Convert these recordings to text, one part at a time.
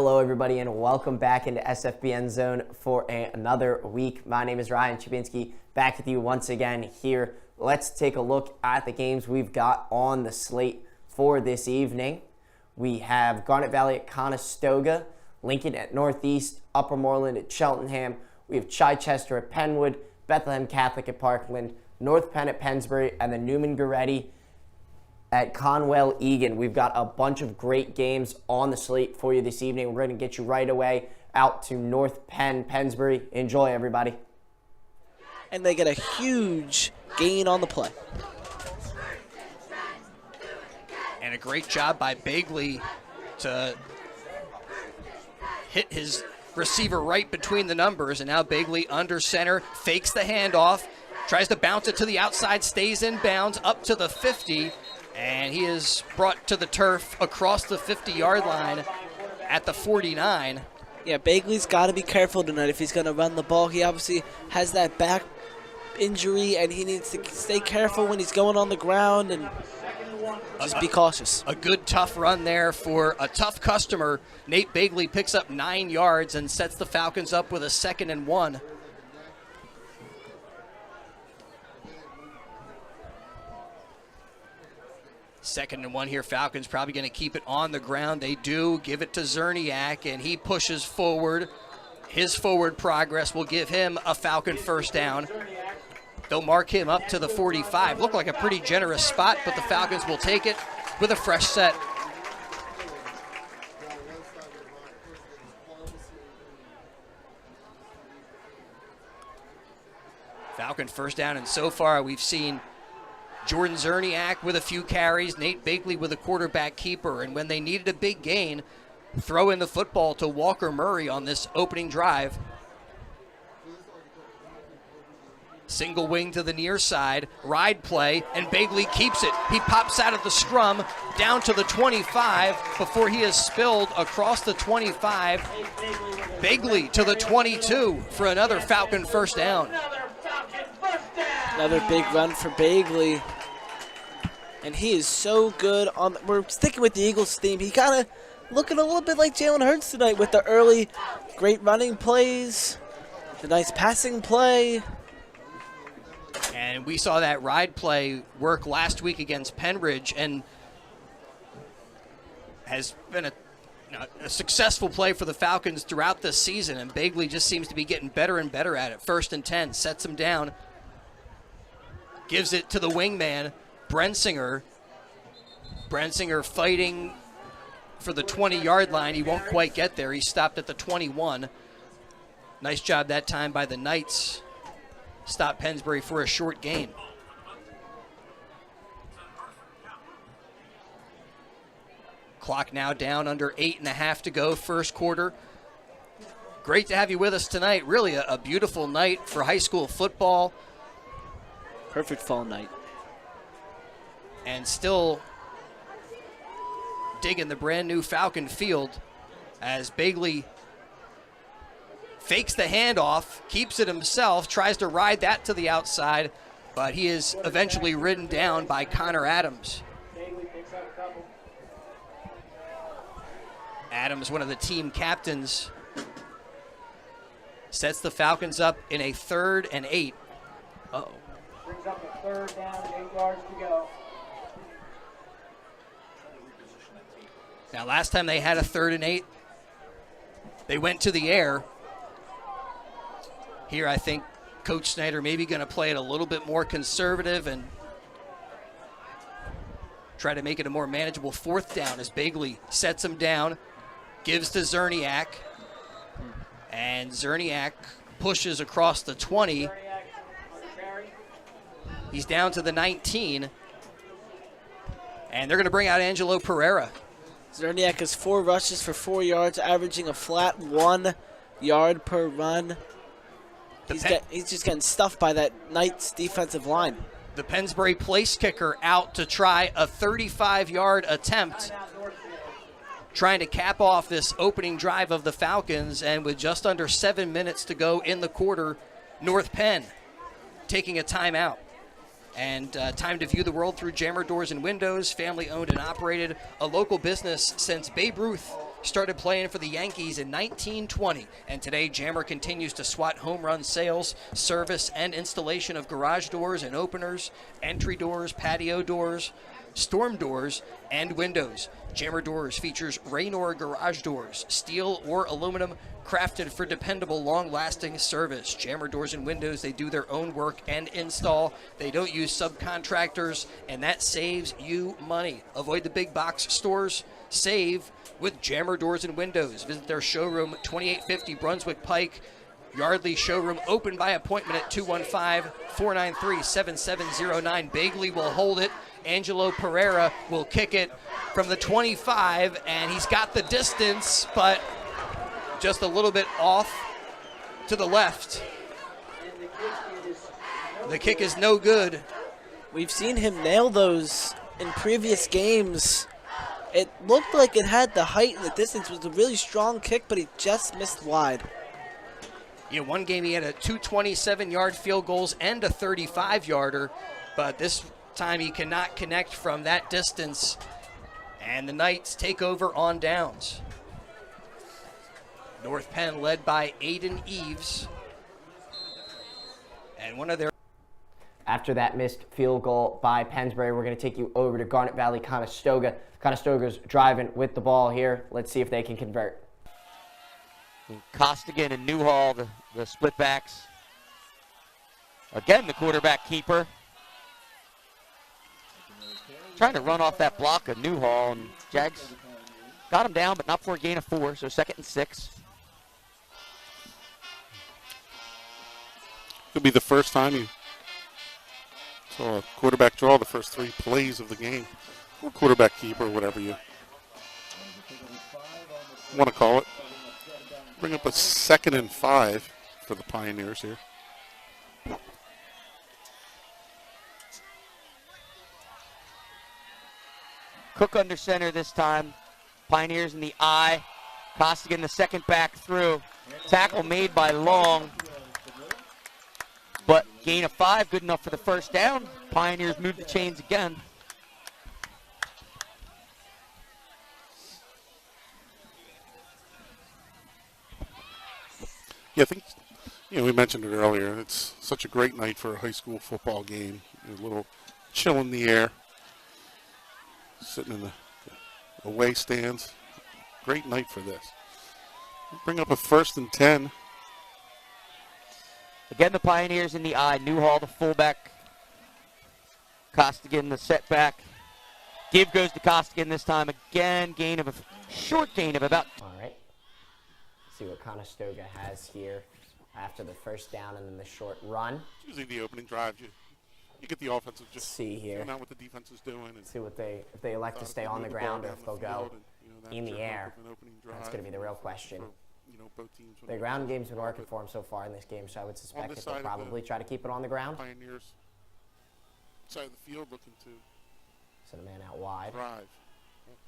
Hello, everybody, and welcome back into SFBN End Zone for another week. My name is Ryan Chabinski, back with you once again here. Let's take a look at the games we've got on the slate for this evening. We have Garnet Valley at Conestoga, Lincoln at Northeast, Upper Moreland at Cheltenham. We have Chichester at Penwood, Bethlehem Catholic at Parkland, North Penn at Pennsbury, and the Neumann-Goretti at Conwell-Egan. We've got a bunch of great games on the slate for you this evening. We're going to get you right away out to North Penn, Pennsbury. Enjoy, everybody. And they get a huge gain on the play. And a great job by Bagley to hit his receiver right between the numbers. And now Bagley under center, fakes the handoff, tries to bounce it to the outside, stays in bounds, up to the 50. And he is brought to the turf across the 50-yard line at the 49. Yeah, Bagley's got to be careful tonight if he's going to run the ball. He obviously has that back injury, and he needs to stay careful when he's going on the ground and just be cautious. A good, tough run there for a tough customer. Nate Bagley picks up 9 yards and sets the Falcons up with a 2nd and 1. Second and 1 here. Falcons probably going to keep it on the ground. They do. Give it to Zerniak, and he pushes forward. His forward progress will give him a Falcon first down. They'll mark him up to the 45. Looked like a pretty generous spot, but the Falcons will take it with a fresh set. Falcon first down, and so far we've seen Jordan Zerniak with a few carries, Nate Bagley with a quarterback keeper, and when they needed a big gain, throw in the football to Walker Murray on this opening drive. Single wing to the near side, ride play, and Bagley keeps it. He pops out of the scrum down to the 25 before he is spilled across the 25. Bagley to the 22 for another Falcon first down. Another big run for Bagley. And he is so good on. We're sticking with the Eagles theme. He kind of looking a little bit like Jalen Hurts tonight with the early great running plays, the nice passing play. And we saw that ride play work last week against Penridge and has been a successful play for the Falcons throughout this season. And Bagley just seems to be getting better and better at it. 1st and 10, sets him down. Gives it to the wingman, Brensinger. Brensinger fighting for the 20-yard line. He won't quite get there. He stopped at the 21. Nice job that time by the Knights. Stop Pennsbury for a short gain. Clock now down under 8.5 to go, first quarter. Great to have you with us tonight. Really a beautiful night for high school football. Perfect fall night. And still digging the brand new Falcon field as Bagley fakes the handoff, keeps it himself, tries to ride that to the outside, but he is eventually ridden down by Connor Adams. Adams, one of the team captains, sets the Falcons up in a 3rd and 8. Uh-oh. Brings up a 3rd down, 8 yards to go. Now, last time they had a 3rd and 8, they went to the air. Here, I think Coach Snyder maybe going to play it a little bit more conservative and try to make it a more manageable 4th down as Bagley sets him down, gives to Zerniak, and Zerniak pushes across the 20. He's down to the 19, and they're going to bring out Angelo Pereira. Zerniak has 4 rushes for 4 yards, averaging a flat 1 yard per run. He's just getting stuffed by that Knights defensive line. The Pennsbury place kicker out to try a 35-yard attempt, trying to cap off this opening drive of the Falcons, and with just under 7 minutes to go in the quarter, North Penn taking a timeout. And time to view the world through Jammer Doors and Windows, family owned and operated, a local business since Babe Ruth started playing for the Yankees in 1920, and today Jammer continues to swat home run sales, service, and installation of garage doors and openers, entry doors, patio doors, storm doors, and windows. Jammer Doors features Raynor garage doors, steel or aluminum, crafted for dependable, long-lasting service. Jammer Doors and Windows, they do their own work and install. They don't use subcontractors, and that saves you money. Avoid the big box stores. Save with Jammer Doors and Windows. Visit their showroom, 2850 Brunswick Pike. Yardley showroom open by appointment at 215-493-7709. Bagley will hold it. Angelo Pereira will kick it from the 25, and he's got the distance, but just a little bit off to the left. The kick is no good. We've seen him nail those in previous games. It looked like it had the height and the distance. It was a really strong kick, but he just missed wide. Yeah, one game he had a 227-yard field goals and a 35-yarder, but this time he cannot connect from that distance, and the Knights take over on downs. North Penn led by Aiden Eves, and one of their... After that missed field goal by Pennsbury, we're going to take you over to Garnet Valley Conestoga. Conestoga's driving with the ball here. Let's see if they can convert. Costigan and Newhall, the split backs. Again, the quarterback keeper. Trying to run off that block of Newhall, and Jags got him down, but not for a gain of 4, so 2nd and 6. Could be the first time you saw a quarterback draw the first 3 plays of the game, or quarterback keeper, whatever you want to call it. Bring up a 2nd and 5 for the Pioneers here. Cook under center this time. Pioneers in the eye. Costigan the second back through. Tackle made by Long. But gain of 5, good enough for the first down. Pioneers move the chains again. Yeah, I think, we mentioned it earlier. It's such a great night for a high school football game. A little chill in the air. Sitting in the away stands. Great night for this. Bring up a 1st and 10. Again, the Pioneers in the eye. Newhall, the fullback. Costigan, the setback. Give goes to Costigan this time. Again, short gain of about... All right. See what Conestoga has here after the first down and then the short run. It's usually the opening drive. You get the offensive just see here. out what the defense is doing. And see what if they elect to stay on the ground or if they'll go in the air. That's going to be the real question. Both teams. The ground game's been working for them so far in this game, so I would suspect that they'll probably try to keep it on the ground. Pioneers side of the field looking to send a man out wide. Drive.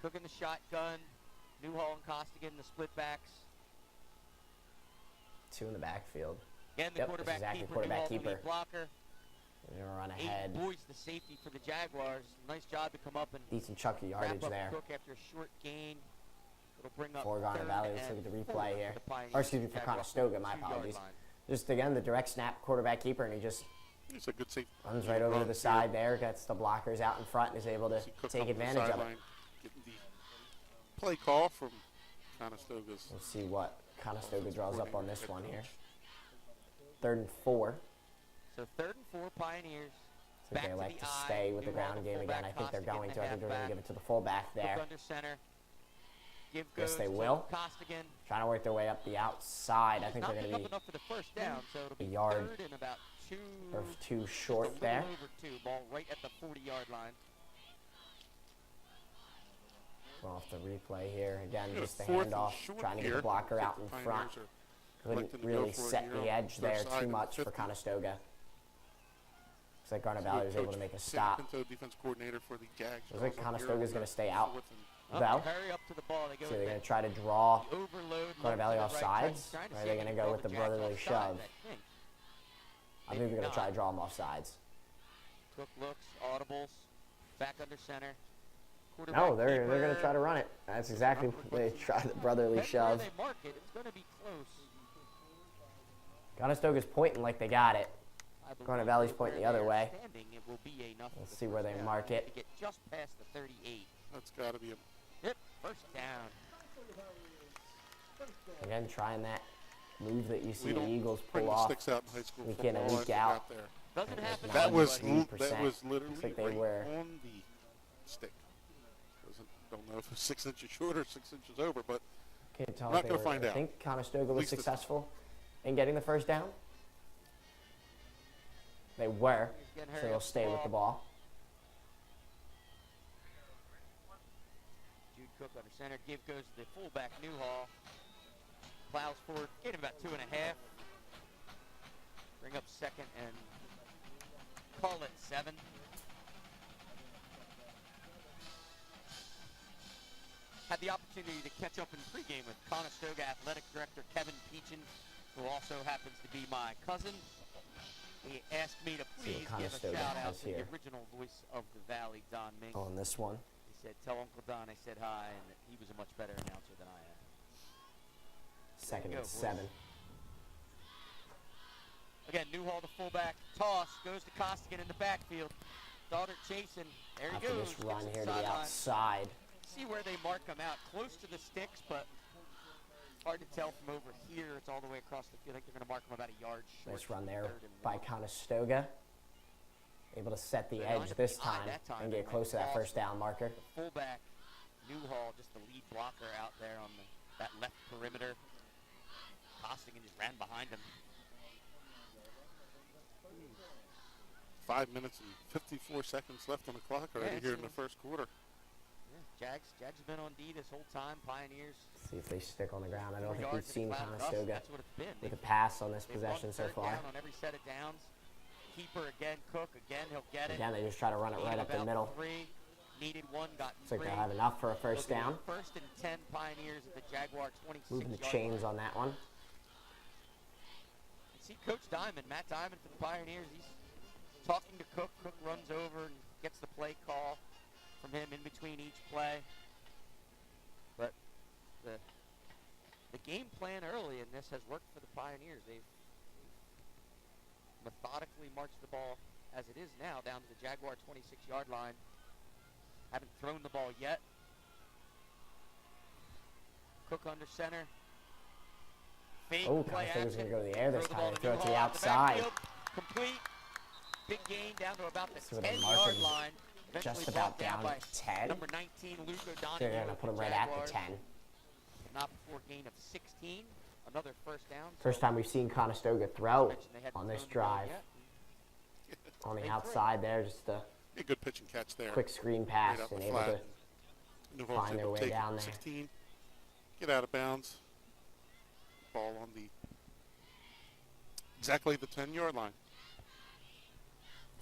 Cook in the shotgun. Newhall and Costigan, the split backs. 2 in the backfield. Again, the quarterback keeper. Blocker. They're going to run ahead. Boy's the safety for the Jaguars. Nice job to come up and decent chunk of yardage there. Cook after a short gain. It'll bring up for Garnet Valley. Let's look at the replay here. Or excuse me, for Conestoga, my apologies. Just again, the direct snap quarterback keeper, and he just it's a good safety. Runs right over to the side there, gets the blockers out in front, and is able to take advantage of it. Getting the play call from Conestoga's. We'll see what Conestoga draws up on this one here. 3rd and 4. So 3rd and 4 Pioneers. So they like to stay with the ground game again. I think they're going to. I think they're going to give it to the fullback there. Yes, they will. Trying to work their way up the outside. I think they're going to be a yard or 2 short there. Ball right at the 40-yard line. Going off the replay here. Again, just the handoff. Trying to get the blocker out in front. Couldn't really set the edge there too much for Conestoga. Looks like Garnet Valley was able to make a stop. Looks like Conestoga's going to stay out. Though. So they're going to try to draw Garnet Valley off sides, or are they going to go with the brotherly shove? I think they're going to try to draw them off sides. Cook looks, audibles, back under center. quarterback. No, they're keeper. going to try to run it. That's exactly what they try, the brotherly Depends where shove. they mark it, it's going to be close. Conestoga's pointing like they got it. I believe Garnet Valley's where pointing the other they're way. standing, it will be enough Let's for see the where first they down. mark They it. have to get just past the 38. That's got to be a Yep, first down. Again, trying that move that you see we the don't Eagles bring pull the off. sticks out in high school week football. in and I week forgot out. there. Doesn't happen. That was 93%. literally Looks like they right were. on the stick. Don't know if it's 6 inches short or 6 inches over, but Can't tell We're if not they gonna were. find I out. think Conestoga was least it's- successful in getting the first down. They were, He's getting so hurry they'll up stay with the ball. Jude Cook under center. Give goes to the fullback, Newhall. Plows forward. Get him about 2.5. Bring up second and call it 7. Had the opportunity to catch up in pregame with Conestoga Athletic Director Kevin Peachin, who also happens to be my cousin. He asked me to See please what give a Conestoga shout out has to the here. original voice of the Valley, Don Mink. On this one. He said, tell Uncle Don I said hi and that he was a much better announcer than I am. Second go, and boys. 7. Again, Newhall the fullback. Toss. Goes to Costigan in the backfield. Daughter chasing. There he After goes. this run Gets here to the sideline. outside. See where they mark him out. Close to the sticks, but hard to tell from over here. It's all the way across the field. I think they're going to mark him about a yard short. Nice run there 3rd and by 1. Conestoga. Able to set the They're edge lined up this behind time that time. and They get went close to that off first down marker. The fullback, Newhall, just the lead blocker out there on that left perimeter. Costigan just ran behind him. 5 minutes and 54 seconds left on the clock already Yeah, here in so- the first quarter. Yeah, Jags have been on D this whole time. Pioneers. See if they stick on the ground. I don't 4 think we've yards to the seen cloud of dust. Conestoga That's what it's been. with a pass on this They've won possession so 3rd far. down on every set of downs. Keeper again, Cook again, he'll get it. Again, they just try to run it right Needed up the about middle. 3, needed 1, got Looks like 3. they'll have enough for a first They'll do down. 1st and 10 Pioneers at the Jaguar 26 Moving the yard chains line. on that one. See Coach Diamond, Matt Diamond for the Pioneers. He's talking to Cook. Cook runs over and gets the play call from him in between each play. But the game plan early in this has worked for the Pioneers. They've methodically marched the ball as it is now down to the Jaguar 26-yard line. Haven't thrown the ball yet. Cook under center. Fake Oh, play Conestoga's action. going to go to the air this Throw the time. ball They throw it to the Newhall out outside. backfield. Complete. Big gain down to about the See where they mark 10-yard him. line. Just Eventually about brought down by to 10. Number 19, Luke O'Donoghue. They're going to of put him the right at the Jaguars. 10. Not before gain of 16. Another first down. First time we've seen Conestoga throw Mentioned they hadn't on this thrown the ball drive. yet. On the Big outside there, just a A good pitch and catch there. quick screen pass Right up and the able flat. to Newhall's find their able way to take down it, there. 16, get out of bounds. Ball on the exactly the 10-yard line.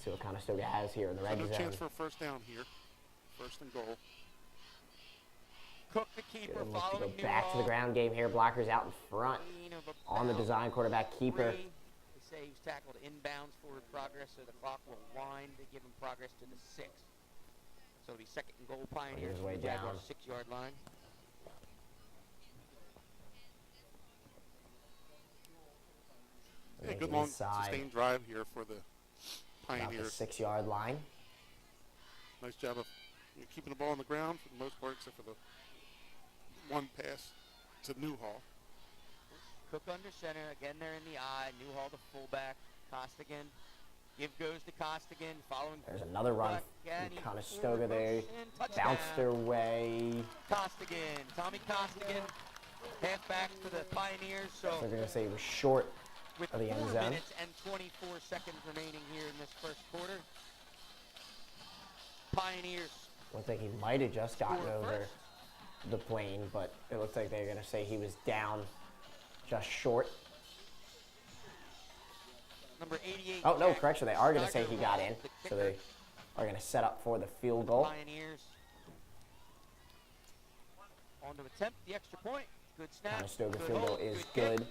see what Conestoga has here in the So red no zone. chance for a first down here. First and goal. Cook the keeper Good look to go following back to the Newhall. ground game here. Blockers out in front. Gain of On the about design quarterback keeper. 3. They say he was tackled inbounds forward progress, so the clock will wind to give him progress to the 6. So it'll be second and goal Pioneers his from way the Jaguars' down. 6-yard line. Yeah, Making good long inside. sustained drive here for the About the Pioneers. 6-yard line. Nice job of keeping the ball on the ground for the most part, except for the one pass to Newhall. Cook under center. Again, they're in the eye. Newhall, the fullback. Costigan. Give goes to Costigan. Following. There's another run Again, from Conestoga there. touchdown. Bounced their way. Costigan. Tommy Costigan. Halfback for the Pioneers. So They're going to say he was short with of the end 4 zone. minutes and 24 seconds remaining here in this first quarter. Pioneers. Looks like he might have just gotten Score over first. the plane, but it looks like they're going to say he was down just short. Number 88. Oh, no, Jack correction. They are going to say he got Steigerwald, in. the So kicker. they are going to set up for the field goal. Pioneers. On to attempt the extra point. Good snap. Conestoga good field goal hold, is kick. good.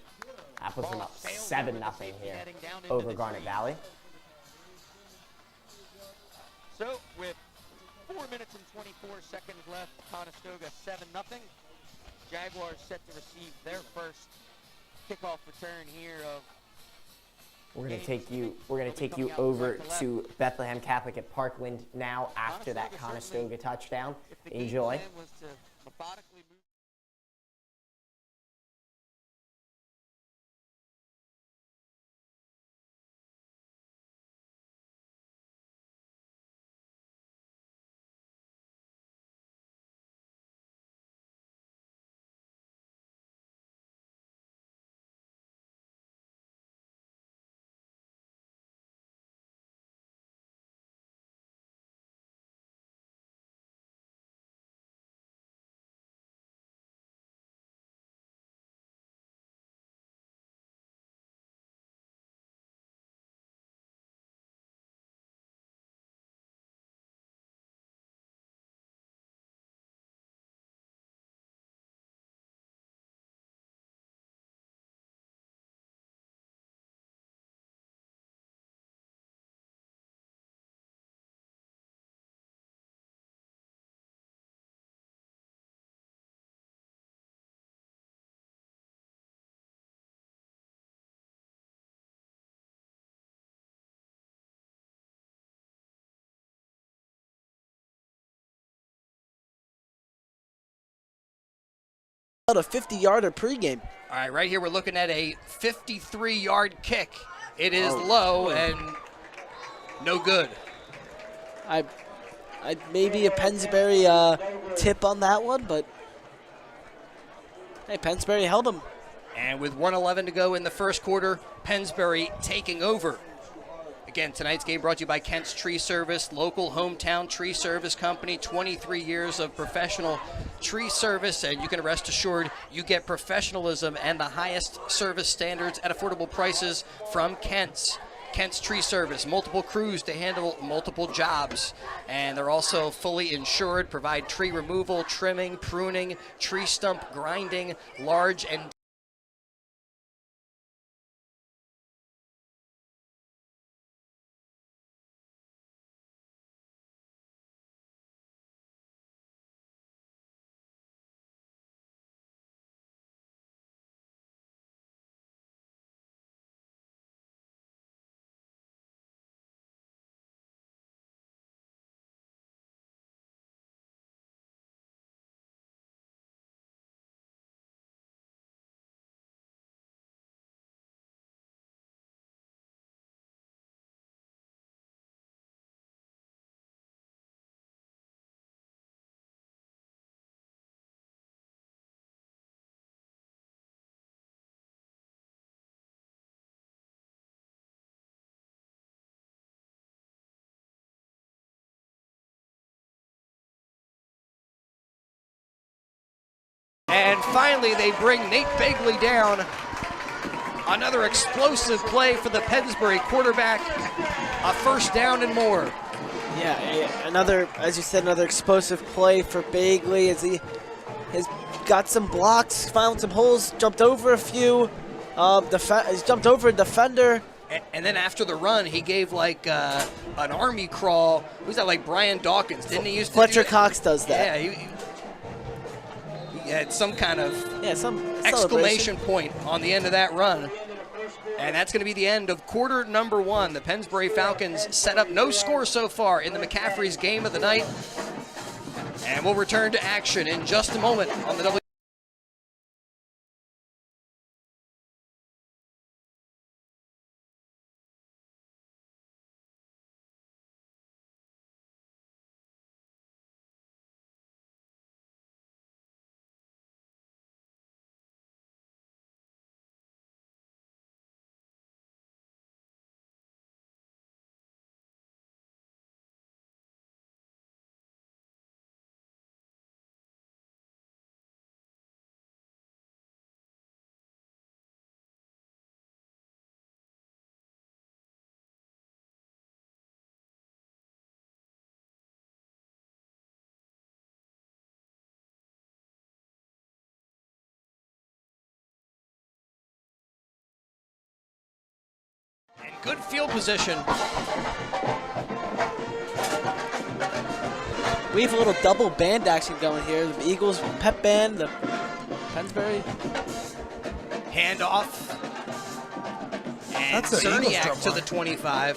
That puts them Ball up sails 7-0 over the safety here netting down into over the Garnet trees. Valley. So with 4 minutes and 24 seconds left. Conestoga 7-0. Jaguars set to receive their first kickoff return here of. We're going to take you over to Bethlehem Catholic at Parkland now after that Conestoga touchdown. Enjoy. Was to methodically move. A 50-yarder pregame. All right, right here we're looking at a 53-yard kick. It is low and no good. I maybe a Pennsbury tip on that one, but hey, Pennsbury held him. And with 1:11 to go in the first quarter, Pennsbury taking over. Again, tonight's game brought to you by Kent's Tree Service, local hometown tree service company, 23 years of professional tree service, and you can rest assured you get professionalism and the highest service standards at affordable prices from Kent's. Kent's Tree Service, multiple crews to handle multiple jobs, and they're also fully insured, provide tree removal, trimming, pruning, tree stump grinding, large and And finally, they bring Nate Begley down. Another explosive play for the Pennsbury quarterback. A first down and more. Yeah, another, as you said, another explosive play for Begley as he has got some blocks, found some holes, jumped over a few. He's jumped over a defender. And then after the run, he gave like an army crawl. Who's that, like Brian Dawkins? Didn't he used to Fletcher do that? Cox does that. Yeah, he had some kind of some exclamation point on the end of that run. And that's going to be the end of quarter number one. The Pennsbury Falcons set up no score so far in the McCaffrey's game of the night. And we'll return to action in just a moment on the W. And good field position. We have a little double band action going here. The Eagles pep band, the Pennsbury. Handoff. And That's the Eagles Zerniak drum to the line. 25.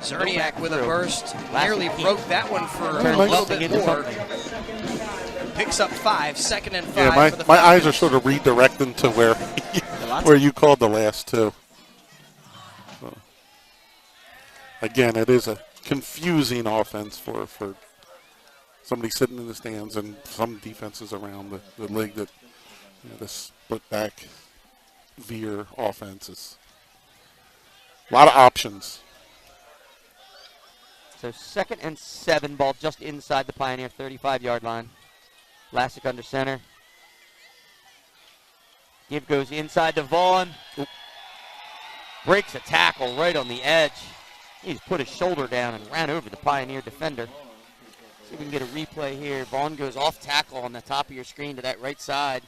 Zerniak with a burst. Nearly broke that one for a little bit more. Picks up 5, second and 5 Yeah, for the my eyes Falcons. are sort of redirecting to where you called the last two. So, again, it is a confusing offense for somebody sitting in the stands and some defenses around the league that the split back veer offense is a lot of options. So 2nd and 7, ball just inside the Pioneer 35-yard line. Lassick under center. Give goes inside to Vaughn. Breaks a tackle right on the edge. He just put his shoulder down and ran over the Pioneer defender. See if we can get a replay here. Vaughn goes off tackle on the top of your screen to that right side.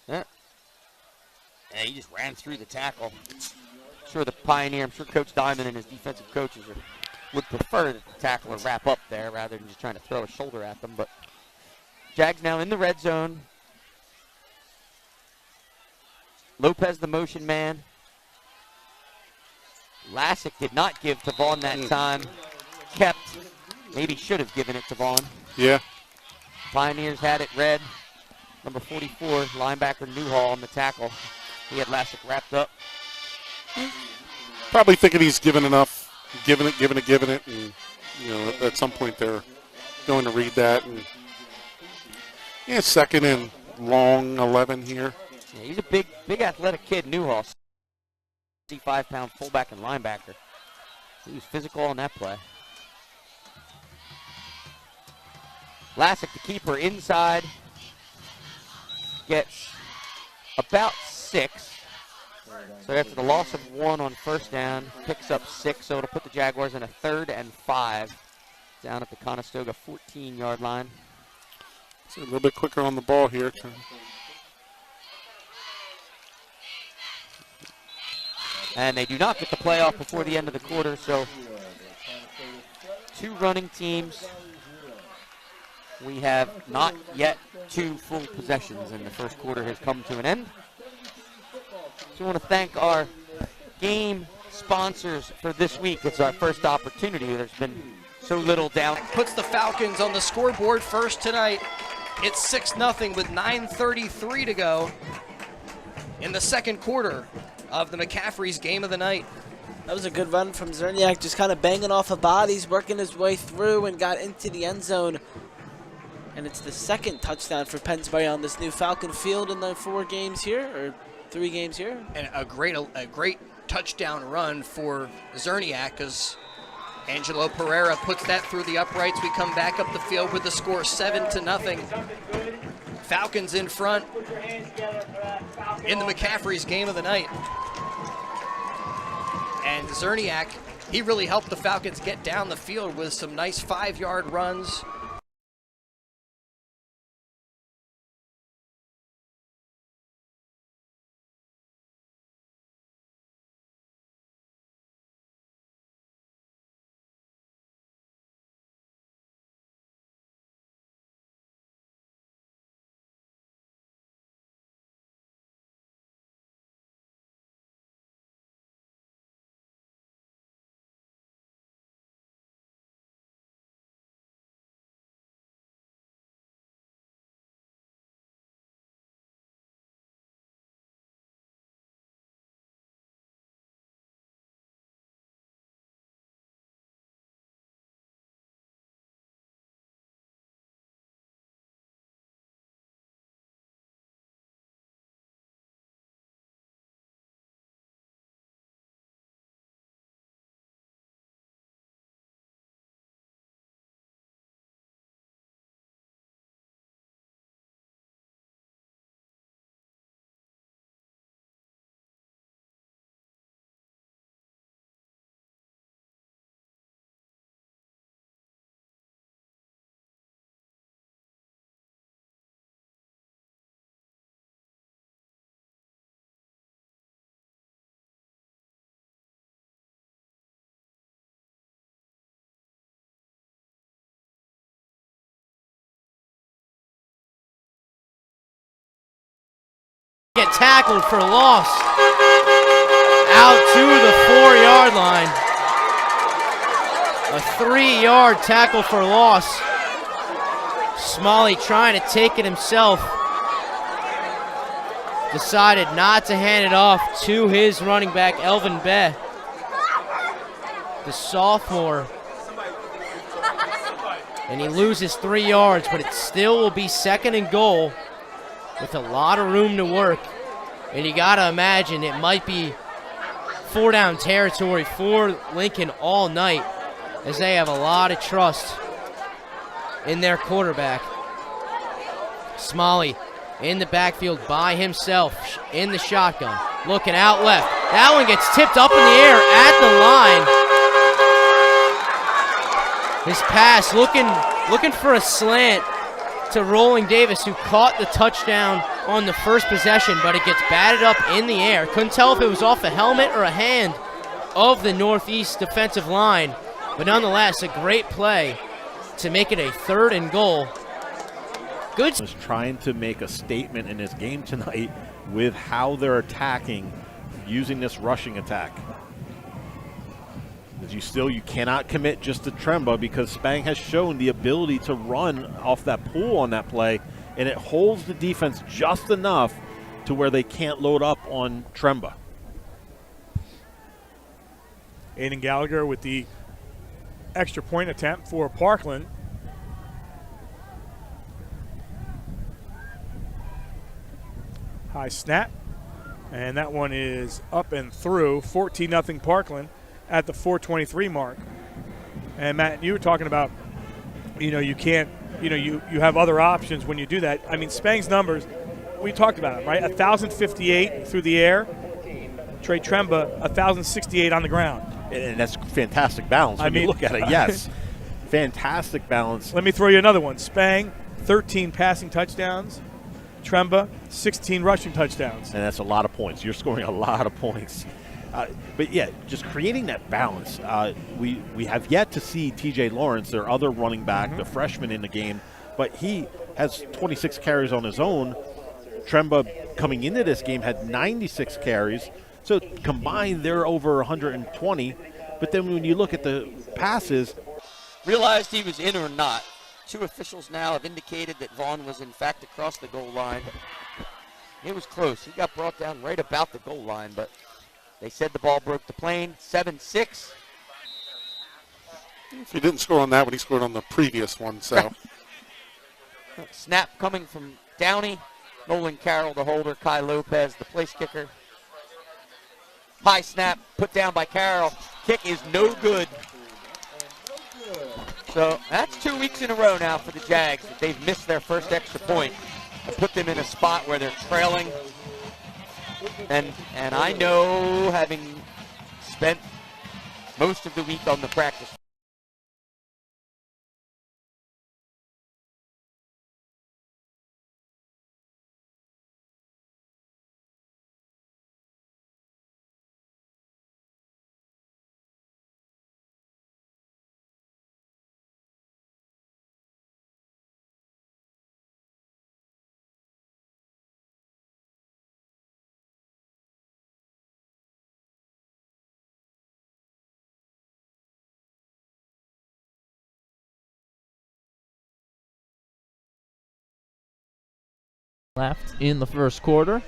Yeah, he just ran through the tackle. I'm sure Coach Diamond and his defensive coaches would prefer that the tackler wrap up there rather than just trying to throw a shoulder at them. But Jags now in the red zone. Lopez the motion man. Lassick did not give to Vaughn that time. Maybe should have given it to Vaughn. Yeah. Pioneers had it red. Number 44, linebacker Newhall on the tackle. He had Lassick wrapped up. Probably thinking he's given enough, giving it, and at some point they're going to read that. And yeah, 2nd and long 11 here. Yeah, he's a big athletic kid, Newhall. 65-pound fullback and linebacker. He was physical on that play. Lassick, the keeper, inside. Gets about 6. So after the loss of 1 on first down, picks up 6. So it'll put the Jaguars in a 3rd and 5 down at the Conestoga 14-yard line. So a little bit quicker on the ball here. And they do not get the playoff before the end of the quarter. So 2 running teams. We have not yet 2 full possessions, and the first quarter has come to an end. So I want to thank our game sponsors for this week. It's our first opportunity. There's been so little down. Puts the Falcons on the scoreboard first tonight. It's 6-0 with 9:33 to go in the second quarter of the McCaffrey's game of the night. That was a good run from Zerniak, just kind of banging off of bodies, working his way through and got into the end zone. And it's the 2nd touchdown for Pennsbury on this new Falcon field in the 4 games here, or 3 games here. And a great touchdown run for Zerniak as Angelo Pereira puts that through the uprights. We come back up the field with the score 7-0. Falcons in front in the McCaffrey's game of the night. And Zerniak, he really helped the Falcons get down the field with some nice 5-yard runs. get tackled for loss. Out to the 4-yard line. A 3-yard tackle for loss. Smalley trying to take it himself. Decided not to hand it off to his running back, Elvin Beh, the sophomore. And he loses 3 yards, but it still will be 2nd and goal with a lot of room to work. And you gotta imagine it might be 4-down territory for Lincoln all night, as they have a lot of trust in their quarterback. Smalley in the backfield by himself in the shotgun, looking out left. That one gets tipped up in the air at the line. His pass looking for a slant to Rolling Davis, who caught the touchdown on the first possession, but it gets batted up in the air. Couldn't tell if it was off the helmet or a hand of the Northeast defensive line, but nonetheless, a great play to make it a 3rd and goal. Good. Was trying to make a statement in this game tonight with how they're attacking using this rushing attack. As you cannot commit just to Tremba, because Spang has shown the ability to run off that pool on that play, and it holds the defense just enough to where they can't load up on Tremba. Aiden Gallagher with the extra point attempt for Parkland. High snap, and that one is up and through. 14-0 Parkland at the 4:23 mark. And Matt, you were talking about, you can't, you have other options when you do that. I mean, Spang's numbers, we talked about it, right? 1,058 through the air. Trey Tremba, 1,068 on the ground. And that's fantastic balance when you look at it, yes. Fantastic balance. Let me throw you another one. Spang, 13 passing touchdowns. Tremba, 16 rushing touchdowns. And that's a lot of points. You're scoring a lot of points. But, yeah, just creating that balance. We have yet to see T.J. Lawrence, their other running back, the freshman in the game, but he has 26 carries on his own. Tremba, coming into this game, had 96 carries. So combined, they're over 120. But then when you look at the passes. Realized he was in or not. 2 officials now have indicated that Vaughn was, in fact, across the goal line. It was close. He got brought down right about the goal line, but they said the ball broke the plane. 7-6. He didn't score on that one. He scored on the previous one. So Snap coming from Downey. Nolan Carroll, the holder. Kai Lopez, the place kicker. High snap put down by Carroll. Kick is no good. So that's 2 weeks in a row now for the Jags that they've missed their first extra point. To put them in a spot where they're trailing. And I know, having spent most of the week on the practice left in the first quarter.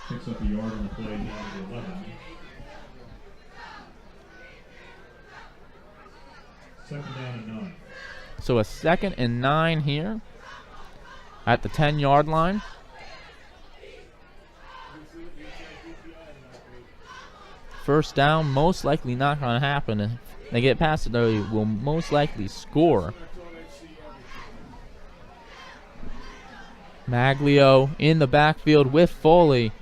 Picks up a yard on the play down to 11. Second down and 9. So a 2nd and 9 here at the 10-yard line. First down, most likely not going to happen. If they get past it, they will most likely score. Maglio in the backfield with Foley.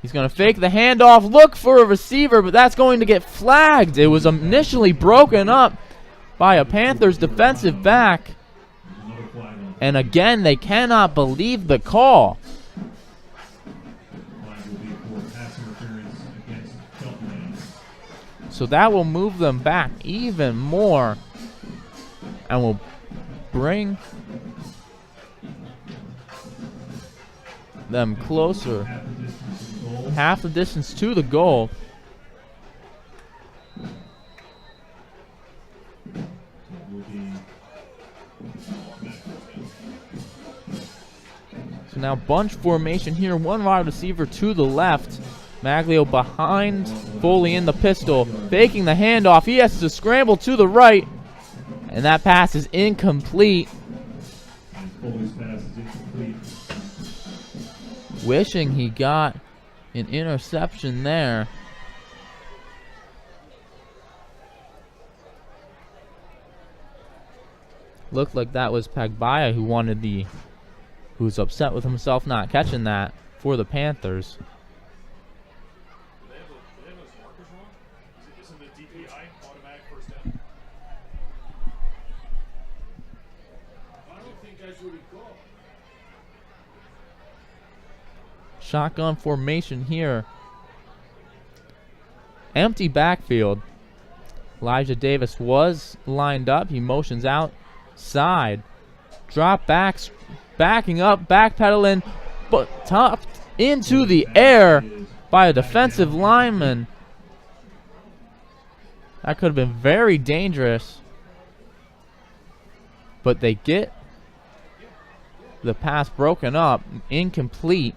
He's going to fake the handoff, look for a receiver, but that's going to get flagged. It was initially broken up by a Panthers defensive back. And again, they cannot believe the call. So that will move them back even more and will bring them closer. Half the distance to the goal. So now bunch formation here. One wide receiver to the left. Maglio behind Foley in the pistol. Faking the handoff. He has to scramble to the right. And that pass is incomplete. Wishing he got an interception there. Looked like that was Pagbaya who's upset with himself not catching that for the Panthers. Shotgun formation here. Empty backfield. Elijah Davis was lined up. He motions outside. Drop backs, backing up, backpedaling, but topped into the air by a defensive lineman. That could have been very dangerous. But they get the pass broken up, incomplete.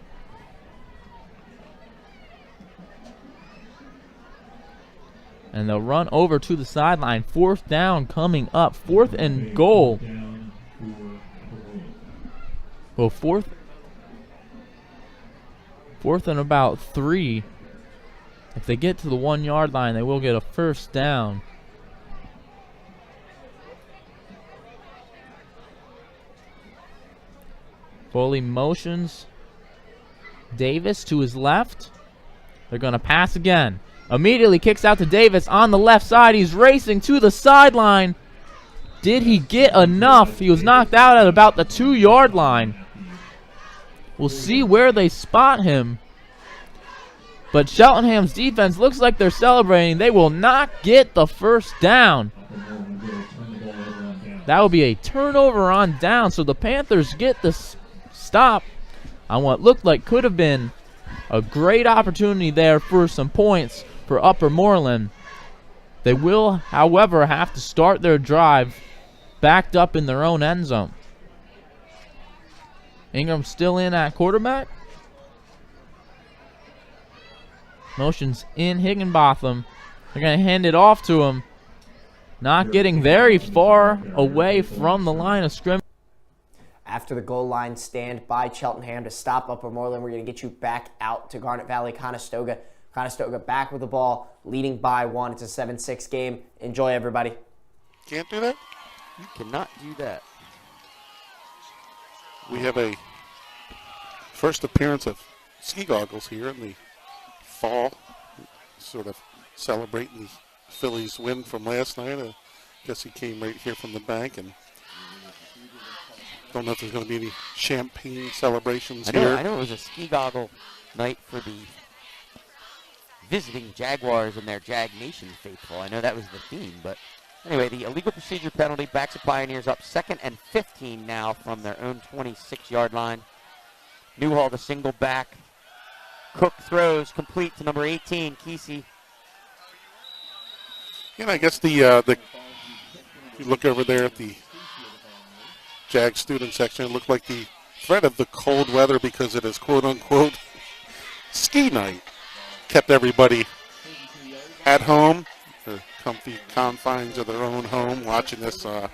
And they'll run over to the sideline. 4th down coming up. 4th and goal. Well, 4th and about 3. If they get to the 1 yard line, they will get a 1st down. Foley motions Davis to his left. They're going to pass again. Immediately kicks out to Davis on the left side. He's racing to the sideline. Did he get enough? He was knocked out at about the 2 yard line. We'll see where they spot him. But Cheltenham's defense looks like they're celebrating. They will not get the 1st down. That will be a turnover on down. So the Panthers get the stop on what looked like could have been a great opportunity there for some points for Upper Moreland. They will, however, have to start their drive backed up in their own end zone. Ingram still in at quarterback. Motions in Higginbotham. They're going to hand it off to him. Not getting very far away from the line of scrimmage. After the goal line stand by Cheltenham to stop Upper Moreland, we're going to get you back out to Garnet Valley, Conestoga. Conestoga back with the ball, leading by 1. It's a 7-6 game. Enjoy, everybody. Can't do that? You cannot do that. We have a first appearance of ski goggles here in the fall, sort of celebrating the Phillies' win from last night. I guess he came right here from the bank, and don't know if there's going to be any champagne celebrations here. I know it was a ski goggle night for the visiting Jaguars and their Jag Nation faithful. I know that was the theme, but anyway, the illegal procedure penalty backs the Pioneers up 2nd and 15 now from their own 26-yard line. Newhall the single back. Cook throws complete to number 18, Kesey. And I guess the you look over there at the Jag student section, it looked like the threat of the cold weather, because it is quote-unquote ski night, kept everybody at home, the comfy confines of their own home, watching this on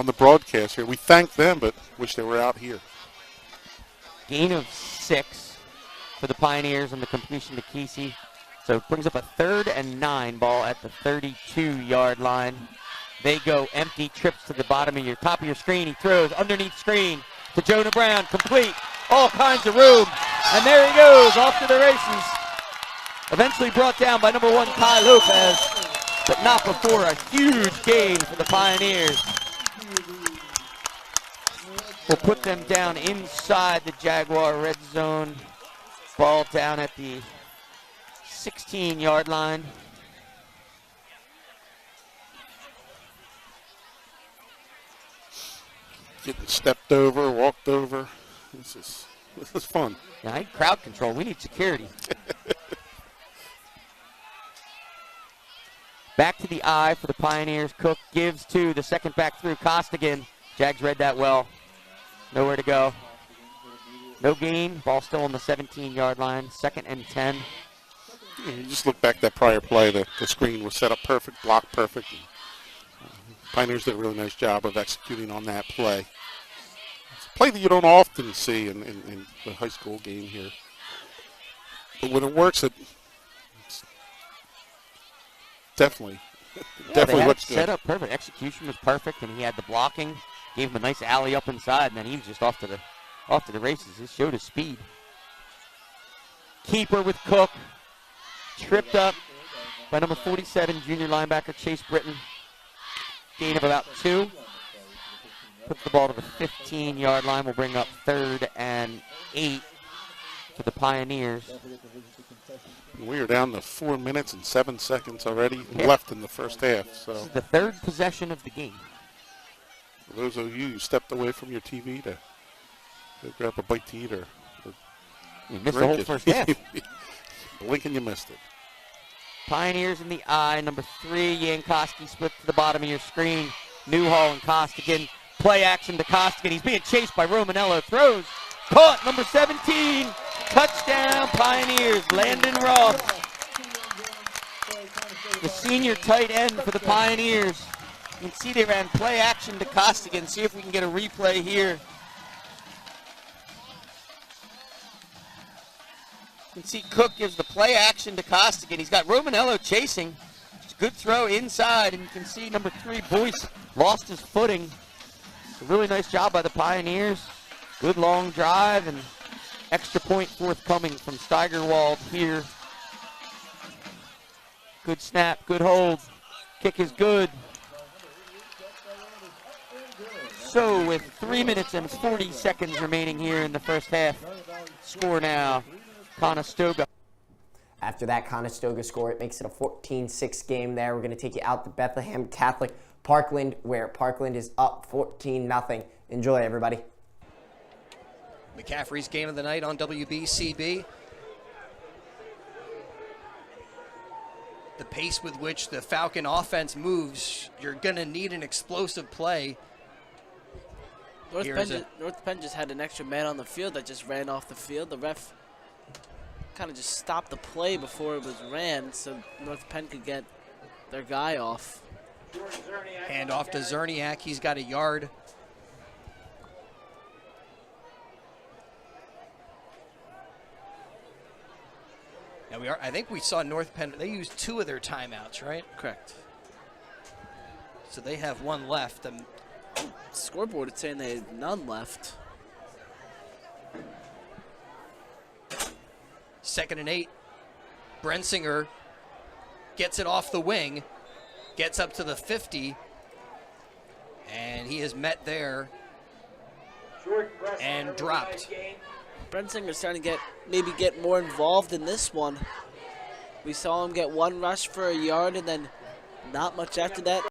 the broadcast here. We thank them, but wish they were out here. Gain of 6 for the Pioneers on the completion to Kesey. So it brings up a 3rd and 9 ball at the 32-yard line. They go empty, trips to the bottom of your top of your screen. He throws underneath screen to Jonah Brown, complete, all kinds of room. And there he goes, off to the races. Eventually brought down by number 1, Kai Lopez, but not before a huge gain for the Pioneers. We'll put them down inside the Jaguar red zone. Ball down at the 16-yard line. Getting stepped over, walked over. This is fun. Yeah, I need crowd control. We need security. Back to the eye for the Pioneers. Cook gives to the second back through Costigan. Jags read that well. Nowhere to go. No gain. Ball still on the 17-yard line. 2nd and 10. Yeah, you just look back that prior play. The screen was set up perfect, blocked perfect. Pioneers did a really nice job of executing on that play. It's a play that you don't often see in the high school game here. But when it works, it's definitely looks good. Set up perfect. Execution was perfect, and he had the blocking. Gave him a nice alley up inside, and then he was just off to the races. He showed his speed. Keeper with Cook. Tripped up by number 47, junior linebacker Chase Britton. Gain of about 2. Puts the ball to the 15-yard line. We'll bring up 3rd and 8 for the Pioneers. We are down to 4 minutes and 7 seconds already left in the first half. So this is the 3rd possession of the game. For those of you who stepped away from your TV to grab a bite to eat or you missed the whole first half. Blink and you missed it. Pioneers in the eye. Number 3, Jankowski split to the bottom of your screen. Newhall and Costigan. Play action to Costigan. He's being chased by Romanello. Throws. Caught. Number 17. Touchdown Pioneers. Landon Ross. The senior tight end for the Pioneers. You can see they ran play action to Costigan. See if we can get a replay here. You can see Cook gives the play action to Costigan. He's got Romanello chasing. It's a good throw inside, and you can see number 3, Boyce, lost his footing. It's a really nice job by the Pioneers. Good long drive, and extra point forthcoming from Steigerwald here. Good snap, good hold. Kick is good. So with 3 minutes and 40 seconds remaining here in the first half, score now, Conestoga. After that Conestoga score, it makes it a 14-6 game there. We're going to take you out to Bethlehem Catholic Parkland, where Parkland is up 14-0. Enjoy, everybody. McCaffrey's game of the night on WBCB. The pace with which the Falcon offense moves, you're going to need an explosive play. North Penn just had an extra man on the field that just ran off the field. The ref kind of just stopped the play before it was ran so North Penn could get their guy off. Hand off to Zerniak. He's got a yard. Now I think we saw North Penn, they used 2 of their timeouts, right? Correct. So they have 1 left. Scoreboard is saying they have none left. 2nd and 8. Brensinger gets it off the wing, gets up to the 50, and he is met there and dropped. Brensinger's starting to maybe get more involved in this one. We saw him get 1 rush for a yard and then not much after that.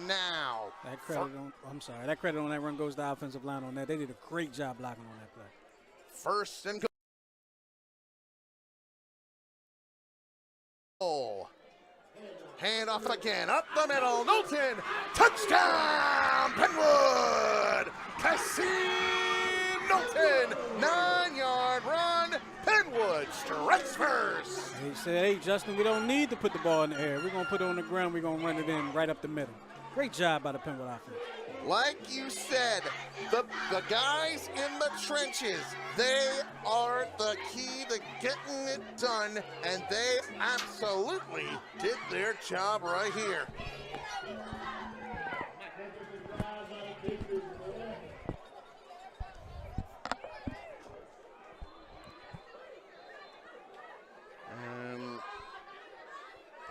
Now. That credit on that run goes to the offensive line on that. They did a great job blocking on that play. First and goal. Hand off again, up the middle, Knowlton, touchdown, Penwood! Kasim Knowlton, 9-yard run, Penwood strikes first. He said, hey, Justin, we don't need to put the ball in the air. We're going to put it on the ground. We're going to run it in right up the middle. Great job by the Penwood offense. Like you said, the guys in the trenches, they are the key to getting it done, and they absolutely did their job right here.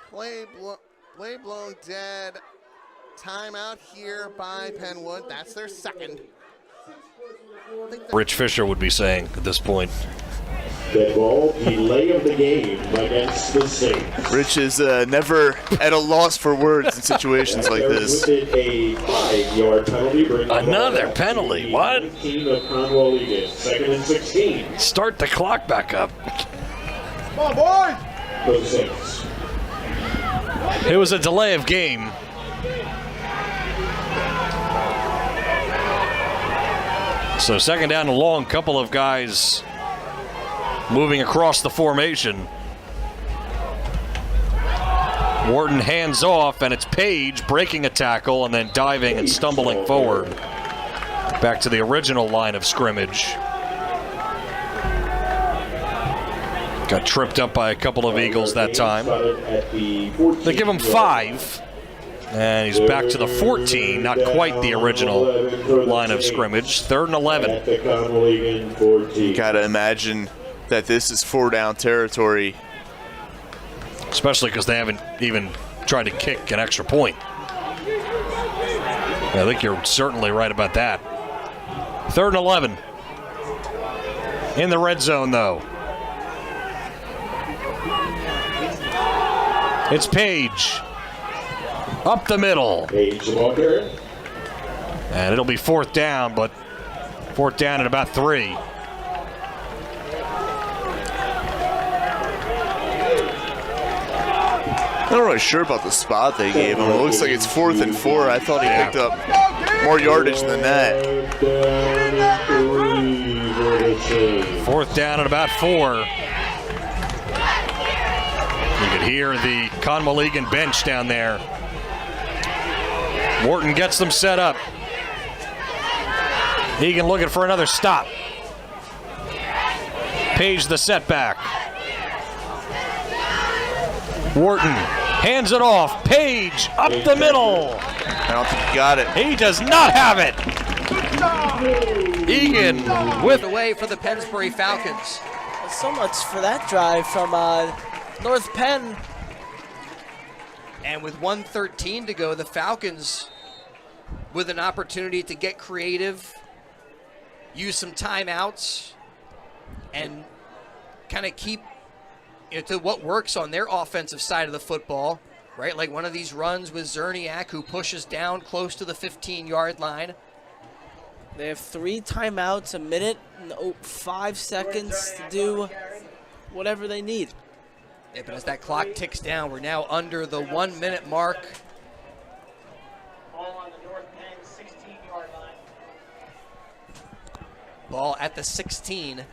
Play blown dead. Timeout here by Penwood. That's their second. Rich Fisher would be saying at this point. Dead ball, delay of the game against the Saints. Rich is never at a loss for words in situations like this. A 5-yard penalty. Another penalty. What? Of Conwell-Egan, 2nd and 16. Start the clock back up. Come on, boys! For the Saints. It was a delay of game. So 2nd down and long, couple of guys moving across the formation. Wharton hands off, and it's Page breaking a tackle and then diving and stumbling forward. Back to the original line of scrimmage. Got tripped up by a couple of Eagles that time. They give him 5. And he's back to the 14, not quite the original line of scrimmage. 3rd and 11. You gotta imagine that this is 4-down territory. Especially because they haven't even tried to kick an extra point. I think you're certainly right about that. 3rd and 11. In the red zone, though. It's Page. Up the middle. And it'll be 4th down, but 4th down at about 3. I'm not really sure about the spot they gave him. It looks like it's 4th and 4. I thought he picked up more yardage than that. 4th down at about 4. You could hear the Conwell-Egan bench down there. Wharton gets them set up. Egan looking for another stop. Page the setback. Wharton hands it off. Page up the middle. I don't think he got it. He does not have it. Egan with away for the Pennsbury Falcons. So much for that drive from North Penn. And with 1:13 to go, the Falcons with an opportunity to get creative, use some timeouts, and kind of keep to what works on their offensive side of the football, right? Like one of these runs with Zerniak, who pushes down close to the 15-yard line. They have 3 timeouts, a minute and 5 seconds to do whatever they need. Yeah, but as that clock ticks down, we're now under the 1-minute mark. Ball on the North Penn 16-yard line. Ball at the 16.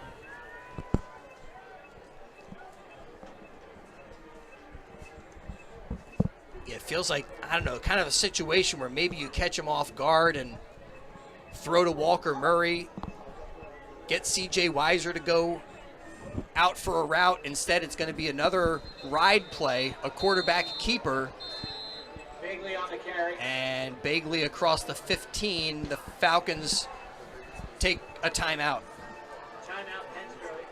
Yeah, it feels like, I don't know, kind of a situation where maybe you catch him off guard and throw to Walker Murray, get C.J. Weiser to go out for a route. Instead, it's going to be another ride play, a quarterback keeper. Bagley on the carry. And Bagley across the 15. The Falcons take a timeout. Timeout, Pennsbury.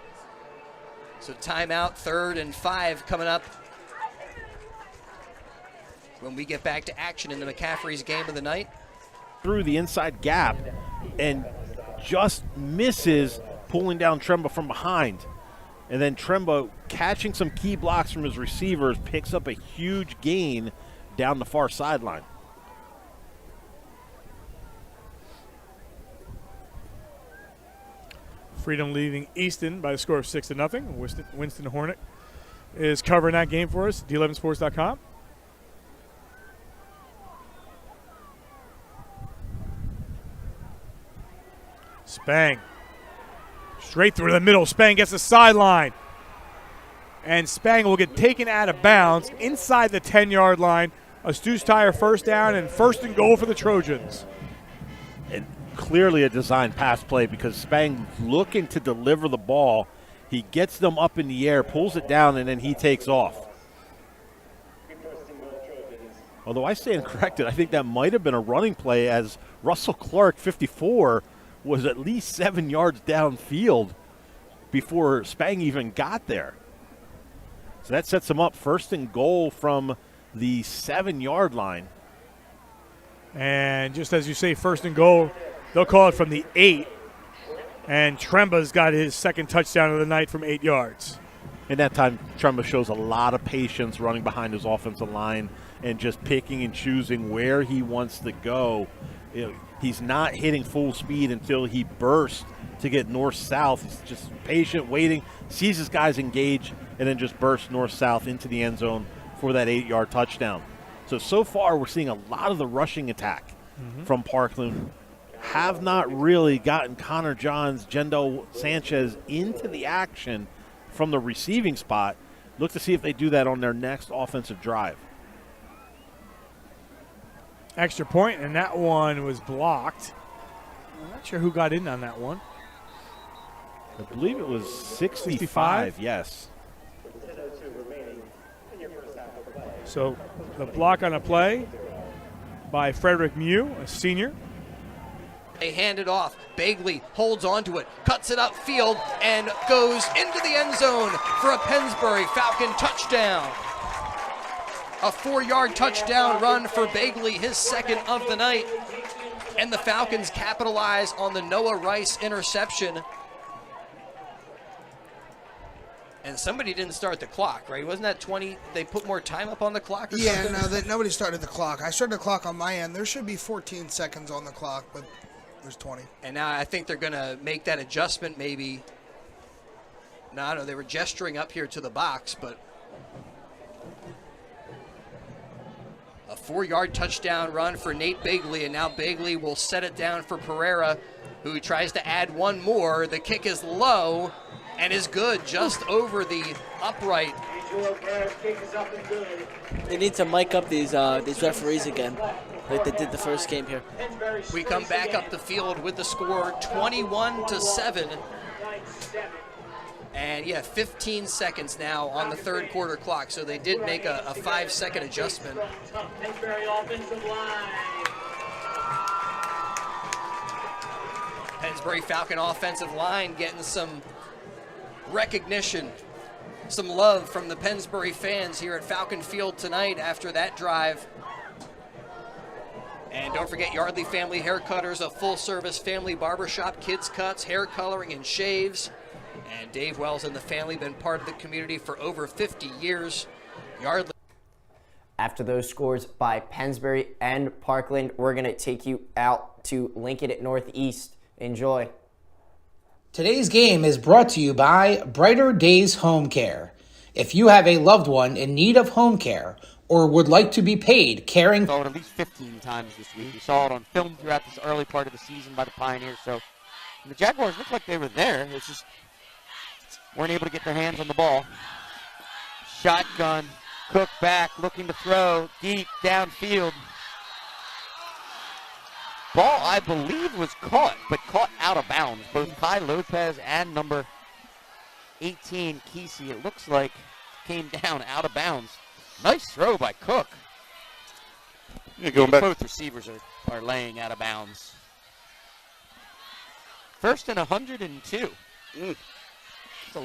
So timeout, 3rd and 5 coming up when we get back to action in the McCaffrey's game of the night. Through the inside gap and just misses pulling down Tremba from behind. And then Tremba, catching some key blocks from his receivers, picks up a huge gain down the far sideline. Freedom leading Easton by a score of 6-0. Winston Hornick is covering that game for us, D11sports.com. Spang. Straight through the middle. Spang gets the sideline. And Spang will get taken out of bounds inside the 10-yard line. A Stu's Tire 1st down and 1st and goal for the Trojans. And clearly a design pass play because Spang looking to deliver the ball. He gets them up in the air, pulls it down, and then he takes off. Although I stand corrected, I think that might have been a running play as Russell Clark, 54, was at least 7 yards downfield before Spang even got there. So that sets them up first and goal from the 7-yard line. And just as you say, first and goal, they'll call it from the 8. And Tremba's got his second touchdown of the night from 8 yards. And that time, Tremba shows a lot of patience running behind his offensive line and just picking and choosing where he wants to go. He's not hitting full speed until he bursts to get north-south. He's just patient, waiting, sees his guys engage, and then just bursts north-south into the end zone for that 8-yard touchdown. So far we're seeing a lot of the rushing attack from Parkland. Have not really gotten Connor Johns, Jendo Sanchez into the action from the receiving spot. Look to see if they do that on their next offensive drive. Extra point, and that one was blocked. I'm not sure who got in on that one. I believe it was 65, yes. So the block on a play by Frederick Mew, a senior. They hand it off. Bagley holds onto it, cuts it upfield, and goes into the end zone for a Pennsbury Falcon touchdown. A 4-yard touchdown run for Bagley, his second of the night. And the Falcons capitalize on the Noah Rice interception. And somebody didn't start the clock, right? Wasn't that 20? They put more time up on the clock or something? Yeah, no, nobody started the clock. I started the clock on my end. There should be 14 seconds on the clock, but there's 20. And now I think they're going to make that adjustment maybe. No, I don't know. They were gesturing up here to the box, but a 4-yard touchdown run for Nate Bagley, and now Bagley will set it down for Pereira, who tries to add one more. The kick is low and is good, just over the upright. They need to mic up these referees again, like they did the first game here. We come back up the field with the score 21-7. And yeah, 15 seconds now on the third quarter clock. So they did make a 5-second adjustment. Pennsbury Falcon offensive line getting some recognition, some love from the Pennsbury fans here at Falcon Field tonight after that drive. And don't forget Yardley Family Haircutters, a full-service family barbershop, kids cuts, hair coloring, and shaves. And Dave Wells and the family been part of the community for over 50 years. Yardley. After those scores by Pennsbury and Parkland, we're going to take you out to Lincoln at Northeast. Enjoy. Today's game is brought to you by Brighter Days Home Care. If you have a loved one in need of home care or would like to be paid caring... We saw it at least 15 times this week. We saw it on film throughout this early part of the season by the Pioneers. So the Jaguars looked like they were there. It's just weren't able to get their hands on the ball. Shotgun, Cook back, looking to throw deep downfield. Ball, I believe, was caught, but caught out of bounds. Both Kai Lopez and number 18, Kesey, it looks like, came down out of bounds. Nice throw by Cook. Yeah, going back. Both receivers are laying out of bounds. First and 102. It's a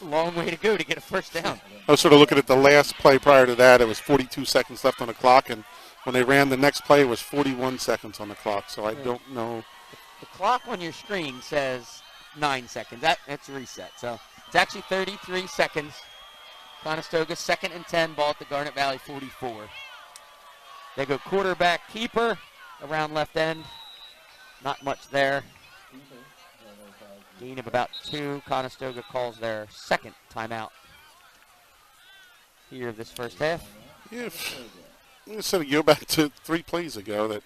long way to go to get a first down. I was sort of looking at the last play prior to that. It was 42 seconds left on the clock, and when they ran the next play, it was 41 seconds on the clock. So I don't know. The clock on your screen says 9 seconds. That's a reset. So it's actually 33 seconds. Conestoga, 2nd and 10, ball at the Garnet Valley 44. They go quarterback keeper around left end. Not much there. Gain of about 2. Conestoga calls their second timeout here of this first half. Yeah, I said go back to 3 plays ago that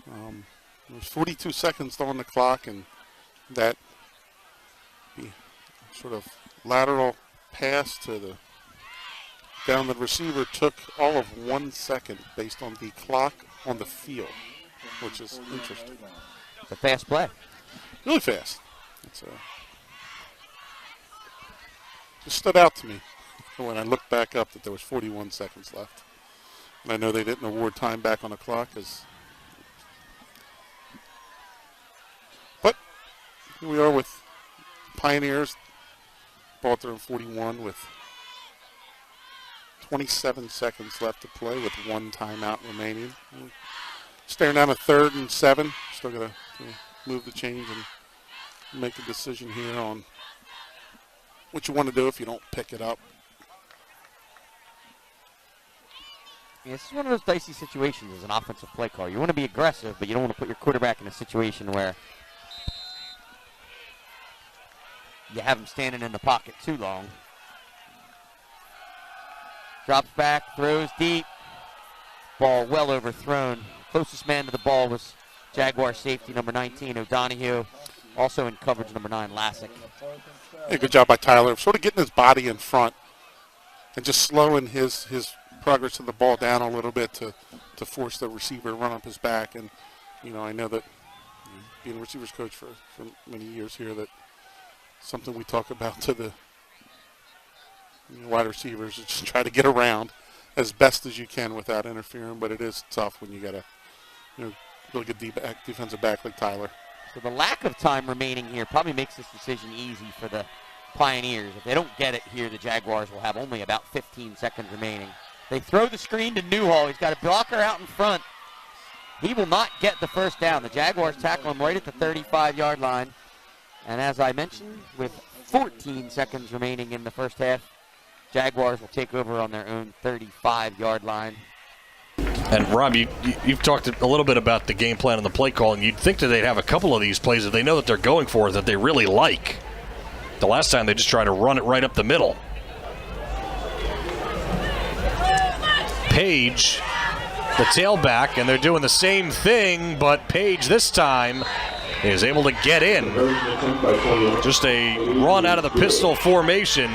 there was 42 seconds on the clock, and that the sort of lateral pass to the down the receiver took all of 1 second based on the clock on the field, which is interesting. It's a fast play. Really fast. It's just stood out to me when I looked back up that there was 41 seconds left. And I know they didn't award time back on the clock, but here we are with Pioneers. Ball through 41 with 27 seconds left to play with 1 timeout remaining. Staring down a 3rd and 7. Still got to move the change and make a decision here on what you want to do if you don't pick it up. Yeah, this is one of those dicey situations as an offensive play call. You want to be aggressive, but you don't want to put your quarterback in a situation where you have him standing in the pocket too long. Drops back, throws deep. Ball well overthrown. Closest man to the ball was Jaguar safety number 19, O'Donohue. Also in coverage number 9, Lassick. Yeah, good job by Tyler. Sort of getting his body in front and just slowing his progress of the ball down a little bit to force the receiver to run up his back. And, you know, I know that being a receivers coach for many years here, that something we talk about to the wide receivers is just try to get around as best as you can without interfering. But it is tough when you got a really good defensive back like Tyler. So the lack of time remaining here probably makes this decision easy for the Pioneers. If they don't get it here, the Jaguars will have only about 15 seconds remaining. They throw the screen to Newhall. He's got a blocker out in front. He will not get the first down. The Jaguars tackle him right at the 35-yard line. And as I mentioned, with 14 seconds remaining in the first half, Jaguars will take over on their own 35-yard line. And Rob, you've talked a little bit about the game plan and the play call, and you'd think that they'd have a couple of these plays that they know that they're going for that they really like. The last time they just tried to run it right up the middle. Page, the tailback, and they're doing the same thing, but Page this time is able to get in. Just a run out of the pistol formation.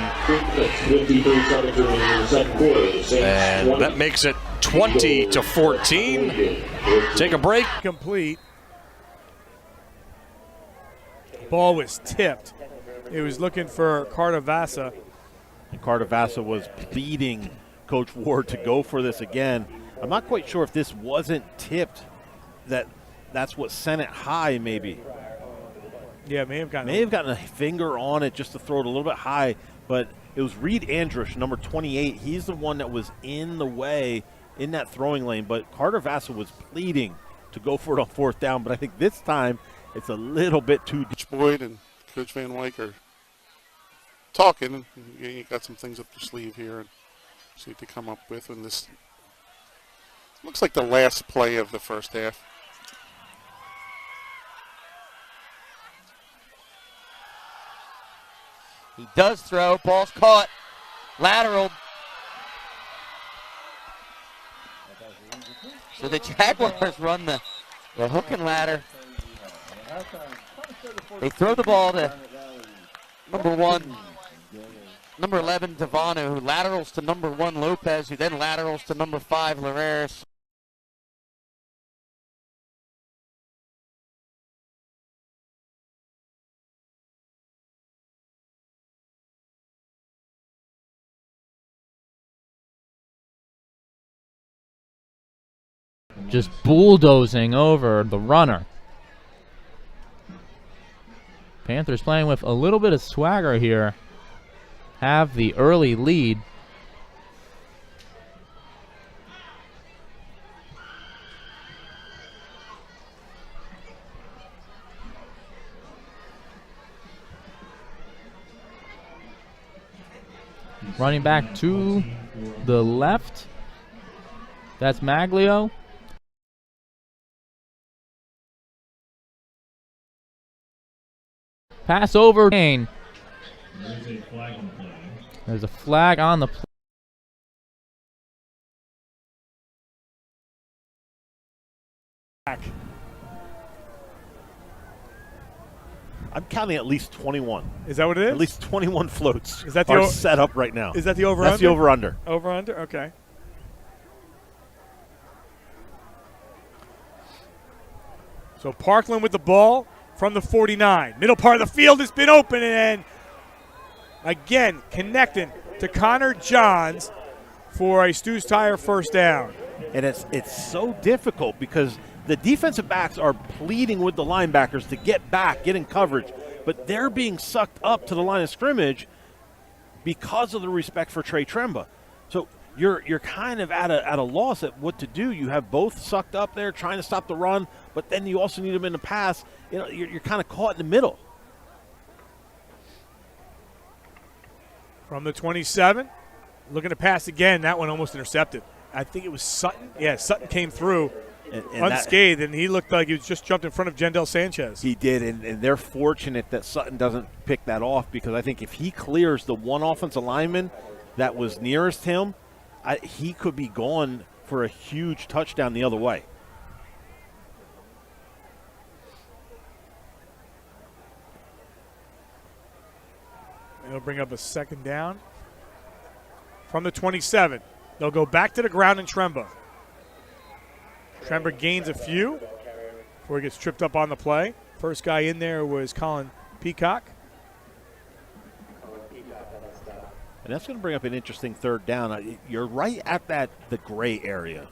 And that makes it 20-14. Take a break. Complete. Ball was tipped. It was looking for Cardavassa. And Cardavassa was pleading Coach Ward to go for this again. I'm not quite sure if this wasn't tipped, that's what sent it high maybe. Yeah, may have gotten a finger on it just to throw it a little bit high, but it was Reed Andrush, number 28. He's the one that was in the way in that throwing lane, but Cardavassa was pleading to go for it on 4th down, but I think this time it's a little bit too deep. Coach Boyd and Coach Van Wyk are talking, and you got some things up your sleeve here and see what they come up with. And this looks like the last play of the first half. He does throw. Ball's caught. Lateral. So the Jaguars run the hook and ladder. They throw the ball to number 11, Devano, who laterals to number 1, Lopez, who then laterals to number 5, Lareris. Just bulldozing over the runner. Panthers playing with a little bit of swagger here. Have the early lead. Running back to the left. That's Maglio. Pass over. There's a flag on the play. I'm counting at least 21. Is that what it is? At least 21 floats is that are set up right now. Is that the over-under? That's the over-under. Over-under? Okay. So Parkland with the ball from the 49. Middle part of the field has been open, and again connecting to Connor Johns for a Stu's Tire first down. And it's so difficult because the defensive backs are pleading with the linebackers to get back, get in coverage, but they're being sucked up to the line of scrimmage because of the respect for Trey Tremba. So you're kind of at a loss at what to do. You have both sucked up there trying to stop the run, but then you also need them in the pass. You know, you're kind of caught in the middle. From the 27, looking to pass again. That one almost intercepted. I think it was Sutton. Yeah, Sutton came through and unscathed, and he looked like he was just jumped in front of Jendell Sanchez. He did, and they're fortunate that Sutton doesn't pick that off, because I think if he clears the one offensive lineman that was nearest him, he could be gone for a huge touchdown the other way. They'll bring up a second down. From the 27, they'll go back to the ground in Tremba. Tremba gains a few before he gets tripped up on the play. First guy in there was Colin Peacock. And that's going to bring up an interesting third down. You're right at the gray area.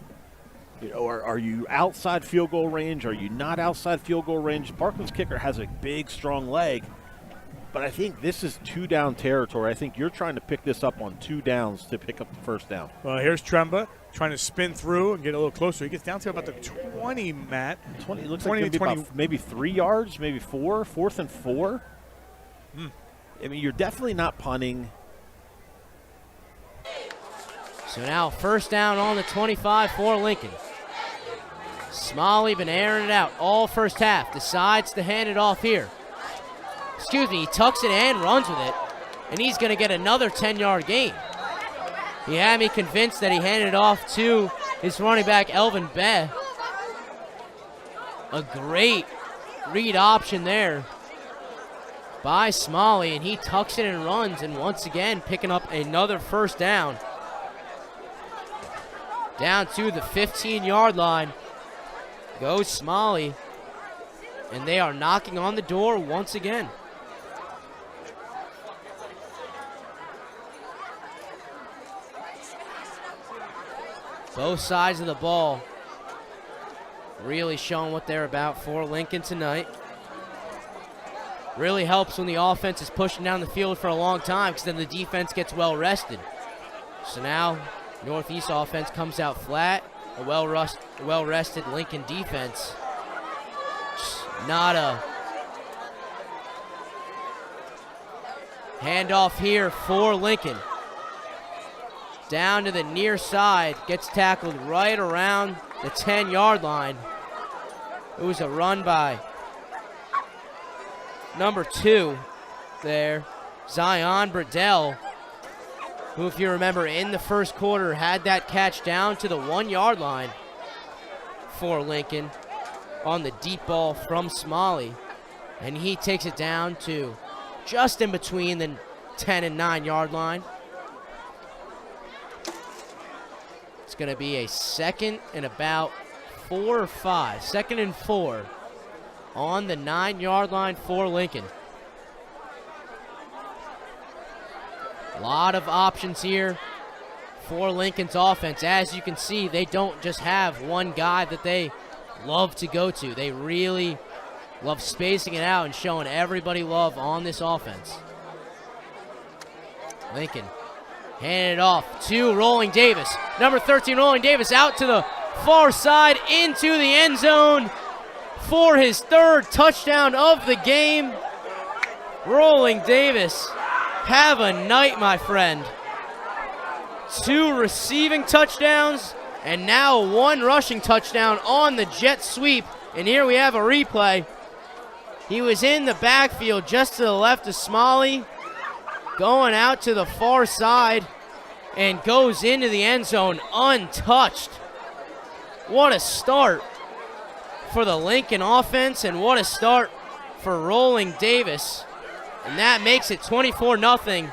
You know, are you outside field goal range? Are you not outside field goal range? Parkland's kicker has a big, strong leg. But I think this is 2-down territory. I think you're trying to pick this up on 2 downs to pick up the first down. Well, here's Tremba trying to spin through and get a little closer. He gets down to about the 20, Matt. 20. It looks 20 like maybe 3 yards, maybe 4. 4th and 4. I mean, you're definitely not punting. So now first down on the 25 for Lincoln. Smalley been airing it out all first half. Decides to hand it off here. Excuse me, he tucks it and runs with it, and he's going to get another 10-yard gain. He had me convinced that he handed it off to his running back, Elvin Beh. A great read option there by Smalley, and he tucks it and runs, and once again picking up another first down. Down to the 15-yard line goes Smalley, and they are knocking on the door once again. Both sides of the ball really showing what they're about for Lincoln tonight. Really helps when the offense is pushing down the field for a long time, because then the defense gets well rested. So now Northeast offense comes out flat. A well-rested Lincoln defense. Just not a handoff here for Lincoln. Down to the near side, gets tackled right around the 10-yard line. It was a run by number 2 there, Zion Burdell, who, if you remember, in the first quarter had that catch down to the 1-yard line for Lincoln on the deep ball from Smalley. And he takes it down to just in between the 10 and 9-yard line. It's going to be a second and about 4 or 5. Second and 4 on the 9-yard line for Lincoln. A lot of options here for Lincoln's offense. As you can see, they don't just have one guy that they love to go to. They really love spacing it out and showing everybody love on this offense. Lincoln handing it off to Rolling Davis. Number 13, Rolling Davis, out to the far side into the end zone for his 3rd touchdown of the game. Rolling Davis, have a night, my friend. 2 receiving touchdowns and now 1 rushing touchdown on the jet sweep. And here we have a replay. He was in the backfield just to the left of Smalley, going out to the far side, and goes into the end zone untouched. What a start for the Lincoln offense, and what a start for Rolling Davis. And that makes it 24-0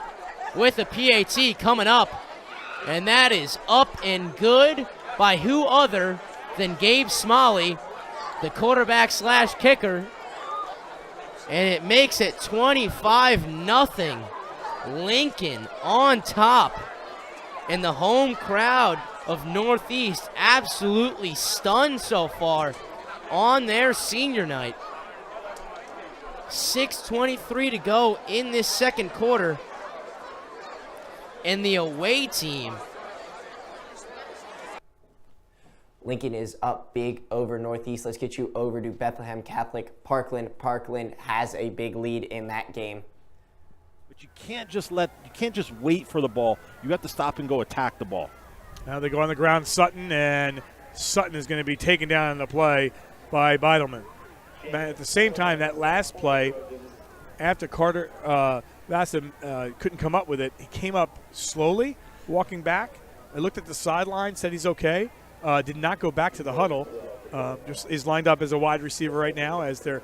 with the PAT coming up. And that is up and good by who other than Gabe Smalley, the quarterback / kicker. And it makes it 25-0. Lincoln on top. And the home crowd of Northeast absolutely stunned so far on their senior night. 6:23 to go in this second quarter. And the away team Lincoln is up big over Northeast. Let's get you over to Bethlehem Catholic Parkland. Parkland has a big lead in that game. But you can't just wait for the ball. You have to stop and go attack the ball. Now they go on the ground, Sutton, and Sutton is going to be taken down in the play by Beidelman. At the same time, that last play, after Carter couldn't come up with it, he came up slowly, walking back. I looked at the sideline, said he's okay. Did not go back to the huddle. Just is lined up as a wide receiver right now, as they're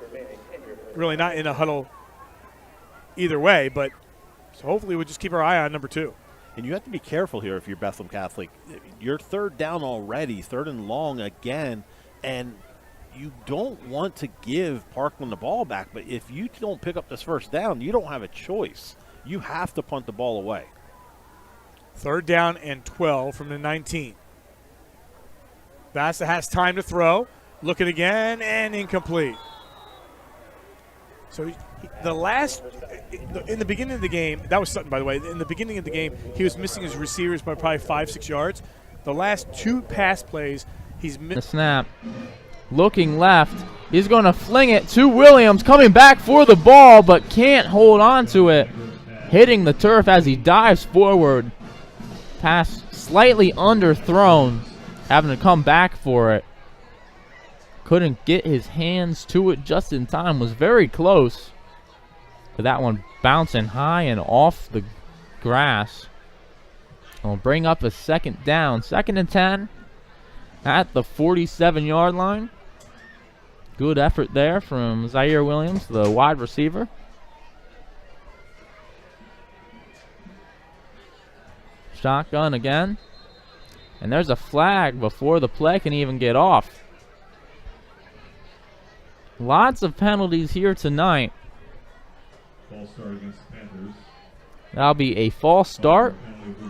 really not in a huddle either way. But so hopefully we'll just keep our eye on number 2. And you have to be careful here if you're Bethlehem Catholic. You're third down already, third and long again, and you don't want to give Parkland the ball back. But if you don't pick up this first down, you don't have a choice. You have to punt the ball away. Third down and 12 from the 19. Bassett has time to throw. Looking again, and incomplete. So in the beginning of the game, that was Sutton, by the way. In the beginning of the game, he was missing his receivers by probably 5-6 yards. The last 2 pass plays, he's missed. The snap. Looking left. He's going to fling it to Williams, coming back for the ball, but can't hold on to it. Hitting the turf as he dives forward. Pass slightly underthrown, having to come back for it. Couldn't get his hands to it just in time. Was very close. But that one bouncing high and off the grass. We'll bring up a second down. 2nd and 10 at the 47-yard line. Good effort there from Zaire Williams, the wide receiver. Shotgun again. And there's a flag before the play can even get off. Lots of penalties here tonight. False start against the Panthers. That'll be a false start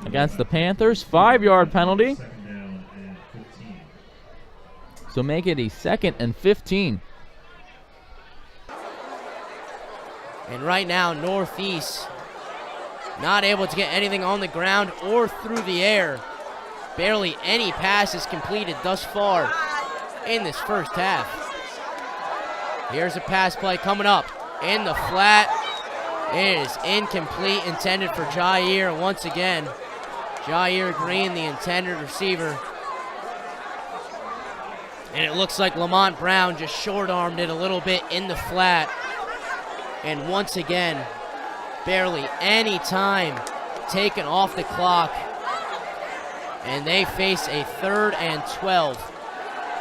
against the Panthers. 5-yard penalty. So make it a 2nd and 15. And right now, Northeast not able to get anything on the ground or through the air. Barely any passes completed thus far in this first half. Here's a pass play coming up in the flat. It is incomplete, intended for Jair once again. Jair Green, the intended receiver. And it looks like Lamont Brown just short-armed it a little bit in the flat. And once again, barely any time taken off the clock. And they face a 3rd and 12.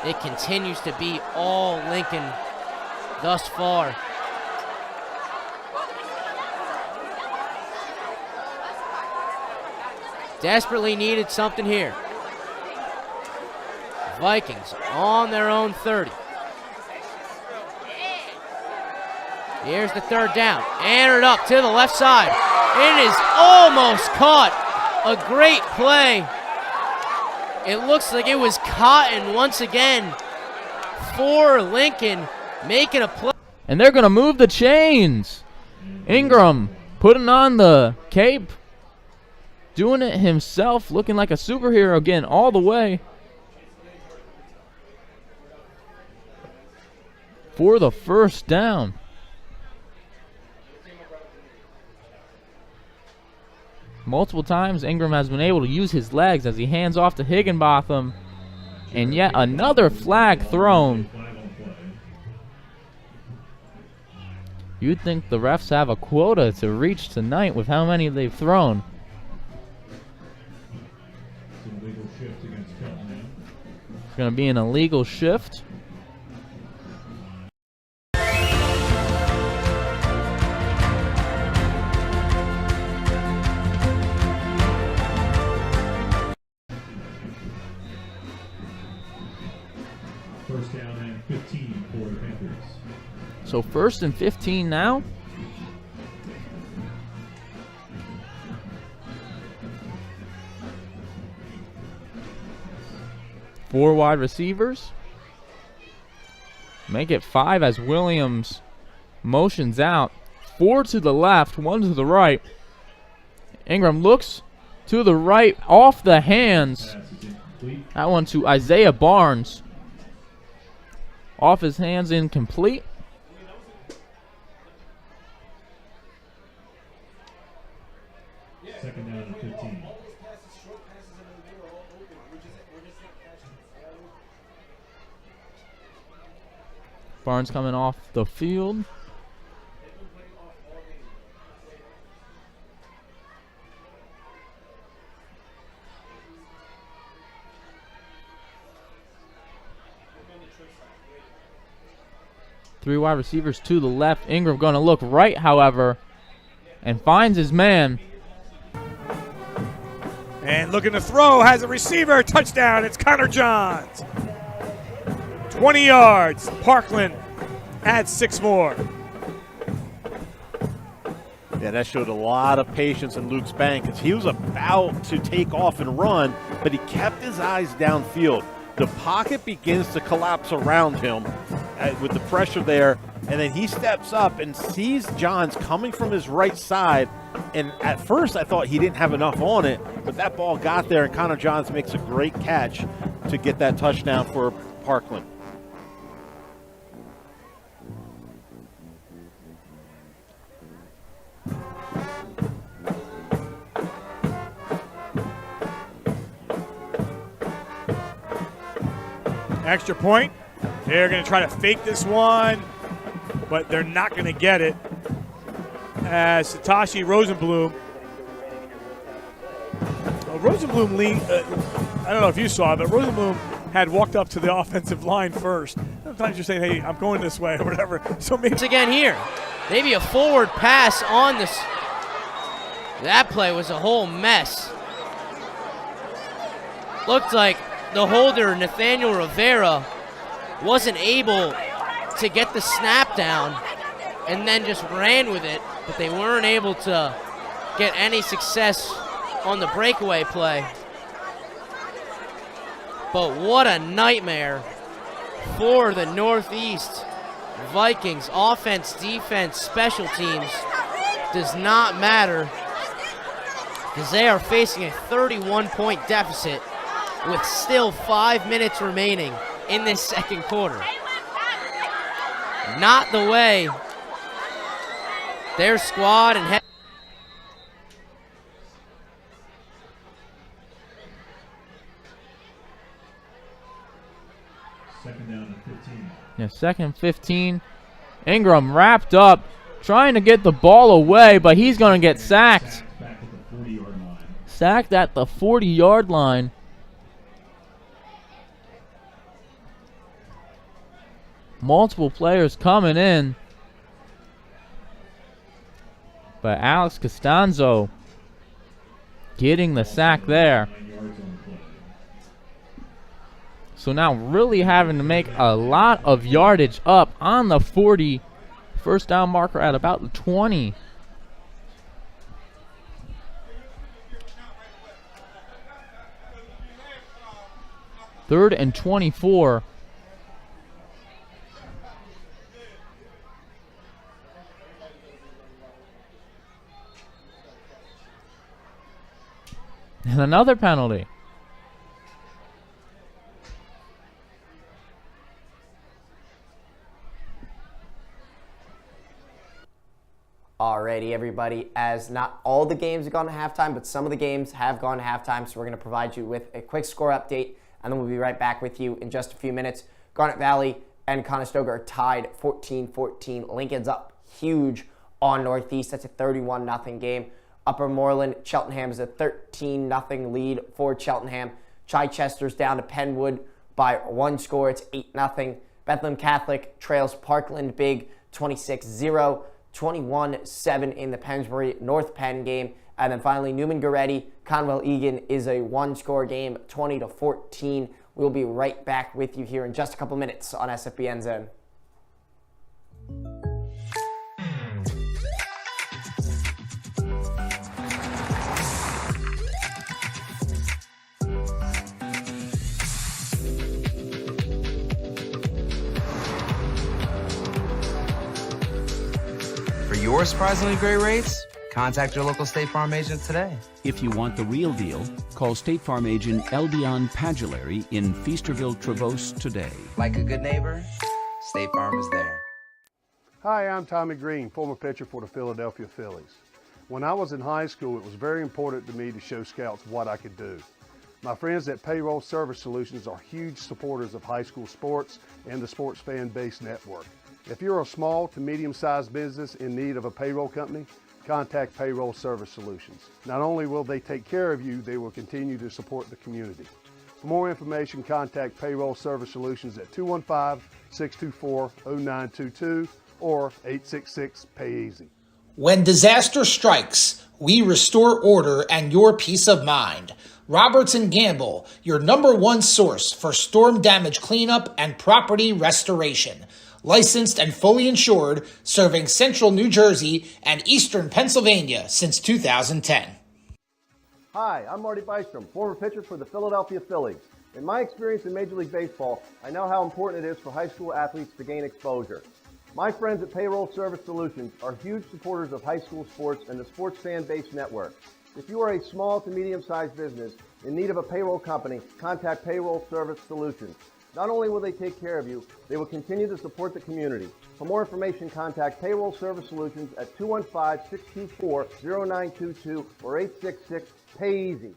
It continues to be all Lincoln thus far. Desperately needed something here. Vikings on their own 30. Here's the 3rd down. Entered up to the left side. It is almost caught. A great play. It looks like it was Cotton once again for Lincoln, making a play. And they're going to move the chains. Ingram putting on the cape. Doing it himself, looking like a superhero again all the way. For the first down. Multiple times Ingram has been able to use his legs as he hands off to Higginbotham. And yet another flag thrown. You'd think the refs have a quota to reach tonight with how many they've thrown. It's going to be an illegal shift. First down and 15 for the Panthers. So 1st and 15 now. Four wide receivers. Make it 5 as Williams motions out. 4 to the left, 1 to the right. Ingram looks to the right, off the hands That one to Isaiah Barnes. Off his hands, incomplete. Second down and 15. Barnes coming off the field. Three wide receivers to the left. Ingram going to look right, however, and finds his man. And looking to throw, has a receiver, touchdown, it's Connor Johns. 20 yards, Parkland adds 6 more. Yeah, that showed a lot of patience in Luke's bank because he was about to take off and run, but he kept his eyes downfield. The pocket begins to collapse around him with the pressure there, and then he steps up and sees Johns coming from his right side. And at first I thought he didn't have enough on it, but that ball got there, and Connor Johns makes a great catch to get that touchdown for Parkland. Extra point. They're going to try to fake this one, but they're not going to get it. As Satoshi Rosenblum. Rosenblum I don't know if you saw it, but Rosenblum had walked up to the offensive line first. Sometimes you're saying, hey, I'm going this way or whatever. So maybe once again here, maybe a forward pass on this. That play was a whole mess. Looked like the holder, Nathaniel Rivera, wasn't able to get the snap down and then just ran with it, but they weren't able to get any success on the breakaway play. But what a nightmare for the Northeast Vikings. Offense, defense, special teams does not matter because they are facing a 31-point deficit with still 5 minutes remaining in this second quarter. Not the way their squad and head. Second down and 15. Yeah, second 15. Ingram wrapped up, trying to get the ball away, but he's going to get sacked. Back at the 40-yard line. Sacked at the 40-yard line. Multiple players coming in. But Alex Costanzo getting the sack there. So now really having to make a lot of yardage up on the 40. First down marker at about the 20. Third and 24. And another penalty. Alrighty, everybody, as not all the games have gone to halftime, but some of the games have gone to halftime, so we're going to provide you with a quick score update, and then we'll be right back with you in just a few minutes. Garnet Valley and Conestoga are tied 14-14. Lincoln's up huge on Northeast. That's a 31-0 game. Upper Moreland, Cheltenham is a 13-0 lead for Cheltenham. Chichester's down to Penwood by 1 score. It's 8-0. Bethlehem Catholic trails Parkland big 26-0. 21-7 in the Pennsbury North Penn game. And then finally, Neumann-Goretti, Conwell-Egan is a 1-score game, 20-14. We'll be right back with you here in just a couple minutes on SFBN End Zone. For your surprisingly great rates, contact your local State Farm agent today. If you want the real deal, call Call State Farm agent Eldion Padulary in Feasterville, Trevose today. Like a good neighbor, State Farm is there. Hi, I'm Tommy Green, former pitcher for the Philadelphia Phillies. When I was in high school, it was very important to me to show scouts what I could do. My friends at Payroll Service Solutions are huge supporters of high school sports and the Sports Fan Base Network. If you're a small to medium-sized business in need of a payroll company, contact Payroll Service Solutions. Not only will they take care of you, they will continue to support the community. For more information, contact Payroll Service Solutions at 215-624-0922 or 866-PAY-EASY. When disaster strikes, we restore order and your peace of mind. Roberts & Gamble, your #1 source for storm damage cleanup and property restoration. Licensed and fully insured, serving central New Jersey and eastern Pennsylvania since 2010. Hi, I'm Marty Bystrom, former pitcher for the Philadelphia Phillies. In my experience in Major League Baseball, I know how important it is for high school athletes to gain exposure. My friends at Payroll Service Solutions are huge supporters of high school sports and the Sports Fan Base Network. If you are a small to medium-sized business in need of a payroll company, contact Payroll Service Solutions. Not only will they take care of you, they will continue to support the community. For more information, contact Payroll Service Solutions at 215-624-0922 or 866-PAY-EASY.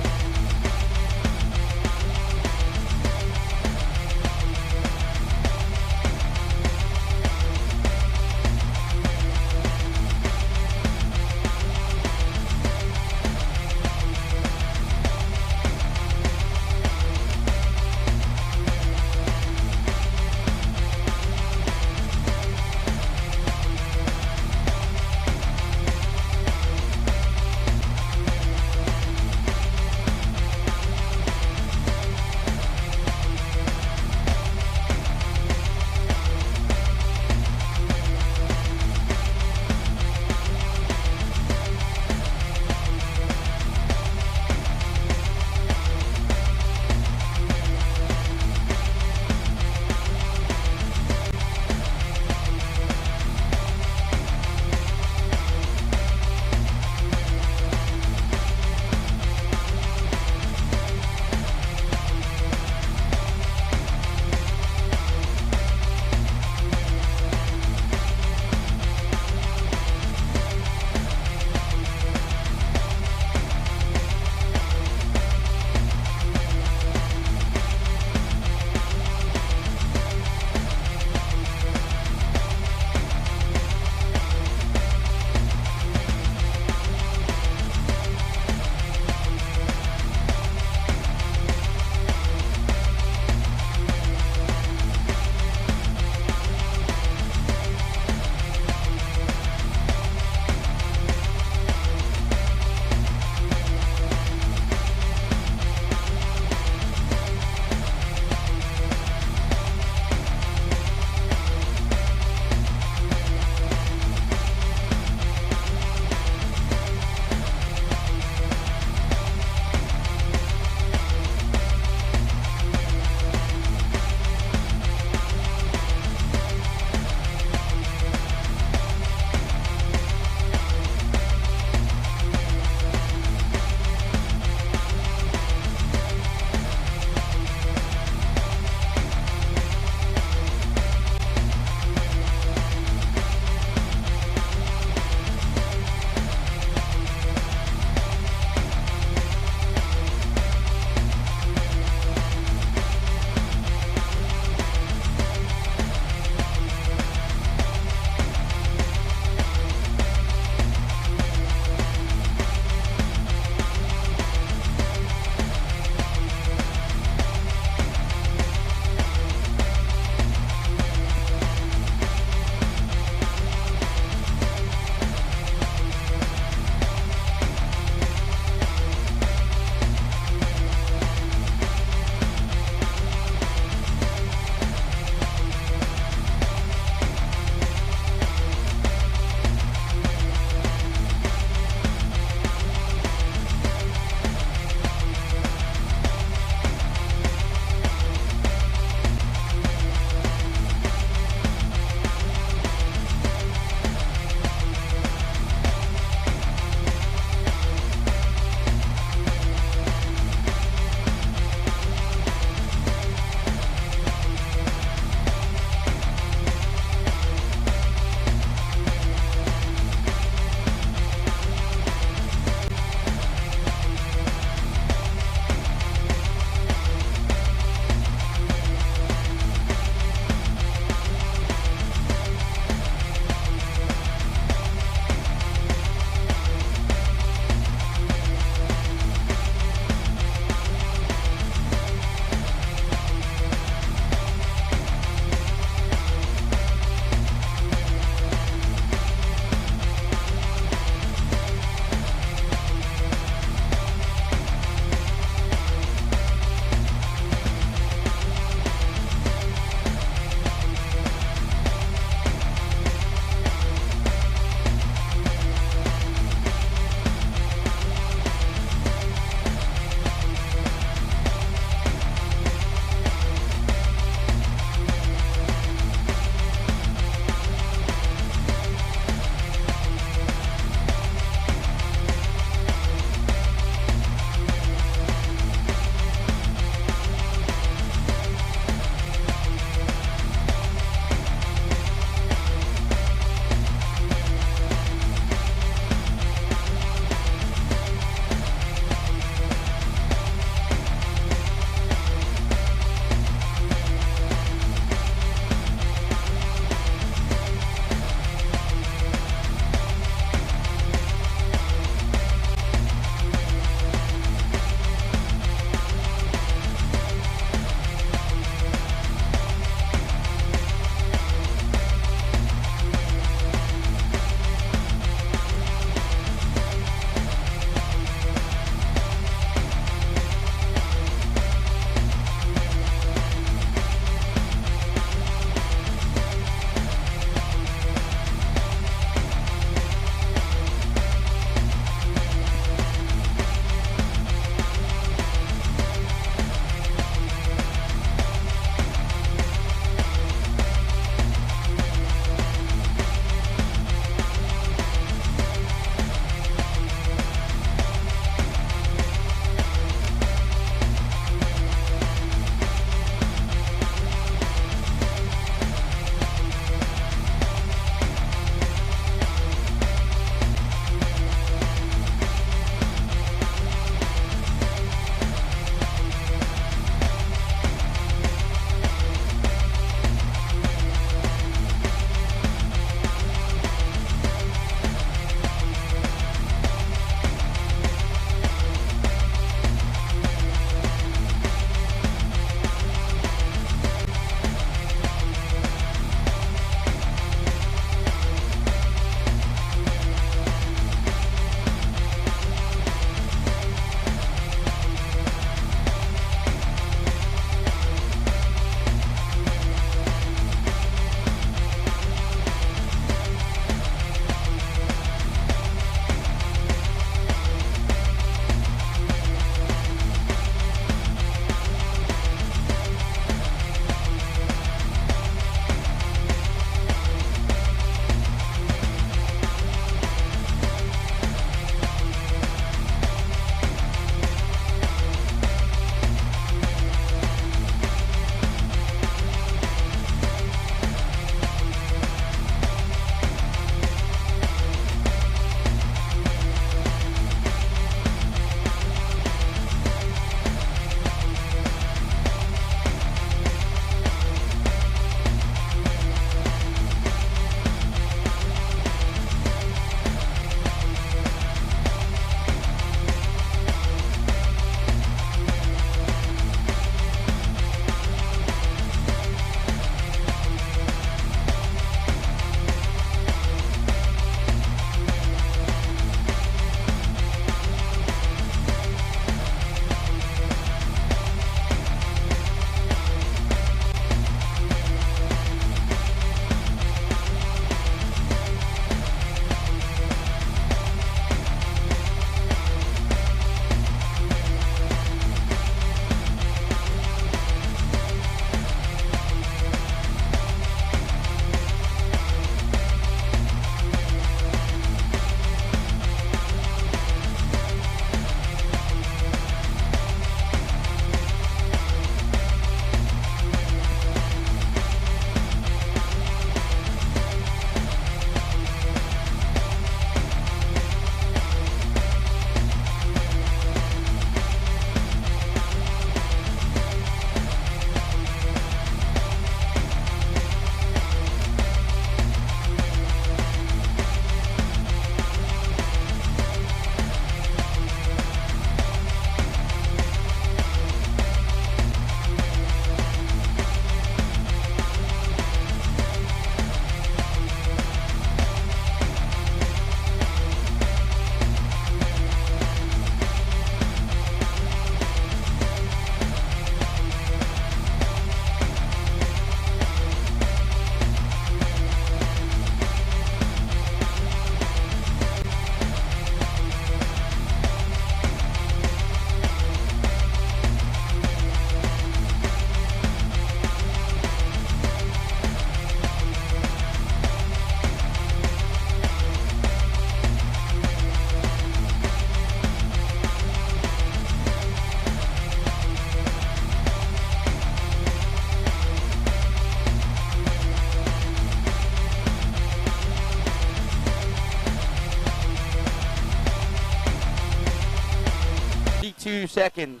2 seconds.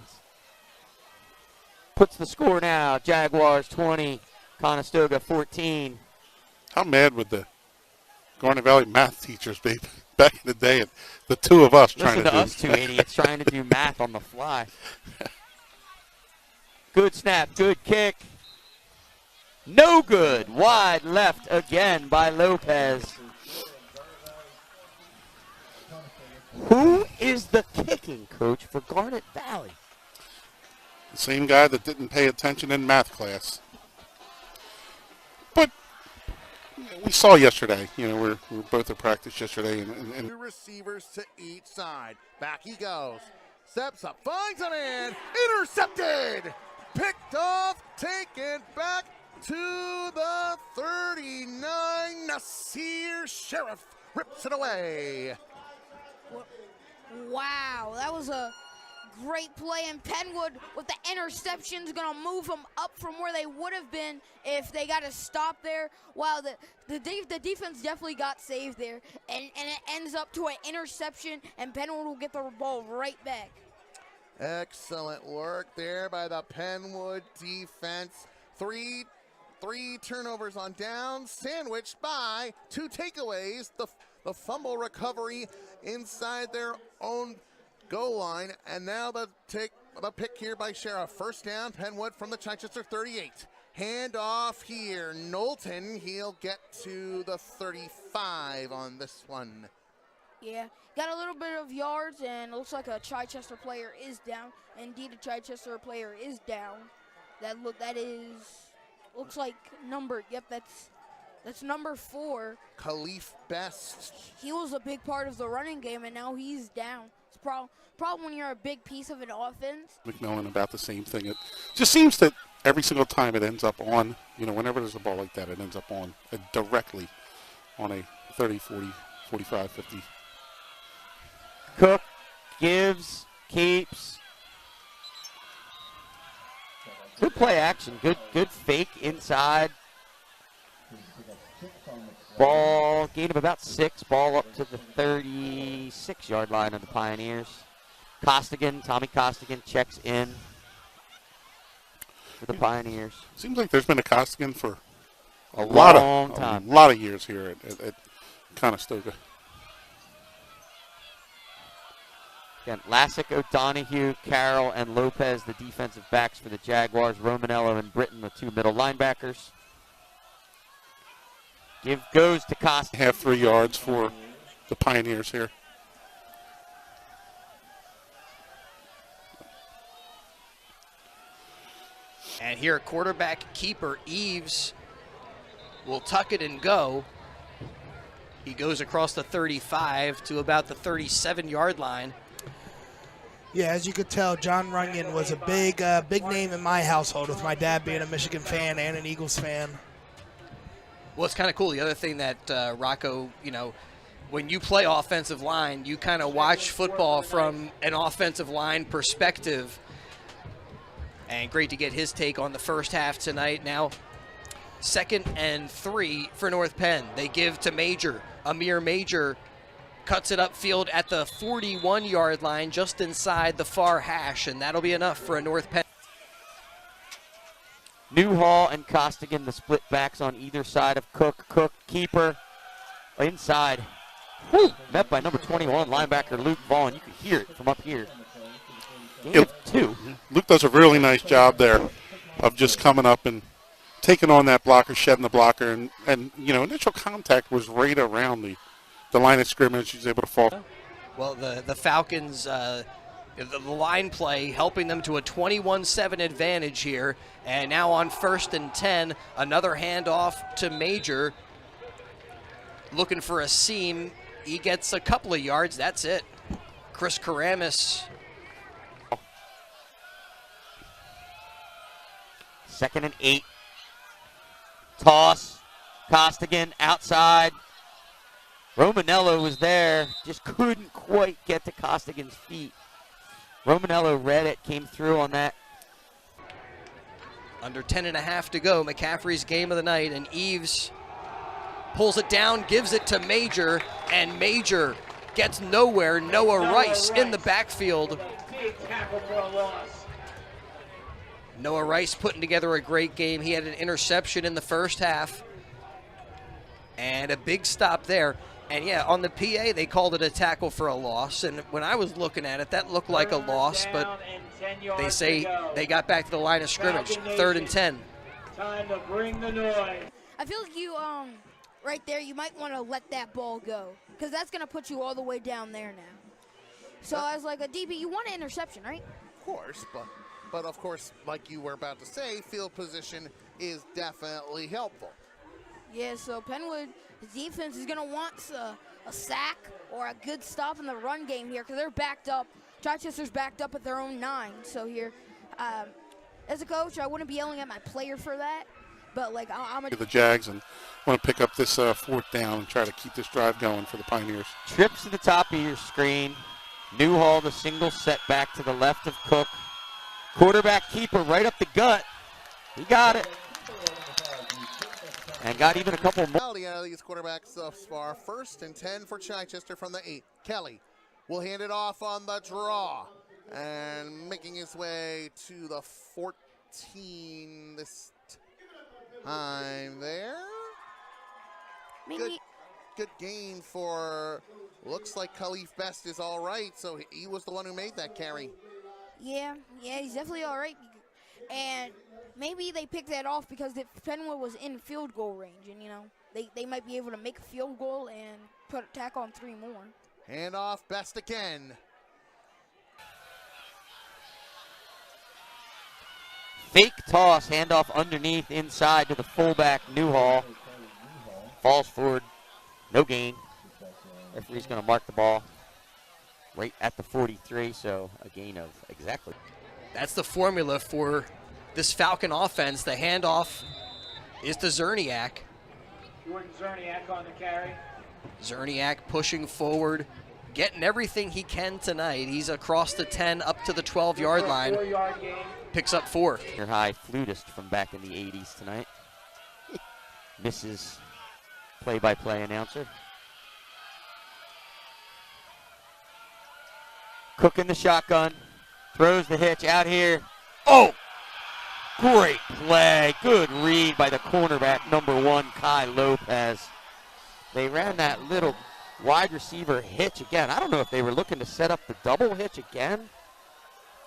Puts the score now. Jaguars 20, Conestoga 14. How mad would the Garnet Valley math teachers be back in the day? And the two of us trying to do us two idiots trying to do math on the fly. Good snap, good kick. No good. Wide left again by Lopez. Who is the kicking coach for Garnet Valley? The same guy that didn't pay attention in math class. But we saw yesterday, we were both at practice yesterday. And Two receivers to each side. Back he goes. Steps up, finds a man. Intercepted. Picked off, taken back to the 39. Nasir Sheriff rips it away. Wow, that was a great play, and Penwood with the interceptions going to move them up from where they would have been if they got a stop there. Wow, the defense definitely got saved there, and it ends up to an interception, and Penwood will get the ball right back. Excellent work there by the Penwood defense. Three turnovers on downs, sandwiched by 2 takeaways. The fumble recovery inside their own goal line, and now the pick here by Sheriff. First down, Penwood from the Chichester 38. Hand off here, Knowlton. He'll get to the 35 on this one. Yeah, got a little bit of yards, and it looks like a Chichester player is down. Indeed, a Chichester player is down. Looks like number. Yep, that's number 4. Khalif Best. He was a big part of the running game, and now he's down. It's problem when you're a big piece of an offense. McMillan about the same thing. It just seems that every single time it ends up on, whenever there's a ball like that, it ends up on directly on a 30, 40, 45, 50. Cook gives, keeps. Good play action. Good fake inside. Ball, gain of about 6. Ball up to the 36-yard line of the Pioneers. Tommy Costigan checks in for the Pioneers. Seems like there's been a Costigan for a long time. A lot of years here at Conestoga. Again, Lassick, O'Donohue, Carroll, and Lopez, the defensive backs for the Jaguars. Romanello and Britton, the 2 middle linebackers. Give goes to Costa. Have 3 yards for the Pioneers here. And here, quarterback keeper Eves will tuck it and go. He goes across the 35 to about the 37-yard line. Yeah, as you could tell, John Runyon was a big name in my household, with my dad being a Michigan fan and an Eagles fan. Well, it's kind of cool. The other thing that, Rocco, when you play offensive line, you kind of watch football from an offensive line perspective. And great to get his take on the first half tonight. Now, 2nd and 3 for North Penn. They give to Major. Amir Major cuts it upfield at the 41-yard line, just inside the far hash, and that'll be enough for a North Penn. Newhall and Costigan, the split backs on either side of Cook. Cook, keeper, inside. Whew, met by number 21, linebacker Luke Vaughn. You can hear it from up here. Gain of 2. Luke does a really nice job there of just coming up and taking on that blocker, shedding the blocker, and initial contact was right around the line of scrimmage. He's able to fall. Well, the Falcons, the line play helping them to a 21-7 advantage here. And now on 1st and 10, another handoff to Major. Looking for a seam. He gets a couple of yards. That's it. Chris Karamis. 2nd and 8. Toss. Costigan outside. Romanello was there. Just couldn't quite get to Costigan's feet. Romanello read it, came through on that. Under 10.5 to go. McCaffrey's game of the night. And Eves pulls it down, gives it to Major. And Major gets nowhere. Noah Rice in the backfield Big tackle for a loss. Noah Rice putting together a great game. He had an interception in the first half and a big stop there. And yeah, on the PA, they called it a tackle for a loss. And when I was looking at it, that looked like a loss, but they say they got back to the line of scrimmage. 3rd and 10. Time to bring the noise. I feel like you, right there, you might want to let that ball go because that's going to put you all the way down there now. So as like a DB, you want an interception, right? Of course, but of course, like you were about to say, field position is definitely helpful. Yeah, so Penwood, the defense is going to want a sack or a good stop in the run game here because they're backed up. Chichester's backed up at their own 9. So here, as a coach, I wouldn't be yelling at my player for that. But, like, I'm a... The Jags and want to pick up this 4th down and try to keep this drive going for the Pioneers. Trips to the top of your screen. Newhall, the single set back to the left of Cook. Quarterback keeper right up the gut. He got it. And got even a couple more. Out of these quarterbacks thus far. 1st and 10 for Chichester from the 8. Kelly will hand it off on the draw. And making his way to the 14 this time there. Good gain for, looks like Khalif Best is all right. So he was the one who made that carry. Yeah, he's definitely all right. And maybe they picked that off because Penwood was in field goal range. And, you know, they might be able to make a field goal and tack on 3 more. Hand off, Best again. Fake toss, handoff underneath, inside to the fullback, Newhall. Falls forward, no gain. Referee's going to mark the ball right at the 43, so a gain of exactly. That's the formula for this Falcon offense. The handoff is to Zerniak. Jordan Zerniak on the carry. Zerniak pushing forward, getting everything he can tonight. He's across the 10 up to the 12-yard line. 4-yard gain. Picks up 4. Your high flutist from back in the 80s tonight. Mrs. Play-by-play announcer. Cook in the shotgun. Throws the hitch out here. Oh! Great play. Good read by the cornerback, number 1, Kai Lopez. They ran that little wide receiver hitch again. I don't know if they were looking to set up the double hitch again.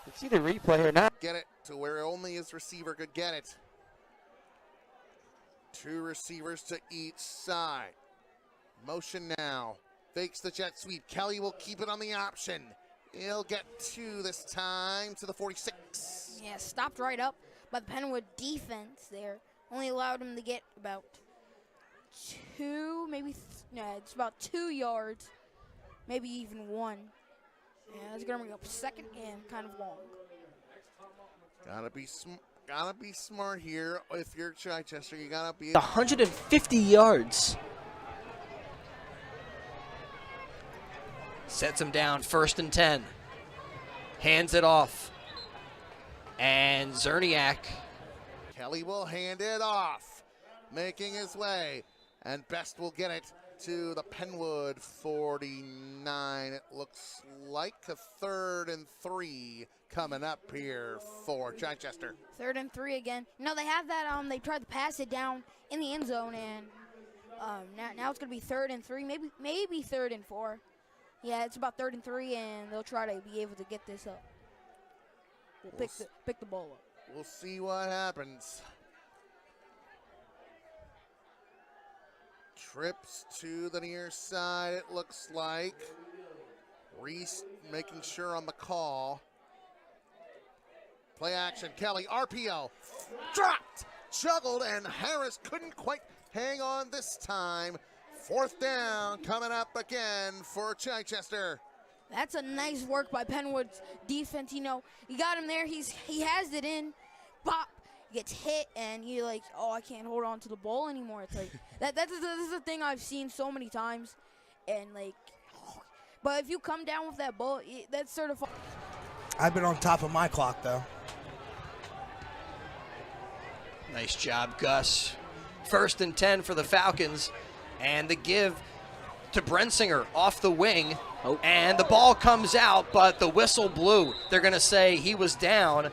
Let's see the replay here now. Get it to where only his receiver could get it. 2 receivers to each side. Motion now. Fakes the jet sweep. Kelly will keep it on the option. He'll get 2 this time to the 46. Yeah, stopped right up by the Penwood defense there. Only allowed him to get about 2, maybe, it's about 2 yards, maybe even 1. Yeah, it's going to bring up 2nd and kind of long. Gotta be smart here. If you're Chichester, you gotta be 150 yards. Sets him down, 1st and 10. Hands it off. And Zerniak. Kelly will hand it off, making his way, and Best will get it to the Penwood 49. It looks like a 3rd and 3 coming up here for Chichester. 3rd and 3 again. No, they have that. They tried to pass it down in the end zone, and now it's going to be 3rd and 3, maybe 3rd and 4. Yeah, it's about 3rd and 3, and they'll try to be able to get this up. Pick the ball up. We'll see what happens. Trips to the near side, it looks like. Reese making sure on the call. Play action, Kelly, RPO. Dropped, juggled, and Harris couldn't quite hang on this time. 4th down coming up again for Chichester. That's a nice work by Penwood's defense. You know, you got him there. He has it in. Bop. Gets hit, and you're like, oh, I can't hold on to the ball anymore. It's like this is a thing I've seen so many times, and like, but if you come down with that ball, that's certified. I've been on top of my clock though. Nice job, Gus. 1st and 10 for the Falcons, and the give to Brensinger off the wing, and the ball comes out, but the whistle blew. They're going to say he was down.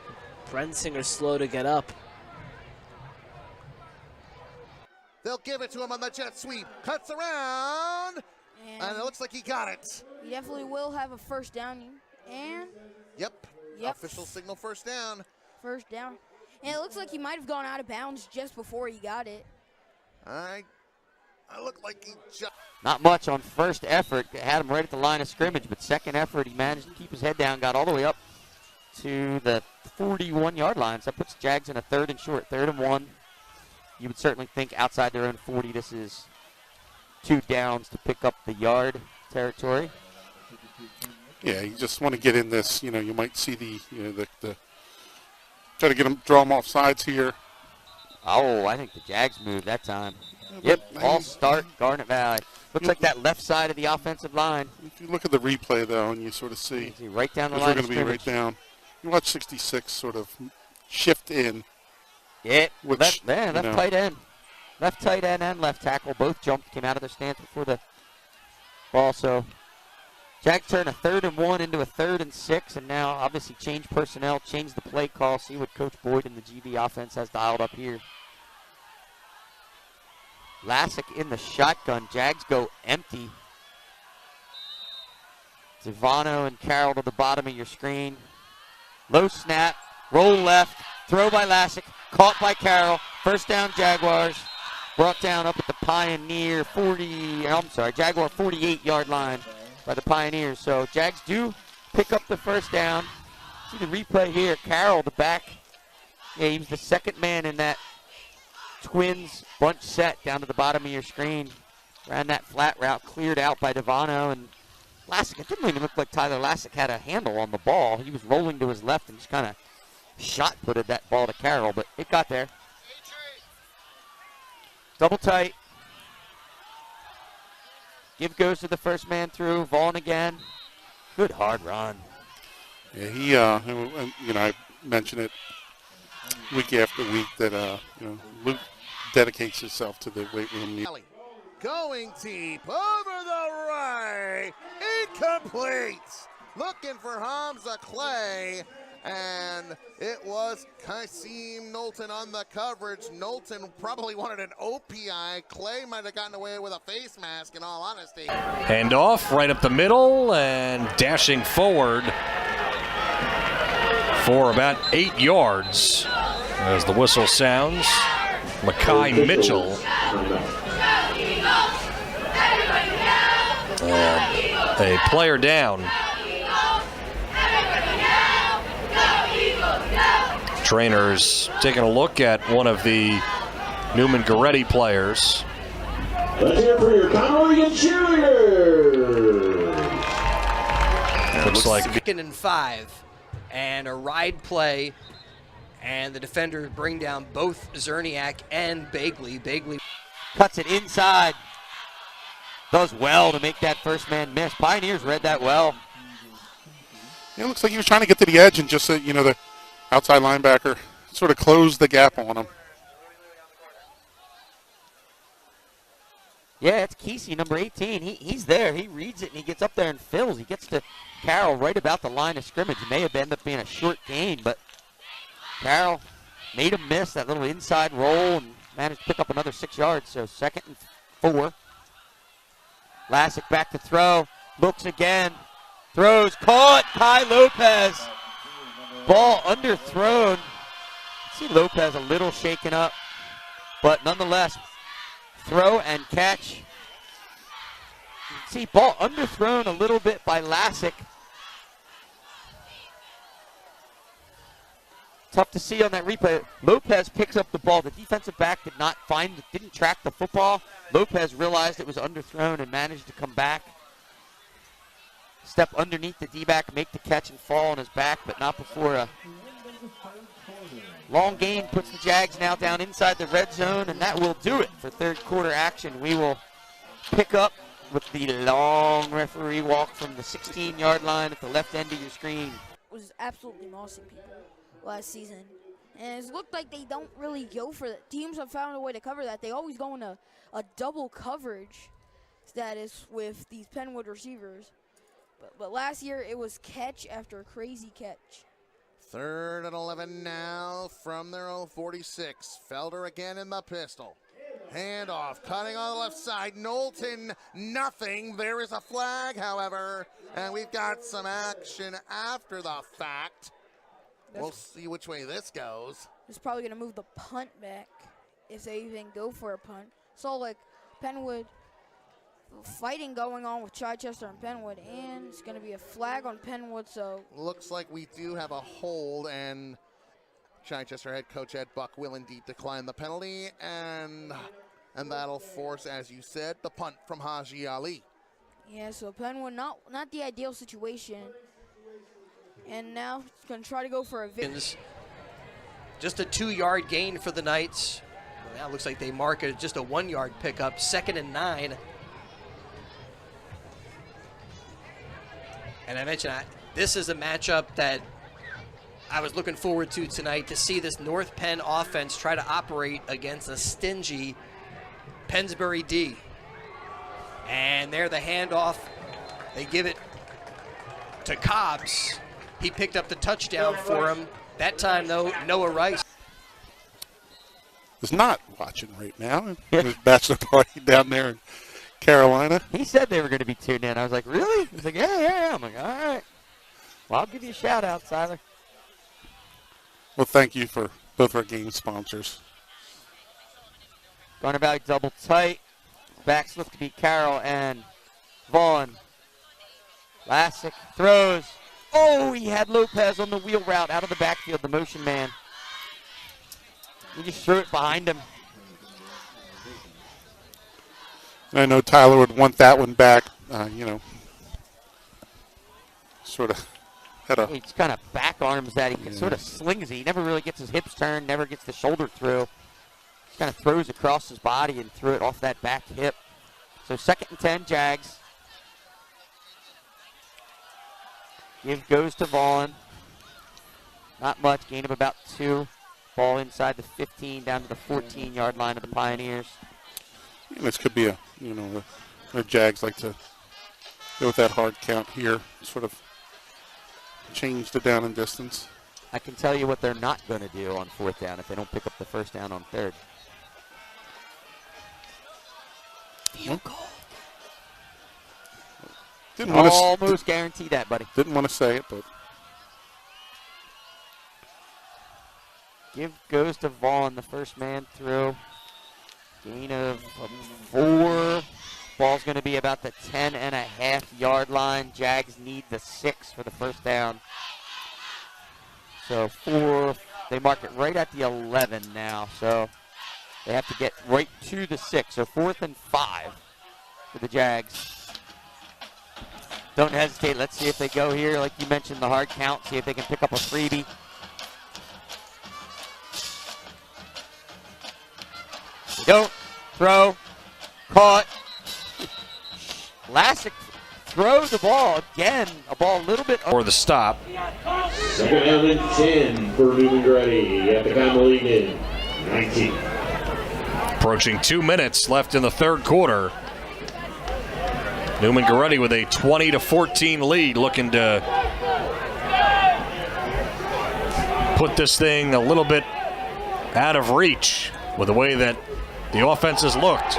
Brensinger slow to get up. They'll give it to him on the jet sweep. Cuts around, and it looks like he got it. He definitely will have a first down. And Yep. Official signal first down. First down. And it looks like he might have gone out of bounds just before he got it. I look like he just. Not much on first effort. Had him right at the line of scrimmage, but second effort, he managed to keep his head down, got all the way up to the 41-yard line. So that puts Jags in a 3rd and short, 3rd and 1. You would certainly think outside their own 40, this is 2 downs to pick up the yard territory. Yeah, you just want to get in this. You know, you might see the try to get them, draw them off sides here. Oh, I think the Jags moved that time. Yep, all start Garnet Valley. Looks like that left side of the offensive line. If you look at the replay, though, and you sort of see right down the line. We're going to be right down. You watch 66 sort of shift in. Yeah, which, left tight end. Left tight end and left tackle both jumped, came out of their stance before the ball. So Jags turn a 3rd and 1 into a 3rd and 6, and now obviously change personnel, change the play call, see what Coach Boyd and the GB offense has dialed up here. Lassick in the shotgun. Jags go empty. Zavano and Carroll to the bottom of your screen. Low snap, roll left, throw by Lassick, caught by Carroll. First down Jaguars. Brought down up at the Jaguar 48-yard line by the Pioneers. So Jags do pick up the first down. See the replay here. Carroll, the back. Yeah, he was the second man in that Twins bunch set down to the bottom of your screen. Ran that flat route, cleared out by Devano, and Lassick, it didn't even look like Tyler Lassick had a handle on the ball. He was rolling to his left and just kind of shot-putted that ball to Carroll, but it got there. Double tight. Give goes to the first man through. Vaughn again. Good hard run. Yeah, he, I mention it week after week that, Luke dedicates himself to the weight room. Going deep over the right. Incomplete. Looking for Hamza Clay. And it was Kasim Knowlton on the coverage. Knowlton probably wanted an OPI. Clay might have gotten away with a face mask, in all honesty. Hand off right up the middle and dashing forward for about 8 yards as the whistle sounds. Makai Mitchell. A player down. Trainers taking a look at one of the Neumann-Goretti players. Let's hear for your Conwell-Egan cheerleaders. Looks like 2nd and 5, and a ride play, and the defenders bring down both Zerniak and Bagley. Bagley cuts it inside. Does well to make that first man miss. Pioneers read that well. Yeah, it looks like he was trying to get to the edge and just, the outside linebacker sort of closed the gap on him. Yeah, it's Kesey, number 18. He's there. He reads it, and he gets up there and fills. He gets to Carroll right about the line of scrimmage. It may have ended up being a short gain, but Carroll made him miss that little inside roll and managed to pick up another 6 yards. So 2nd and 4. Lassick back to throw. Looks again. Throws. Caught. Kai Lopez. Ball underthrown. See Lopez a little shaken up, but nonetheless, throw and catch. See ball underthrown a little bit by Lassick. Tough to see on that replay. Lopez picks up the ball. The defensive back didn't track the football. Lopez realized it was underthrown and managed to come back. Step underneath the D-back, make the catch and fall on his back, but not before a long gain puts the Jags now down inside the red zone, and that will do it for 3rd quarter action. We will pick up with the long referee walk from the 16-yard line at the left end of your screen. Was absolutely mossing people last season. And it's looked like they don't really go for that. Teams have found a way to cover that. They always go into a double coverage status with these Penwood receivers. But last year it was catch after crazy catch. 3rd and 11 now from their own 46. Felder again in the pistol. Handoff, cutting on the left side. Knowlton, nothing. There is a flag, however, and we've got some action after the fact. We'll see which way this goes. It's probably going to move the punt back if they even go for a punt. So, like, Penwood fighting going on with Chichester and Penwood, and it's going to be a flag on Penwood, so. Looks like we do have a hold, and Chichester head coach Ed Buck will indeed decline the penalty, and that'll force, as you said, the punt from Haji Ali. Yeah, so Penwood, not the ideal situation. And now it's going to try to go for a victory. Just a 2-yard gain for the Knights. Well, now it looks like they mark it just a 1-yard pickup, 2nd and 9. And I mentioned this is a matchup that I was looking forward to tonight, to see this North Penn offense try to operate against a stingy Pennsbury D. And there the handoff. They give it to Cobbs. He picked up the touchdown for him. That time, though, Noah Rice is not watching right now. His bachelor party down there in Carolina. He said they were going to be tuned in. I was like, really? He's like, yeah. I'm like, all right. Well, I'll give you a shout out, Tyler. Well, thank you for both our game sponsors. Garnet Valley double tight. Backs look to be Carroll and Vaughn. Lassick throws. Oh, he had Lopez on the wheel route out of the backfield, the motion man. He just threw it behind him. I know Tyler would want that one back, sort of had a... He just kind of back arms that. He sort of slings it. He never really gets his hips turned, never gets the shoulder through. Just kind of throws across his body and threw it off that back hip. So 2nd and 10, Jags. Give goes to Vaughn. Not much, gain of about 2. Ball inside the 15, down to the 14-yard line of the Pioneers. And this could be the Jags like to go with that hard count here, sort of change the down and distance. I can tell you what they're not going to do on 4th down if they don't pick up the 1st down on 3rd. Field goal. Almost guarantee that, buddy. Didn't want to say it, but. Give goes to Vaughn, the first man through. Gain of 4. Ball's going to be about the 10.5-yard line. Jags need the 6 for the 1st down. So 4, they mark it right at the 11 now. So they have to get right to the 6. So 4th and 5 for the Jags. Don't hesitate. Let's see if they go here. Like you mentioned, the hard count. See if they can pick up a freebie. They don't. Throw. Caught. Lassick throws the ball again. A ball a little bit. Or the stop. 2nd down and 10 for Neumann-Goretti at the Conwell-Egan 19. Approaching 2 minutes left in the 3rd quarter. Neumann-Goretti with a 20-14 lead, looking to put this thing a little bit out of reach with the way that the offense has looked.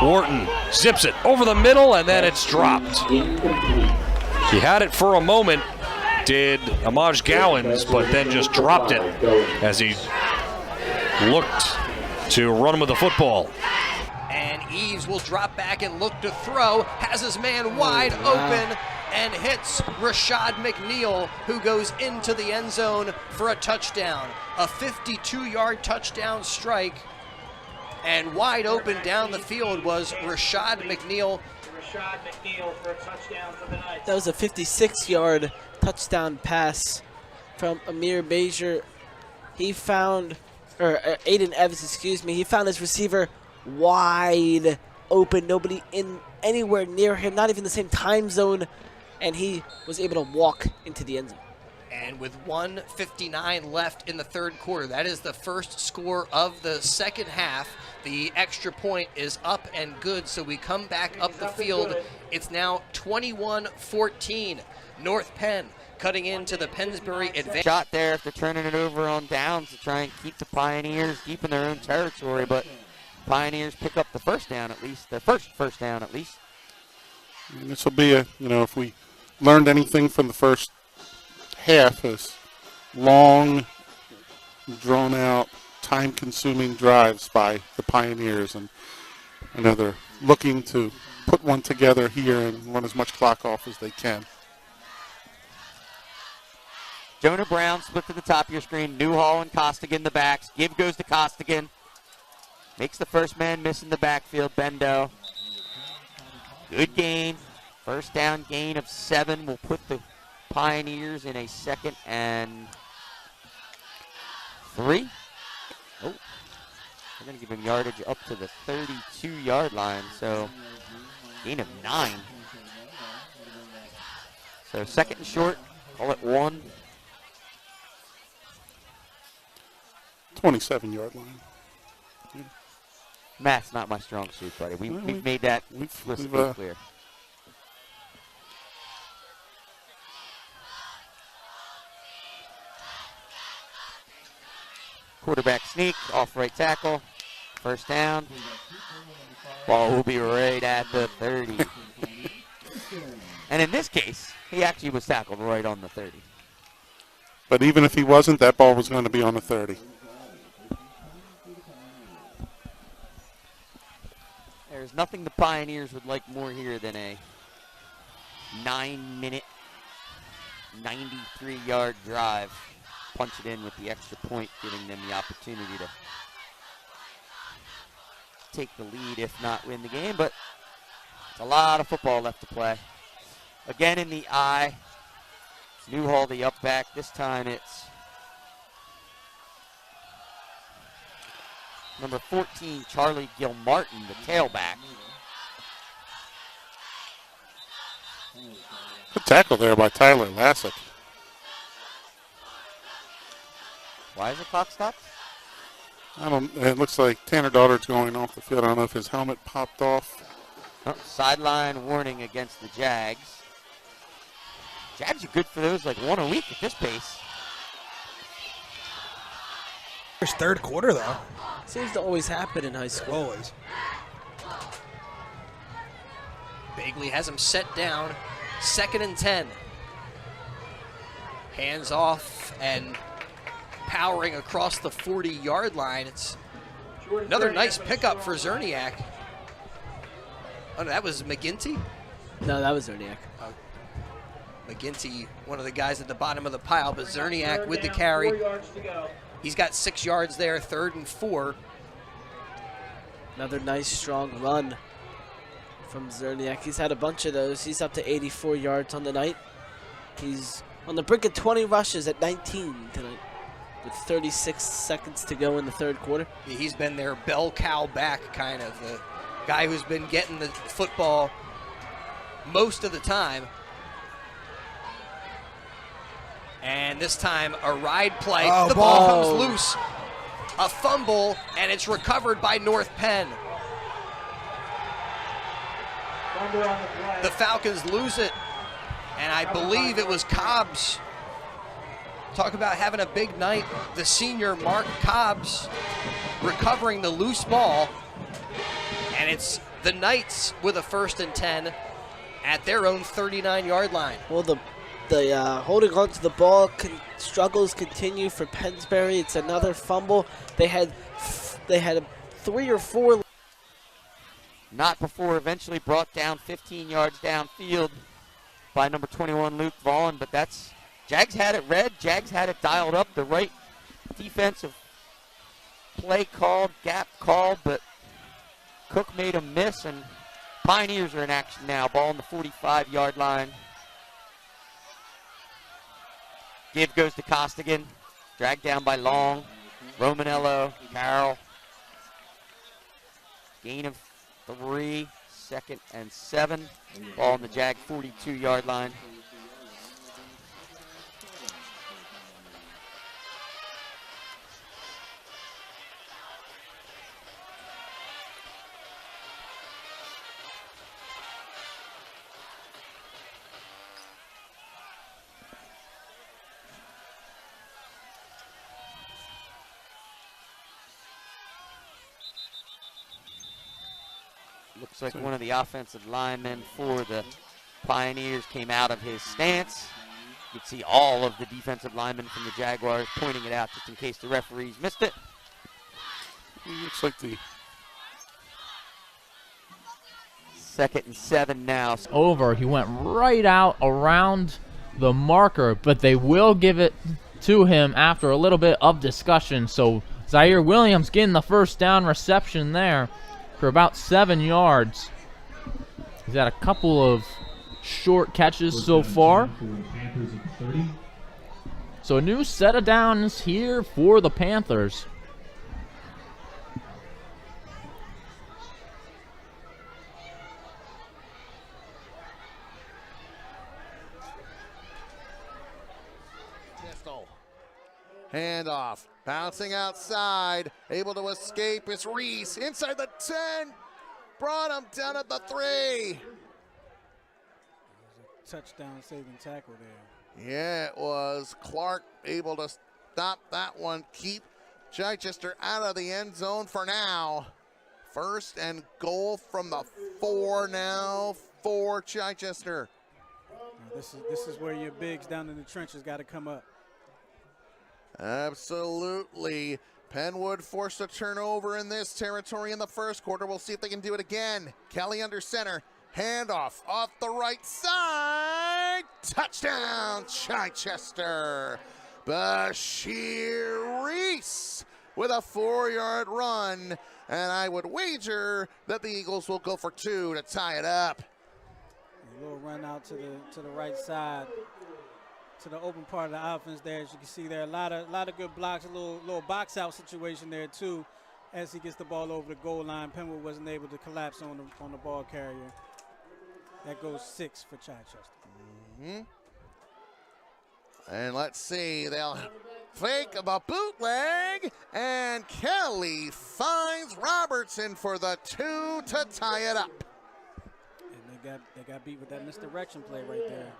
Wharton zips it over the middle, and then it's dropped. He had it for a moment, did Amaj Gowans, but then just dropped it as he looked to run with the football. And Eves will drop back and look to throw, has his man wide open, and hits Rashad McNeil, who goes into the end zone for a touchdown. A 52-yard touchdown strike, and wide open down the field was Rashad McNeil. Rashad McNeil for a touchdown for the Knights. That was a 56-yard touchdown pass from Amir Bezier. He found, or Aiden Evans, excuse me, he found his receiver wide open, nobody in anywhere near him, not even the same time zone, and he was able to walk into the end zone. And with 1:59 left in the third quarter, that is the first score of the second half. The extra point is up and good, so we come back up the field. It's now 21-14. North Penn cutting into the Pennsbury advantage. Shot there after turning it over on downs to try and keep the Pioneers deep in their own territory, but Pioneers pick up the first down at least, the first down at least. And this will be if we learned anything from the first half, is long, drawn-out, time-consuming drives by the Pioneers, and I know they're looking to put one together here and run as much clock off as they can. Jonah Brown split to the top of your screen. Newhall and Costigan the backs. Give goes to Costigan. Makes the first man miss in the backfield. Bendo. Good gain. First down gain of 7 will put the Pioneers in a 2nd and 3. Oh, they're going to give him yardage up to the 32-yard line, so gain of 9. So 2nd and short, call it 1. 27-yard line. Math's not my strong suit, buddy. We've made that explicitly clear. Quarterback sneak, off right tackle, first down. Ball will be right at the 30. And in this case, he actually was tackled right on the 30. But even if he wasn't, that ball was going to be on the 30. There's nothing the Pioneers would like more here than a 9-minute, 93-yard drive. Punch it in with the extra point, giving them the opportunity to take the lead, if not win the game. But it's a lot of football left to play. Again in the eye. Newhall, the up back. This time it's number 14, Charlie Gilmartin, the tailback. Good tackle there by Tyler Lassick. Why is the clock stopped? It looks like Tanner Daugherty's going off the field. I don't know if his helmet popped off. Oh, sideline warning against the Jags. Jags are good for those like 1 a week at this pace. There's third quarter, though. Seems to always happen in high school. Always. Bagley has him set down. 2nd and 10. Hands off and powering across the 40-yard line. It's another nice pickup for Zerniak. Oh, no, that was McGinty? No, that was Zerniak. Oh. McGinty, one of the guys at the bottom of the pile, but Zerniak with the carry. He's got 6 yards there, 3rd and 4. Another nice, strong run from Zerniak. He's had a bunch of those. He's up to 84 yards on the night. He's on the brink of 20 rushes at 19 tonight with 36 seconds to go in the third quarter. Yeah, he's been their bell cow back, kind of. The guy who's been getting the football most of the time. And this time, a ride play. The ball comes loose. A fumble, and it's recovered by North Penn. The Falcons lose it, and I believe it was Cobbs. Talk about having a big night. The senior Mark Cobbs recovering the loose ball, and it's the Knights with a 1st and 10 at their own 39-yard line. Well, the holding on to the ball struggles continue for Pennsbury. It's another fumble. They had 3 or 4. Not before eventually brought down 15 yards downfield by number 21, Luke Vaughn. But that's, Jags had it read. Jags had it dialed up. The right defensive play called, gap called, but Cook made a miss, and Pioneers are in action now. Ball on the 45-yard line. Give goes to Costigan. Dragged down by Long. Romanello, Carroll. Gain of 3, 2nd and 7. Ball on the Jag 42-yard line. Looks like one of the offensive linemen for the Pioneers came out of his stance. You can see all of the defensive linemen from the Jaguars pointing it out just in case the referees missed it. Looks like the 2nd and 7 now. Over. He went right out around the marker, but they will give it to him after a little bit of discussion. So Zaire Williams getting the first down reception there for about 7 yards. He's had a couple of short catches so far. So a new set of downs here for the Panthers. Handoff, bouncing outside, able to escape is Reese, inside the 10, brought him down at the 3. Touchdown saving tackle there. Yeah, it was. Clark able to stop that one, keep Chichester out of the end zone for now. 1st and goal from the 4 now for Chichester. Now this is where your bigs down in the trenches got to come up. Absolutely. Penwood forced a turnover in this territory in the 1st quarter. We'll see if they can do it again. Kelly under center. Handoff off the right side. Touchdown, Chichester. Bashir Reese with a 4-yard run. And I would wager that the Eagles will go for 2 to tie it up. A little run out to the right side, to the open part of the offense there. As you can see there, a lot of good blocks, a little box out situation there too. As he gets the ball over the goal line, Penwood wasn't able to collapse on the ball carrier. That goes 6 for Chichester. And let's see, they'll fake a bootleg, and Kelly finds Robertson for the 2 to tie it up. And they got beat with that misdirection play right there.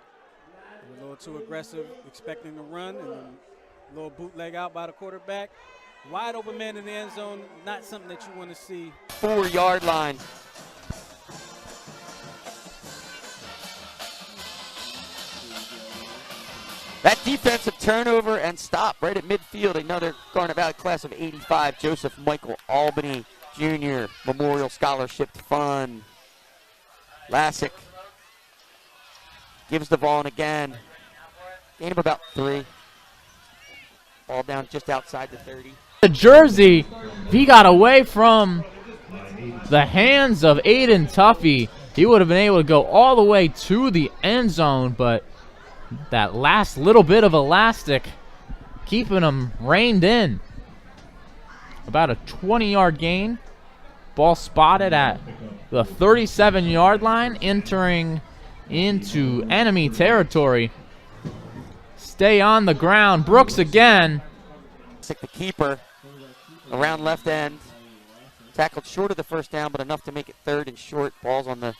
They were a little too aggressive, expecting to run, and then a little bootleg out by the quarterback. Wide open man in the end zone, not something that you want to see. 4-yard line. That defensive turnover and stop right at midfield. Another Garnet Valley class of 85, Joseph Michael Albany Jr. Memorial Scholarship Fund. Lassick gives the ball, and again, gain of about 3. Ball down just outside the 30. The jersey, he got away from the hands of Aiden Tuffy. He would have been able to go all the way to the end zone, but that last little bit of elastic keeping him reined in. About a 20-yard gain. Ball spotted at the 37-yard line, entering into enemy territory. Stay on the ground. Brooks again. The keeper around left end. Tackled short of the first down, but enough to make it 3rd and short. Ball's on the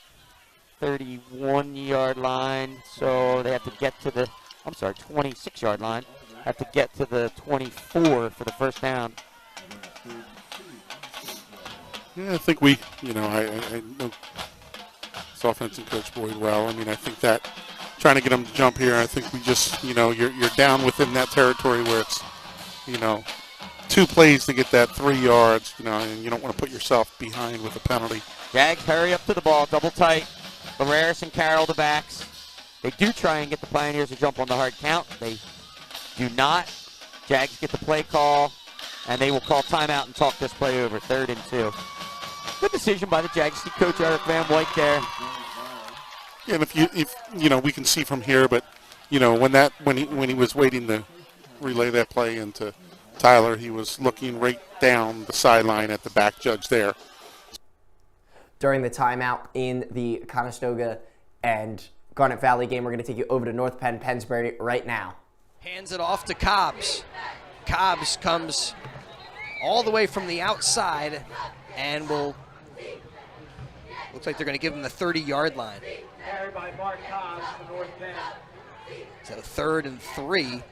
31-yard line, so they have to get to the, 26-yard line. Have to get to the 24 for the first down. Yeah, I think we, I know this offensive coach Boyd well. I mean, I think that trying to get him to jump here, I think we just, you're down within that territory where it's, 2 plays to get that 3 yards, and you don't want to put yourself behind with a penalty. Jags hurry up to the ball, double tight. Barreras and Carroll the backs. They do try and get the Pioneers to jump on the hard count. They do not. Jags get the play call, and they will call timeout and talk this play over. 3rd and 2. Good decision by the Jags. See Coach Eric Van White there. Yeah, and if we can see from here, but when he was waiting to relay that play into Tyler, he was looking right down the sideline at the back judge there. During the timeout in the Conestoga and Garnet Valley game, we're going to take you over to North Penn, Pennsbury right now. Hands it off to Cobbs. Cobbs comes all the way from the outside and looks like they're going to give him the 30-yard line. Carried by Mark Cobbs for North Penn. So 3rd and 3.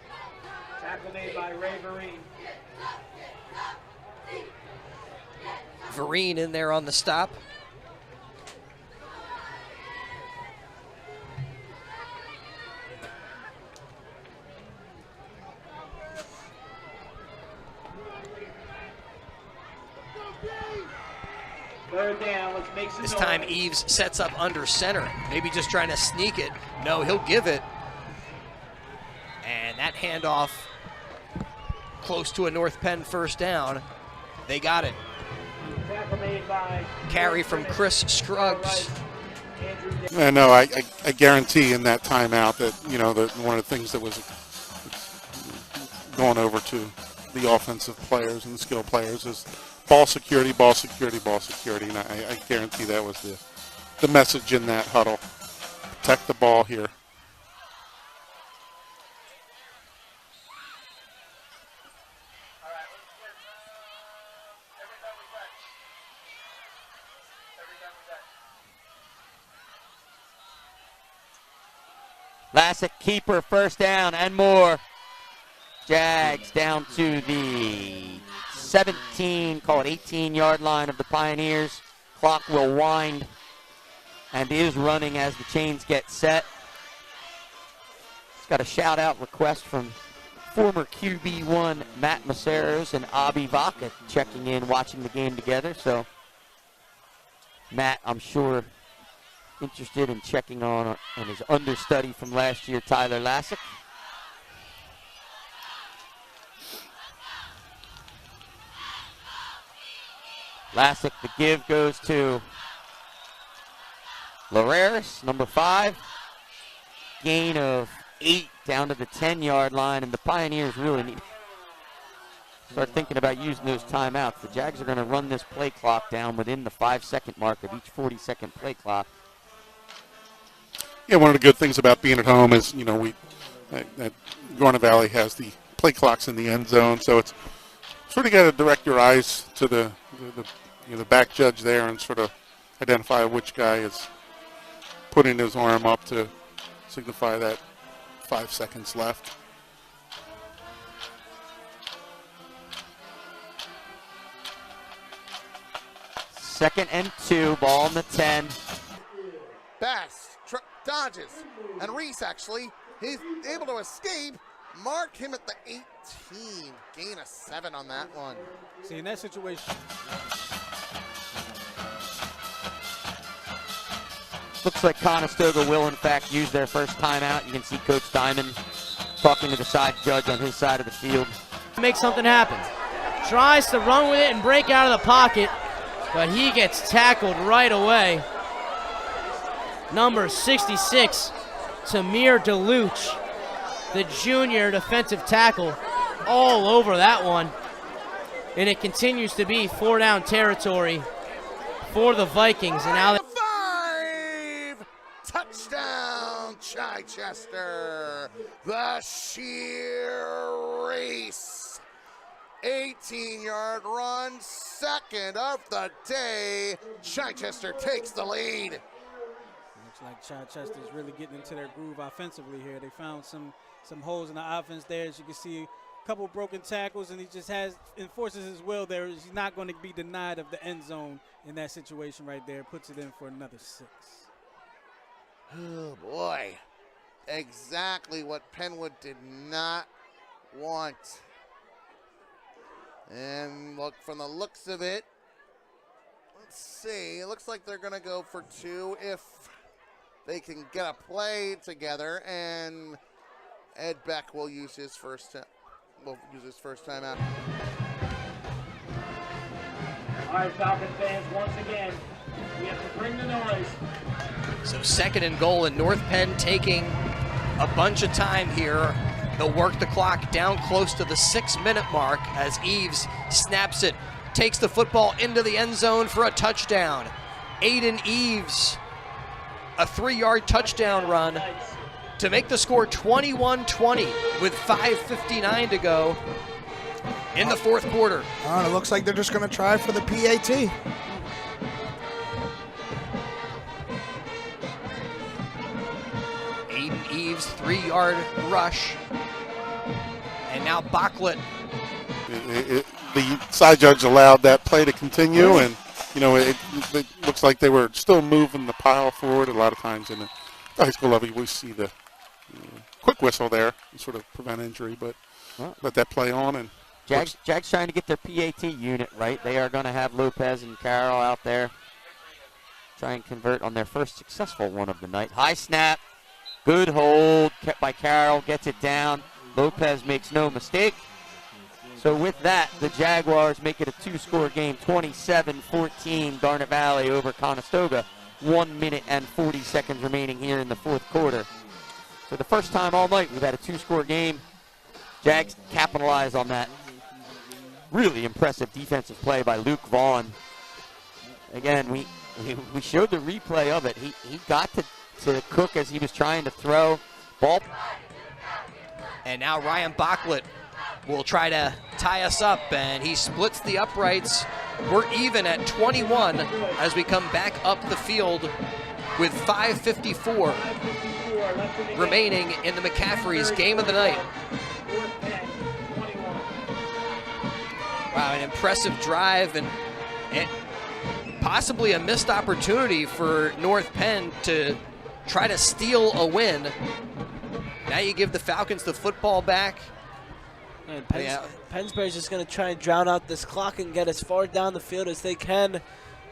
Tackle made by Ray Vereen. Vereen in there on the stop. third down. Let's make some This noise. time Eves sets up under center. Maybe just trying to sneak it. No, he'll give it. And that handoff close to a North Penn first down. They got it. Tackle made by Carry from Chris Scruggs. I know. I guarantee in that timeout that, you know, that one of the things that was going over to the offensive players and the skill players is ball security, ball security, ball security. And I guarantee that was the message in that huddle. Protect the ball here. Lassick keeper, first down and more. Jags down to the 17, call it 18-yard line of the Pioneers. Clock will wind and is running as the chains get set. It's got a shout-out request from former QB1 Matt Maceros and Abi Vaca checking in, watching the game together. So, Matt, I'm sure, interested in checking on his understudy from last year, Tyler Lassick. Lassick, the give goes to Loreris, number 5. Gain of 8 down to the 10-yard line, and the Pioneers really need to start thinking about using those timeouts. The Jags are going to run this play clock down within the 5-second mark of each 40-second play clock. Yeah, one of the good things about being at home is, you know, at Garnet Valley has the play clocks in the end zone, so it's sort of got to direct your eyes to the back judge there and sort of identify which guy is putting his arm up to signify that 5 seconds left. Second and 2, ball on the 10. Bass dodges, and Reese actually, he's able to escape. Mark him at the 18. Gain of 7 on that one. See, in that situation. Looks like Conestoga will, in fact, use their first timeout. You can see Coach Diamond talking to the side judge on his side of the field. Make something happen. Tries to run with it and break out of the pocket, but he gets tackled right away. Number 66, Tamir DeLuch, the junior defensive tackle, all over that one. And it continues to be 4-down territory for the Vikings. And now 5! Touchdown, Chichester. The sheer race. 18-yard run, second of the day. Chichester takes the lead. Looks like Chichester is really getting into their groove offensively here. They found some holes in the offense there. As you can see, a couple broken tackles, and he just enforces his will there. He's not going to be denied of the end zone in that situation right there. Puts it in for another 6. Oh, boy. Exactly what Penwood did not want. And look, from the looks of it, let's see. It looks like they're going to go for 2 if they can get a play together, and Ed Beck will use his first time out. All right, Falcon fans, once again, we have to bring the noise. So second and goal, and North Penn taking a bunch of time here. They'll work the clock down close to the 6-minute mark as Eves snaps it, takes the football into the end zone for a touchdown. Aiden Eves, a 3-yard touchdown run to make the score 21-20 with 5:59 to go in the fourth quarter. It looks like they're just going to try for the PAT. Aiden Eves, 3-yard rush. And now Bachlet. The side judge allowed that play to continue, and you know, it looks like they were still moving the pile forward. A lot of times in the high school level, we see the quick whistle there to sort of prevent injury, but let that play on. And Jags trying to get their PAT unit right. They are going to have Lopez and Carroll out there try and convert on their first successful one of the night. High snap, good hold, kept by Carroll, gets it down. Lopez makes no mistake. So with that, the Jaguars make it a 2-score game, 27-14, Garnet Valley over Conestoga. 1 minute and 40 seconds remaining here in the fourth quarter. For the first time all night, we've had a 2-score game. Jags capitalize on that really impressive defensive play by Luke Vaughn. Again, we showed the replay of it. He got to Cook as he was trying to throw. Ball. And now Ryan Bachlet will try to tie us up, and he splits the uprights. We're even at 21 as we come back up the field with 5:54 remaining in the McCaffrey's game of the night. Wow, an impressive drive and possibly a missed opportunity for North Penn to try to steal a win. Now you give the Falcons the football back. And Pennsbury's just going to try and drown out this clock and get as far down the field as they can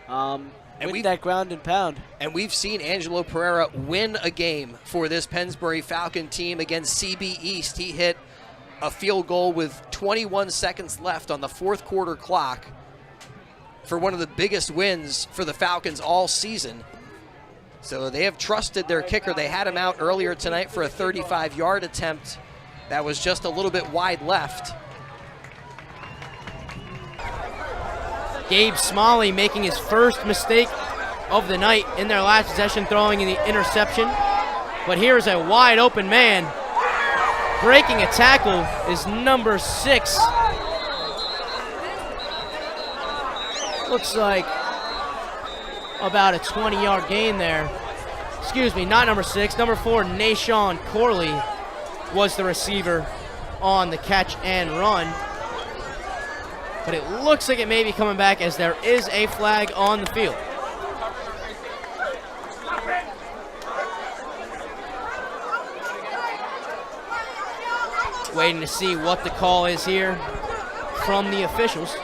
with that ground and pound. And we've seen Angelo Pereira win a game for this Pennsbury Falcon team against CB East. He hit a field goal with 21 seconds left on the fourth quarter clock for one of the biggest wins for the Falcons all season. So they have trusted their kicker. They had him out earlier tonight for a 35-yard attempt that was just a little bit wide left. Gabe Smalley making his first mistake of the night in their last possession, throwing in the interception. But here's a wide open man. Breaking a tackle is number 6. Looks like about a 20-yard gain there. Excuse me, not number 6. Number 4, Nashawn Corley was the receiver on the catch and run. But it looks like it may be coming back as there is a flag on the field. Waiting to see what the call is here from the officials.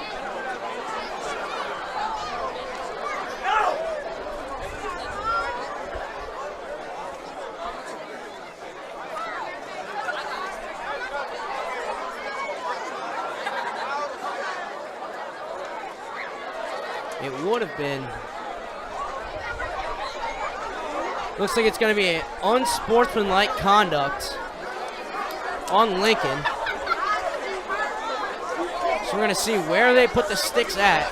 It would have been. Looks like it's going to be an unsportsmanlike conduct on Lincoln. So we're going to see where they put the sticks at.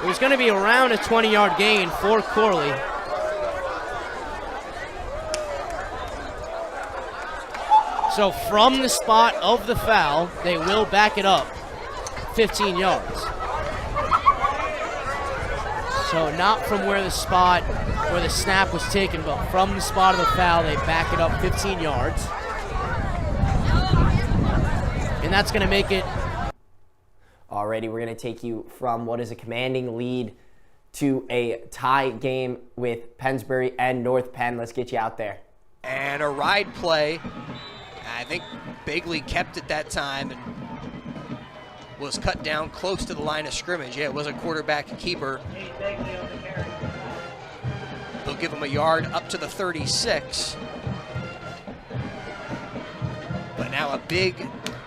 It was going to be around a 20-yard gain for Corley. So from the spot of the foul, they will back it up 15 yards. So not from where the spot where the snap was taken, but from the spot of the foul, they back it up 15 yards. And that's going to make it. Alrighty, we're going to take you from what is a commanding lead to a tie game with Pennsbury and North Penn. Let's get you out there. And a ride play. I think Bigley kept it that time and was cut down close to the line of scrimmage. Yeah, it was a quarterback keeper. They'll give him a yard up to the 36. But now a big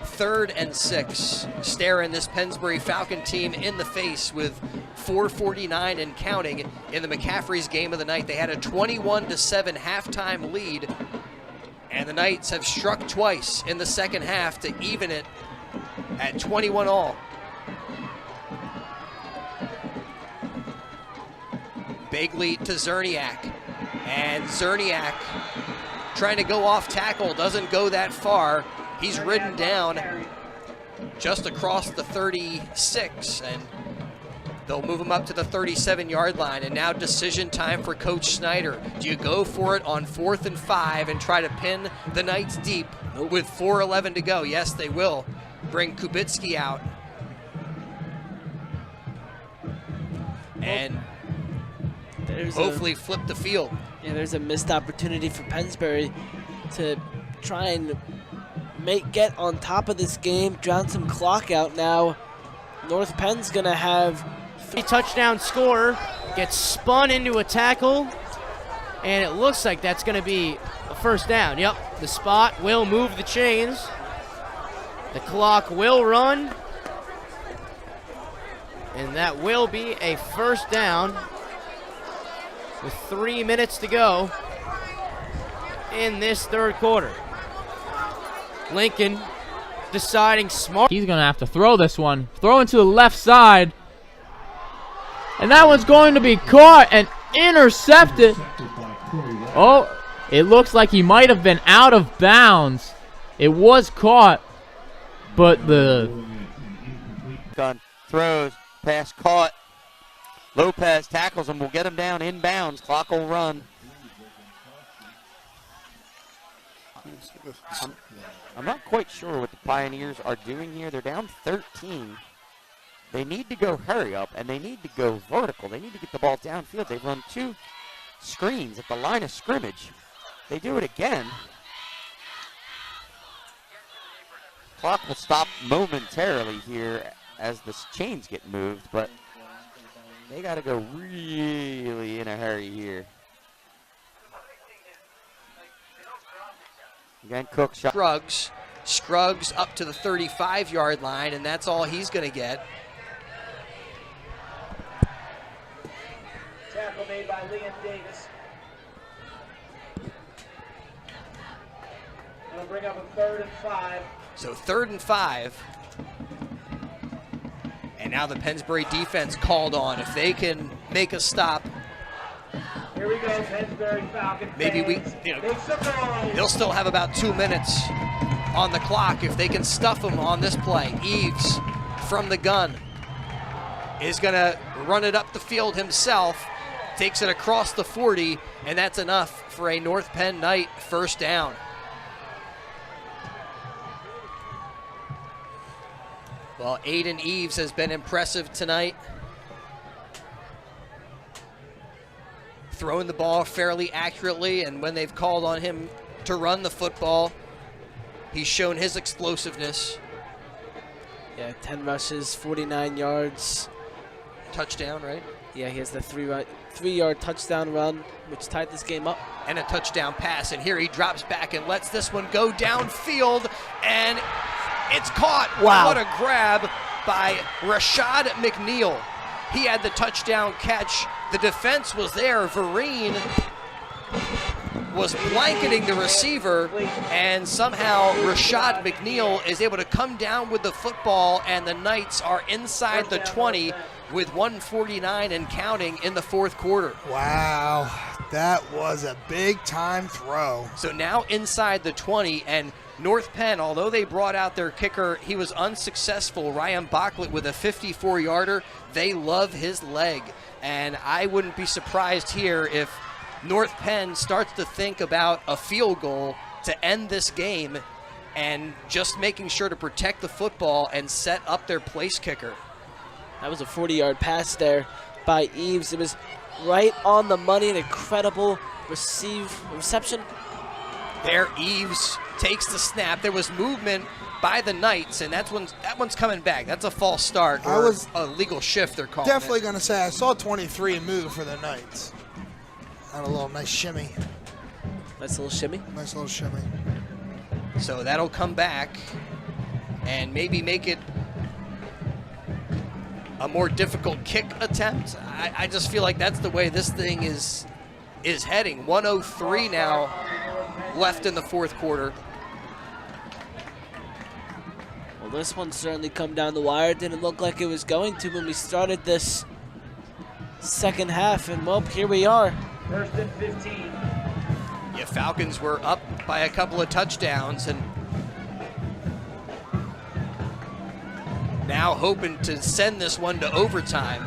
3rd and 6, staring this Pennsbury Falcon team in the face with 4:49 and counting in the McCaffrey's game of the night. They had a 21-7 halftime lead, and the Knights have struck twice in the second half to even it at 21 all. Bigley to Zerniak, and Zerniak trying to go off tackle, doesn't go that far. He's ridden down just across the 36, and they'll move him up to the 37-yard line. And now decision time for Coach Snyder. Do you go for it on 4th and 5 and try to pin the Knights deep with 4:11 to go? Yes, they will. Bring Kubitsky out. And hopefully flip the field. Yeah, there's a missed opportunity for Pennsbury to try and get on top of this game, drown some clock out now. North Penn's going to have a touchdown scorer gets spun into a tackle, and it looks like that's going to be a first down. Yep, the spot will move the chains. The clock will run, and that will be a first down with 3 minutes to go in this third quarter. Lincoln deciding smart. He's going to have to throw this one. Throw into the left side. And that one's going to be caught and intercepted. Oh, it looks like he might have been out of bounds. It was caught, but the gun throws, pass caught. Lopez tackles him, will get him down inbounds. Clock will run. I'm not quite sure what the Pioneers are doing here. They're down 13. They need to go hurry up, and they need to go vertical. They need to get the ball downfield. They run 2 screens at the line of scrimmage. They do it again. Clock will stop momentarily here as the chains get moved, but they got to go really in a hurry here. Again, Cook shot. Scruggs up to the 35-yard line, and that's all he's going to get. Tackle made by Liam Davis. That'll bring up a 3rd and 5. So 3rd and 5. And now the Pennsbury defense called on. If they can make a stop, here we go, Pennsbury Falcons. Maybe they'll still have about 2 minutes on the clock if they can stuff them on this play. Eves from the gun is going to run it up the field himself, takes it across the 40, and that's enough for a North Penn Knight first down. Well, Aiden Eves has been impressive tonight. Throwing the ball fairly accurately, and when they've called on him to run the football, he's shown his explosiveness. Yeah, 10 rushes, 49 yards. Touchdown, right? Yeah, he has the 3-yard touchdown run, which tied this game up. And a touchdown pass, and here he drops back and lets this one go downfield, and it's caught. Wow. What a grab by Rashad McNeil. He had the touchdown catch. The defense was there. Vereen was blanketing the receiver, and somehow Rashad McNeil is able to come down with the football, and the Knights are inside the 20 with 1:49 and counting in the fourth quarter. Wow, that was a big-time throw. So now inside the 20, and North Penn, although they brought out their kicker, he was unsuccessful. Ryan Bachlet with a 54-yarder. They love his leg, and I wouldn't be surprised here if North Penn starts to think about a field goal to end this game and just making sure to protect the football and set up their place kicker. That was a 40-yard pass there by Eves. It was right on the money, an incredible reception. There, Eves takes the snap. There was movement by the Knights, and that one's coming back. That's a false start, or a legal shift, they're calling Definitely it. going to say I saw 23 move for the Knights. Had a little nice shimmy. Nice little shimmy? Nice little shimmy. So that'll come back and maybe make it a more difficult kick attempt. I just feel like that's the way this thing is heading. 1:03 now left in the fourth quarter. Well, this one certainly come down the wire. Didn't look like it was going to when we started this second half, and well, here we are. 1st and 15. Yeah, Falcons were up by a couple of touchdowns, and now hoping to send this one to overtime.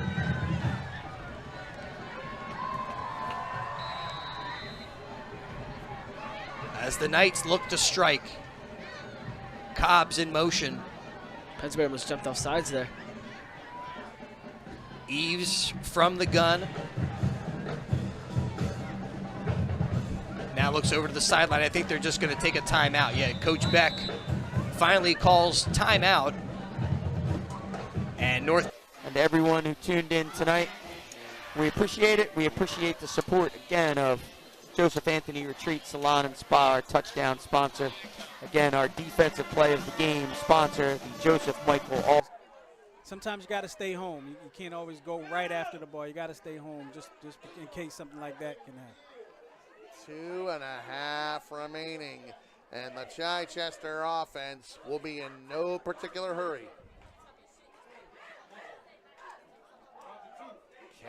As the Knights look to strike. Cobb's in motion. Pennsbury almost jumped off sides there. Eves from the gun. Now looks over to the sideline. I think they're just going to take a timeout. Yeah, Coach Beck finally calls timeout. And everyone who tuned in tonight, We appreciate it. We appreciate the support, again, of Joseph Anthony Retreat Salon and Spa, our touchdown sponsor. Again, our defensive play of the game sponsor, the Joseph Michael All. Sometimes you got to stay home. You can't always go right after the ball. You got to stay home just in case something like that can happen. 2.5 remaining, and the Chichester offense will be in no particular hurry.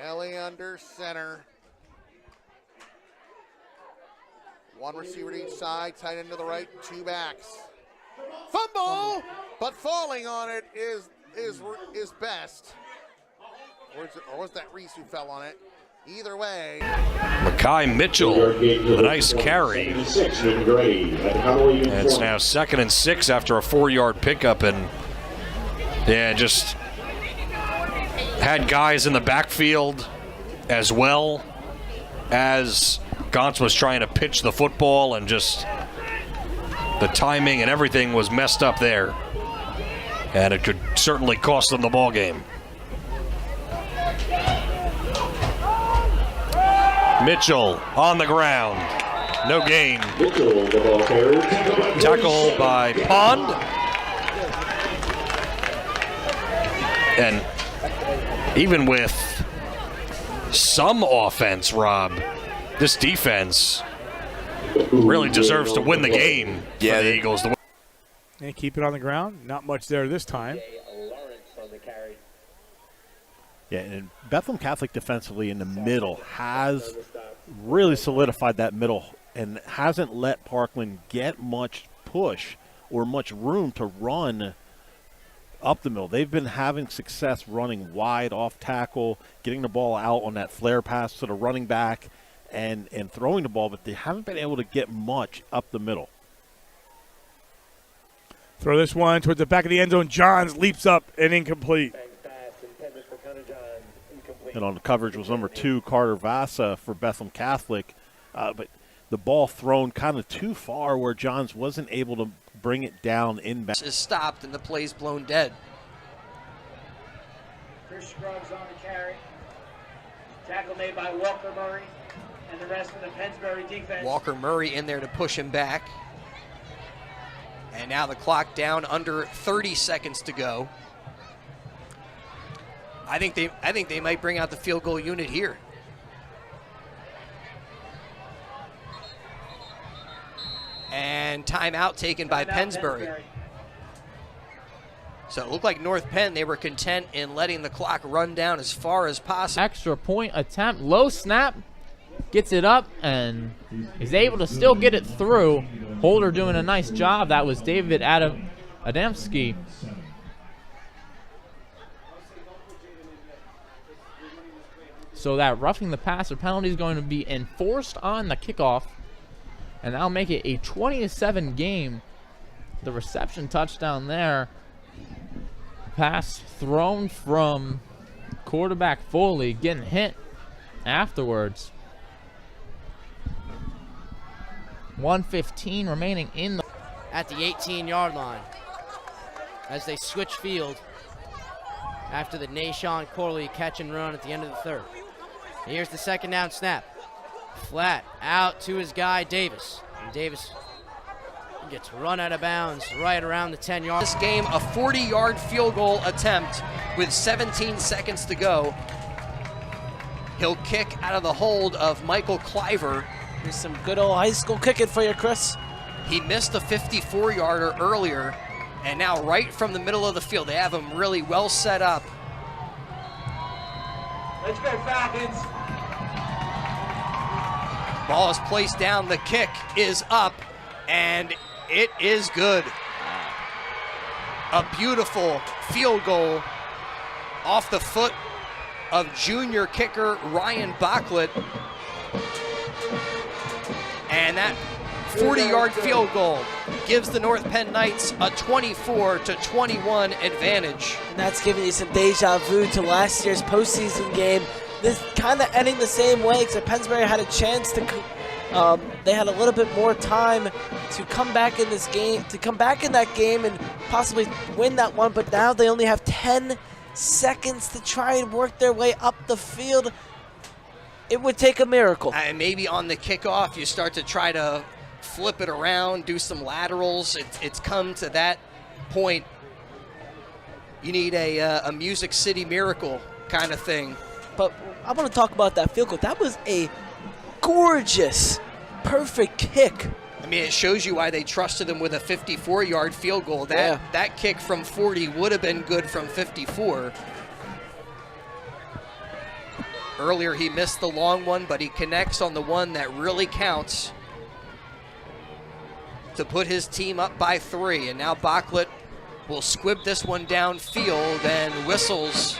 Kelly under center. One receiver to each side, tight end to the right, 2 backs. Fumble, but falling on it is best. Or was that Reese who fell on it? Either way. Makai Mitchell with a nice carry. And it's now 2nd and 6 after a 4-yard pickup, and yeah, just had guys in the backfield as well as Gauntz was trying to pitch the football, and just the timing and everything was messed up there. And it could certainly cost them the ball game. Mitchell on the ground. No gain. Tackle by Pond. And even with some offense, Rob, this defense really deserves to win the game for the Eagles. And keep it on the ground. Not much there this time. Yeah, and Bethlehem Catholic defensively in the middle has really solidified that middle and hasn't let Parkland get much push or much room to run up the middle. They've been having success running wide off tackle, getting the ball out on that flare pass to the running back, and throwing the ball, but they haven't been able to get much up the middle. Throw this one towards the back of the end zone. Johns leaps up and incomplete. And on the coverage was number 2, Carter Vasa for Bethlehem Catholic. But the ball thrown kind of too far where Johns wasn't able to bring it down inbound. Is stopped and the play's blown dead. Chris Scruggs on the carry. Tackle made by Walker Murray and the rest of the Pennsbury defense. Walker Murray in there to push him back. And now the clock down, under 30 seconds to go. I think they might bring out the field goal unit here. And timeout taken by Pennsbury. So it looked like North Penn, they were content in letting the clock run down as far as possible. Extra point attempt, low snap, gets it up, and is able to still get it through. Holder doing a nice job. That was David Adamski. So that roughing the passer penalty is going to be enforced on the kickoff, and that'll make it a 20-7 game. The reception touchdown there. Pass thrown from quarterback Foley, getting hit afterwards. 1:15 remaining in the at the 18-yard line as they switch field after the Nashawn Corley catch and run at the end of the third. Here's the second down snap. Flat out to his guy Davis. And Davis gets run out of bounds right around the 10-yard. This game, a 40-yard field goal attempt with 17 seconds to go. He'll kick out of the hold of Michael Cliver. Here's some good old high school kicking for you, Chris. He missed a 54-yarder earlier, and now right from the middle of the field, they have him really well set up. Let's go Falcons. Ball is placed down, the kick is up, and it is good. A beautiful field goal off the foot of junior kicker Ryan Backlett. And that 40-yard field goal gives the North Penn Knights a 24-21 advantage. And that's giving you some deja vu to last year's postseason game. This kind of ending the same way, except Pennsbury had a chance to, they had a little bit more time to come back in this game, and possibly win that one, but now they only have 10 seconds to try and work their way up the field. It would take a miracle. And maybe on the kickoff, you start to try to flip it around, do some laterals. It's come to that point. You need a Music City miracle kind of thing. But I want to talk about that field goal. That was a gorgeous, perfect kick. I mean, it shows you why they trusted him with a 54-yard field goal. That kick from 40 would have been good from 54. Earlier he missed the long one, but he connects on the one that really counts to put his team up by 3. And now Bartlett will squib this one downfield, and whistles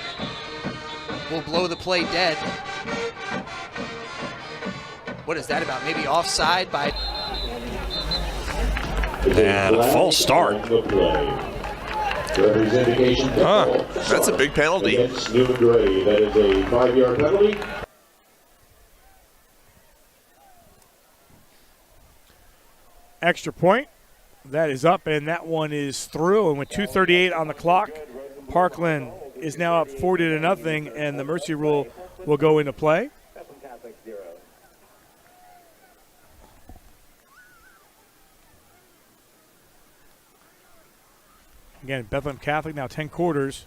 will blow the play dead. What is that about? Maybe offside by... And a false start. That's a big penalty. Against Neumann-Goretti. That is a 5-yard penalty. Extra point. That is up, and that one is through. And with 2:38 on the clock, Parkland is now up 40-0, and the mercy rule will go into play. Again, Bethlehem Catholic now 10 quarters.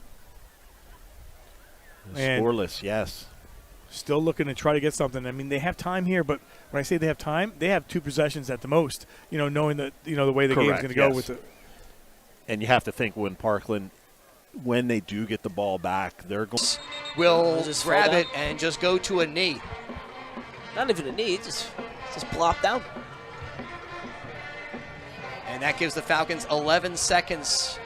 And scoreless, yes. Still looking to try to get something. I mean, they have time here, but when I say they have time, they have 2 possessions at the most, knowing that, the way the game's going to go with it. And you have to think when Parkland, when they do get the ball back, they're going to... Will grab it and just go to a knee. Not even a knee, just plop down. And that gives the Falcons 11 seconds.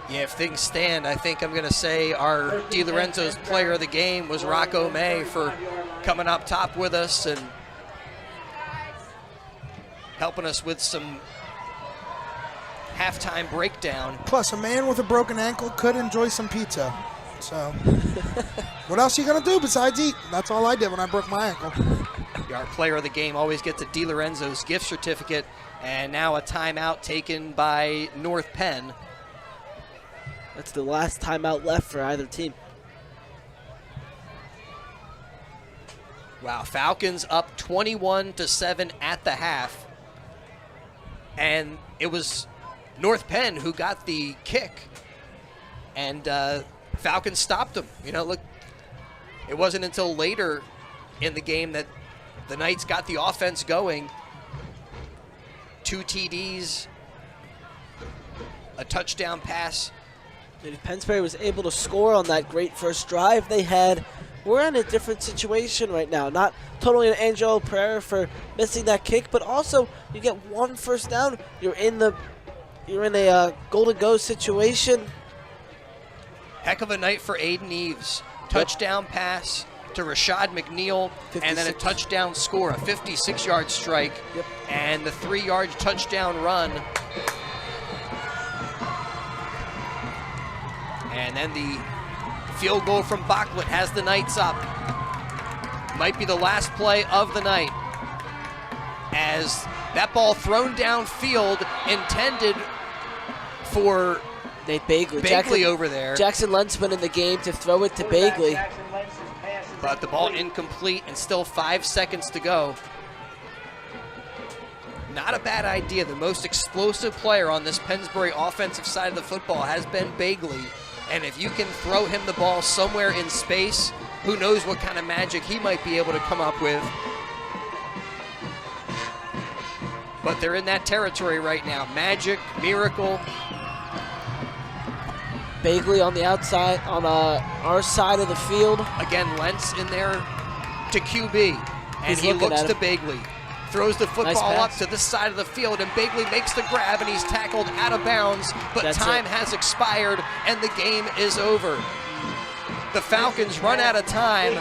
Yeah, if things stand, I think I'm going to say our DiLorenzo's player of the game was Rocco May for coming up top with us and helping us with some halftime breakdown. Plus, a man with a broken ankle could enjoy some pizza. So, what else are you going to do besides eat? That's all I did when I broke my ankle. Our player of the game always gets a DiLorenzo's gift certificate, and now a timeout taken by North Penn. That's the last timeout left for either team. Wow, Falcons up 21-7 at the half. And it was North Penn who got the kick. And Falcons stopped them. Look, it wasn't until later in the game that the Knights got the offense going. 2 TDs, a touchdown pass. If Pennsbury was able to score on that great first drive they had, we're in a different situation right now. Not totally an angel prayer for missing that kick, but also you get 1 first down. You're in a goal to go situation. Heck of a night for Aiden Eves. Touchdown pass to Rashad McNeil, 56. And then a touchdown score, a 56-yard strike, and the 3-yard touchdown run. And then the field goal from Bartlett has the Knights up. Might be the last play of the night. As that ball thrown downfield, intended for Nate Bagley. Bagley over there. Jackson Lensman in the game to throw it to Bagley. But the ball incomplete and still 5 seconds to go. Not a bad idea. The most explosive player on this Pennsbury offensive side of the football has been Bagley. And if you can throw him the ball somewhere in space, who knows what kind of magic he might be able to come up with. But they're in that territory right now. Magic, miracle. Bagley on the outside, on our side of the field. Again, Lentz in there to QB. And he looks to Bagley. Throws the football up to this side of the field, and Bagley makes the grab, and he's tackled out of bounds, but time has expired, and the game is over. The Falcons run out of time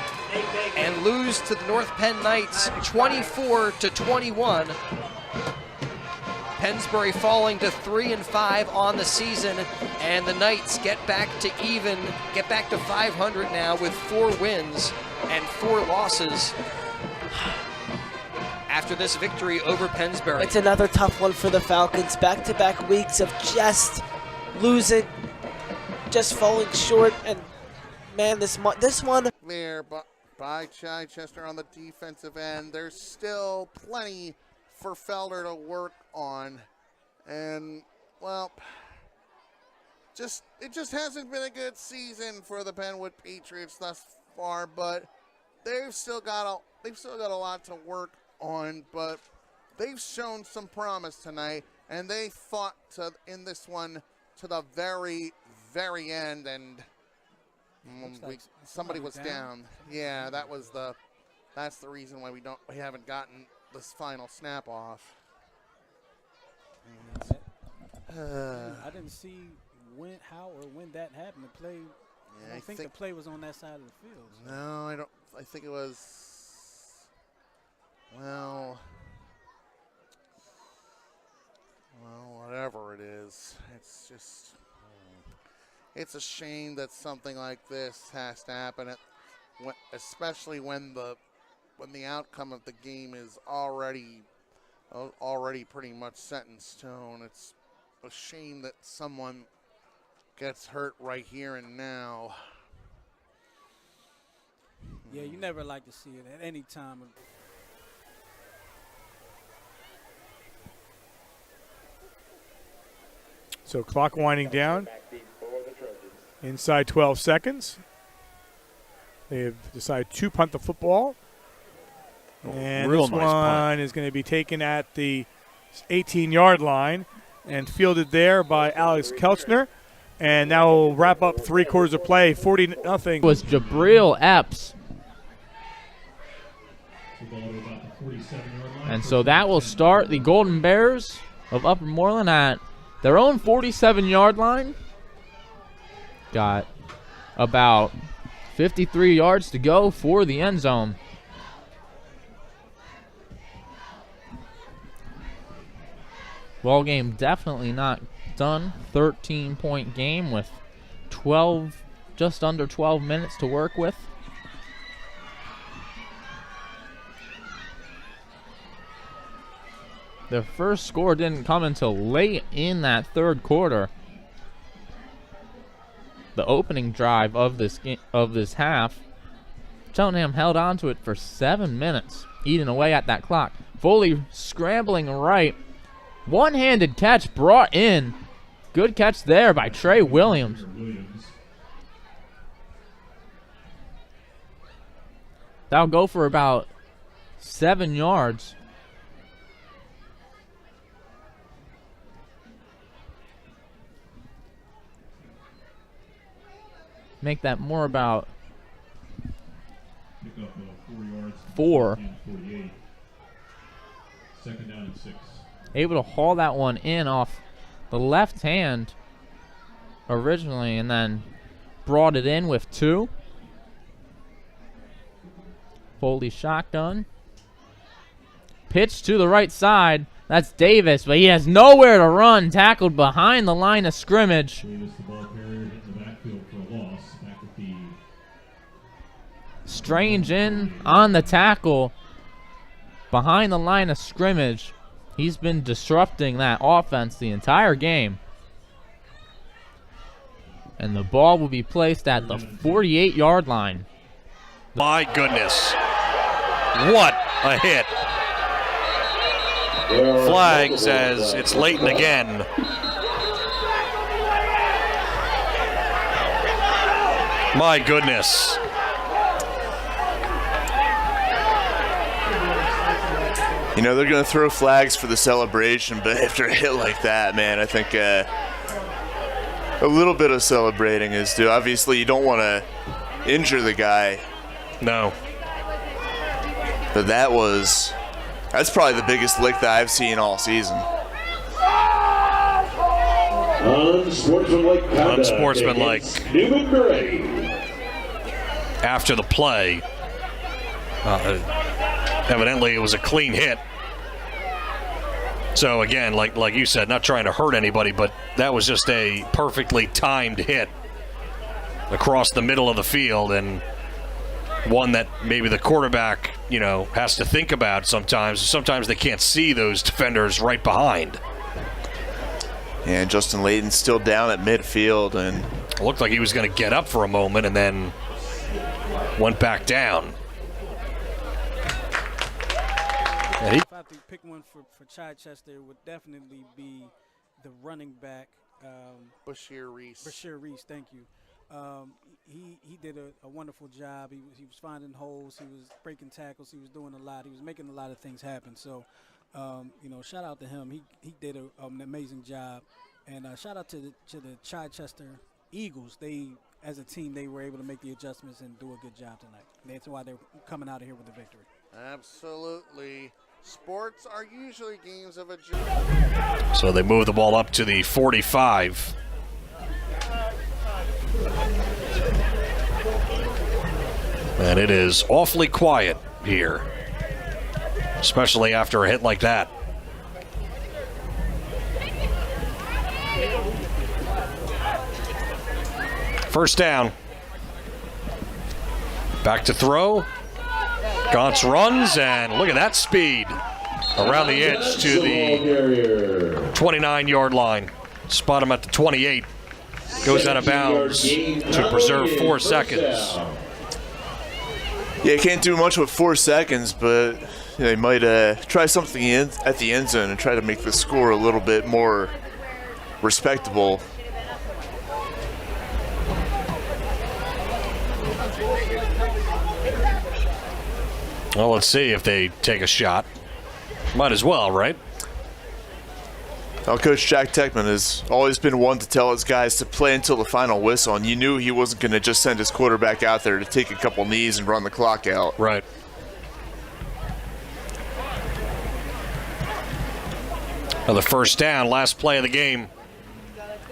and lose to the North Penn Knights 24-21. Pennsbury falling to 3-5 on the season, and the Knights get back to 500 now with 4 wins and 4 losses. after this victory over Pennsbury. It's another tough one for the Falcons. Back-to-back weeks of just losing, just falling short, and man, this one. There by Chichester on the defensive end. There's still plenty for Felder to work on, and well, it just hasn't been a good season for the Penwood Patriots thus far. But they've still got a lot to work on. But they've shown some promise tonight, and they fought in this one to the very, very end. And somebody was down. Yeah, that's the reason why we haven't gotten this final snap off. I didn't see when that happened. The play. Yeah, I don't think the play was on that side of the field. So. No, I don't. I think it was. Well, whatever it is, it's just. It's a shame that something like this has to happen, especially when the outcome of the game is already pretty much set in stone. It's a shame that someone gets hurt right here and now. Yeah, you never like to see it at any time. So clock winding down. Inside 12 seconds. They have decided to punt the football. And Real this nice one punt. is going to be taken at the 18-yard line and fielded there by Alex Kelchner. And now we'll wrap up 3 quarters of play, 40-0. Was Jabril Epps. And so that will start the Golden Bears of Upper Moreland at their own 47-yard line. Got about 53 yards to go for the end zone. Ball game definitely not done. 13-point game with just under 12 minutes to work with. Their first score didn't come until late in that third quarter. The opening drive of this half, Cheltenham held on to it for 7 minutes, eating away at that clock. Foley scrambling right. One-handed catch brought in. Good catch there by Trey Williams. That'll go for about 7 yards. Make that more about 4. Second down and 6. Able to haul that one in off the left hand originally and then brought it in with 2. Foley shotgun. Pitch to the right side. That's Davis, but he has nowhere to run. Tackled behind the line of scrimmage. Davis, the ball carrier, hitting the backfield for a loss. Back at the Strange in on the tackle behind the line of scrimmage. He's been disrupting that offense the entire game. And the ball will be placed at the 48-yard line. My goodness. What a hit. Flag says it's Leighton again. My goodness. You know, they're going to throw flags for the celebration, but after a hit like that, man, I think a little bit of celebrating is due. Obviously, you don't want to injure the guy. No. But that's probably the biggest lick that I've seen all season. Unsportsmanlike conduct. Unsportsmanlike. Neumann-Goretti. After the play, evidently it was a clean hit. So again, like you said, not trying to hurt anybody, but that was just a perfectly timed hit across the middle of the field, and one that maybe the quarterback, has to think about sometimes. Sometimes they can't see those defenders right behind. And Justin Layton's still down at midfield, and it looked like he was going to get up for a moment and then went back down. If I had to pick one for Chichester, it would definitely be the running back. Bashir Reese. Bashir Reese, thank you. He did a wonderful job. He was finding holes. He was breaking tackles. He was doing a lot. He was making a lot of things happen. So, shout out to him. He did an amazing job. And shout out to the Chichester Eagles. They, as a team, they were able to make the adjustments and do a good job tonight. That's why they're coming out of here with a victory. Absolutely. Sports are usually games of adjustment. So they move the ball up to the 45. And it is awfully quiet here, especially after a hit like that. First down. Back to throw. Gauntz runs, and look at that speed around the edge to the 29-yard line. Spot him at the 28. Goes out of bounds to preserve 4 seconds. Yeah, can't do much with 4 seconds, but they might try something at the end zone and try to make the score a little bit more respectable. Well, let's see if they take a shot. Might as well, right? Well, Coach Jack Techman has always been one to tell his guys to play until the final whistle, and you knew he wasn't going to just send his quarterback out there to take a couple knees and run the clock out. Right. Another first down, last play of the game.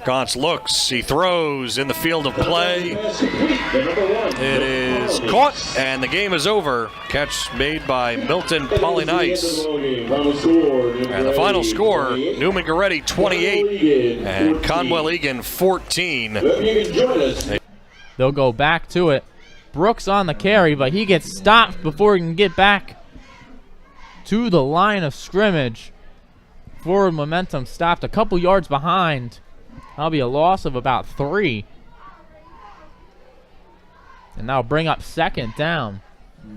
Gauntz looks, he throws in the field of play. It is caught, and the game is over. Catch made by Milton Polynice. And the final score, Neumann-Goretti 28 and Conwell-Egan 14. They'll go back to it. Brooks on the carry, but he gets stopped before he can get back to the line of scrimmage. Forward momentum stopped a couple yards behind. That'll be a loss of about 3. And that'll bring up second down.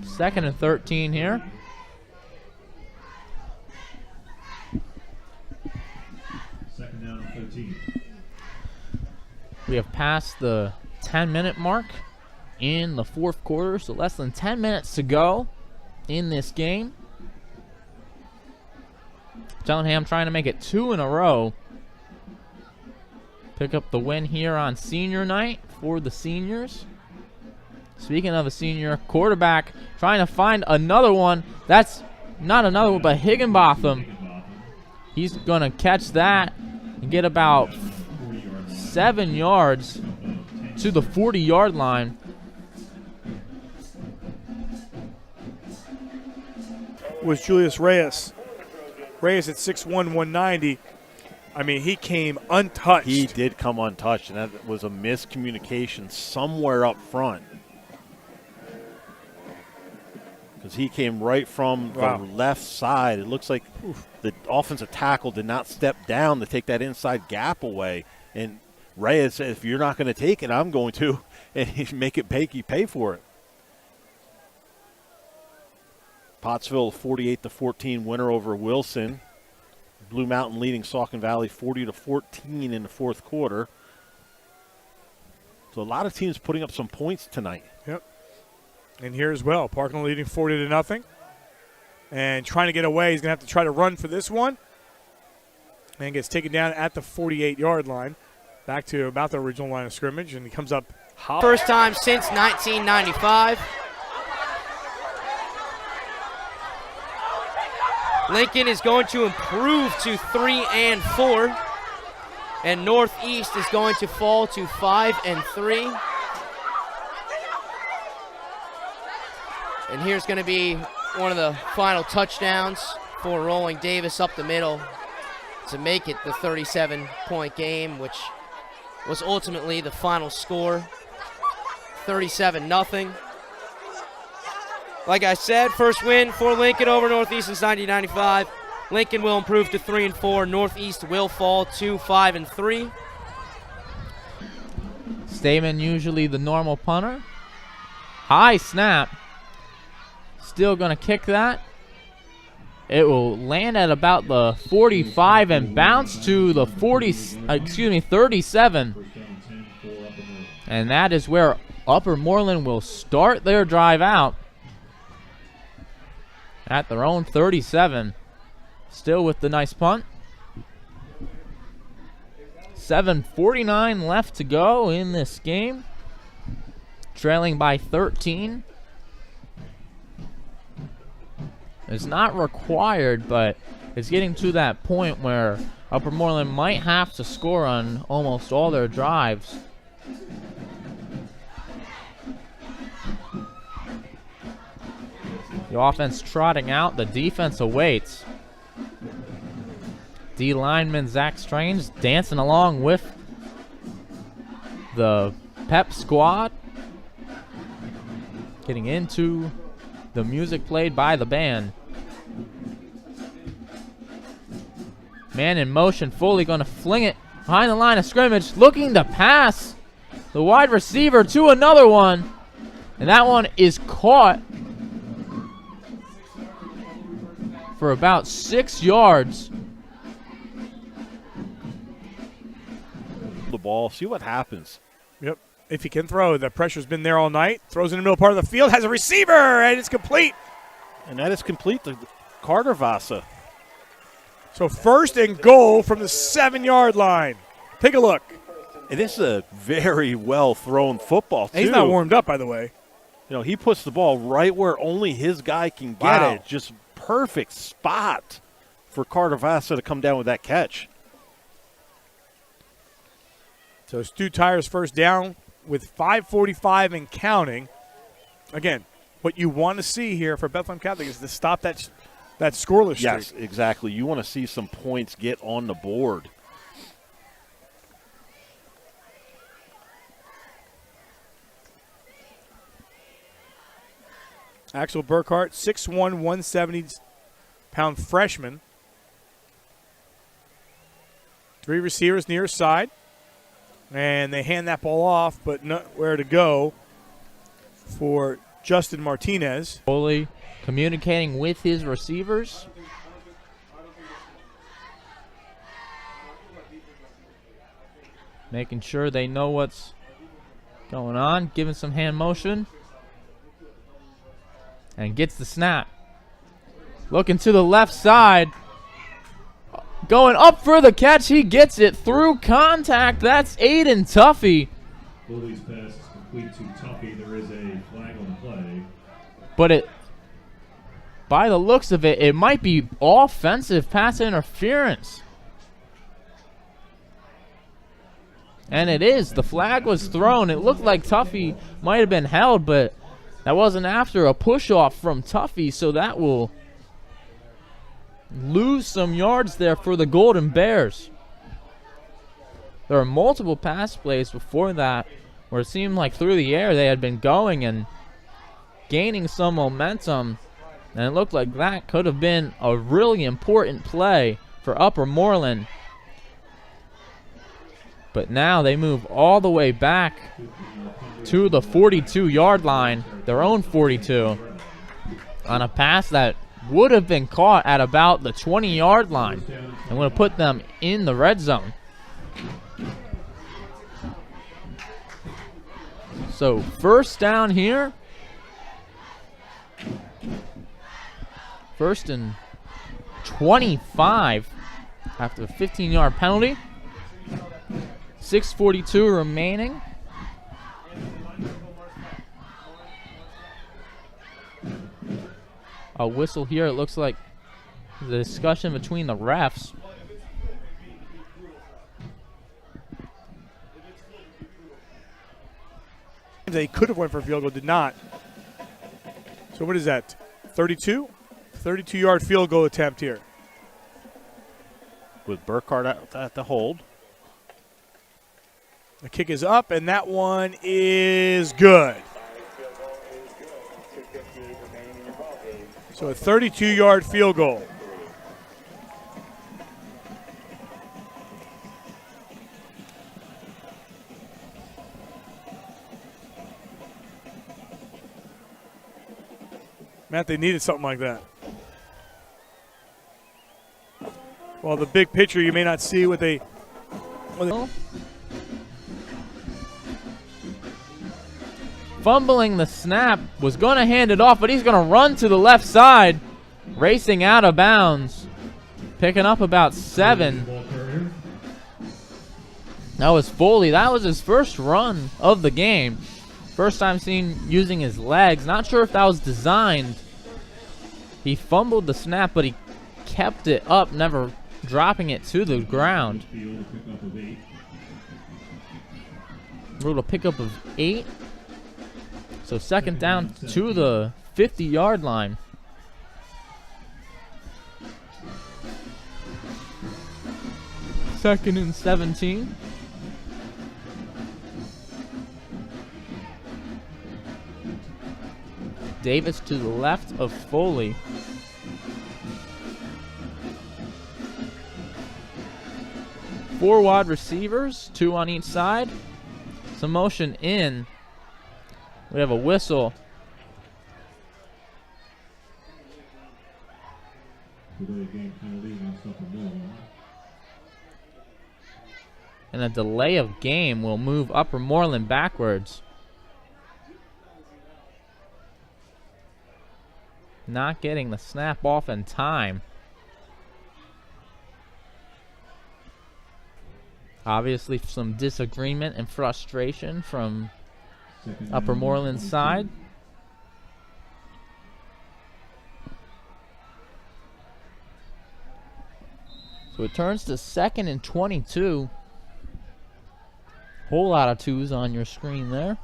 2nd and 13 here. Second down and 13. We have passed the 10-minute mark in the 4th quarter, so less than 10 minutes to go in this game. Cheltenham trying to make it 2 in a row. Pick up the win here on senior night for the seniors. Speaking of a senior quarterback, trying to find another one. That's not another one, but Higginbotham. He's going to catch that and get about 7 yards to the 40-yard line. Was Julius Reyes. Reyes at 6'1", 190. I mean, he came untouched. He did come untouched, and that was a miscommunication somewhere up front. Because he came right from the left side. It looks like the offensive tackle did not step down to take that inside gap away. And Reyes said, if you're not going to take it, I'm going to. And he make it pay for it. Pottsville 48-14 winner over Wilson. Blue Mountain leading Saucon Valley 40-14 in the 4th quarter. So a lot of teams putting up some points tonight. Yep. And here as well, Parkland leading 40-0. And trying to get away, he's going to have to try to run for this one. And gets taken down at the 48-yard line. Back to about the original line of scrimmage, and he comes up. First time since 1995. Lincoln is going to improve to 3 and 4. And Northeast is going to fall to 5 and 3. And here's going to be one of the final touchdowns for Rolling Davis up the middle to make it the 37-point game, which was ultimately the final score, 37-0. like I said, first win for Lincoln over Northeast since 1995. Lincoln will improve to 3-4. Northeast will fall to 5-3. Stamen usually the normal punter. High snap. Still going to kick that. It will land at about the 45 and bounce to the 37. And that is where Upper Moreland will start their drive out at their own 37. Still with the nice punt. 7:49 left to go in this game. Trailing by 13. It's not required, but it's getting to that point where Upper Moreland might have to score on almost all their drives. The offense trotting out, the defense awaits. D lineman Zach Strange dancing along with the pep squad. Getting into the music played by the band. Man in motion, Foley going to fling it behind the line of scrimmage, looking to pass the wide receiver to another one. And that one is caught for about 6 yards. The ball, see what happens. Yep. If he can throw, the pressure's been there all night. Throws in the middle part of the field, has a receiver, and it's complete. And that is complete to Carter Vasa. So 1st and goal from the 7-yard line. Take a look. And this is a very well thrown football, too. And he's not warmed up, by the way. You know, he puts the ball right where only his guy can get it. Just perfect spot for Carter Vasa to come down with that catch. So Stu Tyre's first down with 5:45 and counting. Again, what you want to see here for Bethlehem Catholic is to stop that scoreless streak. Yes, exactly. You want to see some points get on the board. Axel Burkhart, 6'1", 170-pound freshman. 3 receivers near side. And they hand that ball off, but nowhere to go for Justin Martinez. Foley communicating with his receivers. Making sure they know what's going on. Giving some hand motion. And gets the snap. Looking to the left side. Going up for the catch. He gets it through contact. That's Aiden Tuffy. Foley's pass is complete to Tuffy. There is a flag on the play. But by the looks of it, it might be offensive pass interference. And it is. The flag was thrown. It looked like Tuffy might have been held, but that wasn't after a push-off from Tuffy, so that will lose some yards there for the Golden Bears. There are multiple pass plays before that where it seemed like through the air they had been going and gaining some momentum, and it looked like that could have been a really important play for Upper Moreland. But now they move all the way back to the 42-yard line, their own 42, on a pass that would have been caught at about the 20-yard line. I'm going to put them in the red zone. So first down here. 1st and 25 after a 15-yard penalty. 6:42 remaining. A whistle here. It looks like the discussion between the refs. They could have went for a field goal, did not. So what is that? 32? 32-yard field goal attempt here. With Burkhart at the hold. The kick is up, and that one is good. So a 32-yard field goal. Matt, they needed something like that. Well, the big picture you may not see what they. Fumbling the snap, was going to hand it off, but he's going to run to the left side, racing out of bounds, picking up about 7. That was Foley. That was his first run of the game. First time seen using his legs. Not sure if that was designed. He fumbled the snap, but he kept it up, never dropping it to the ground. Ruled a pickup of 8. So second down to the 50-yard line. Second and 17. Davis to the left of Foley. Four wide receivers, 2 on each side. Some motion in. We have a whistle. And a delay of game will move Upper Moreland backwards. Not getting the snap off in time. Obviously some disagreement and frustration from Upper Moreland's side. So it turns to 2nd and 22. Whole lot of 2s on your screen there.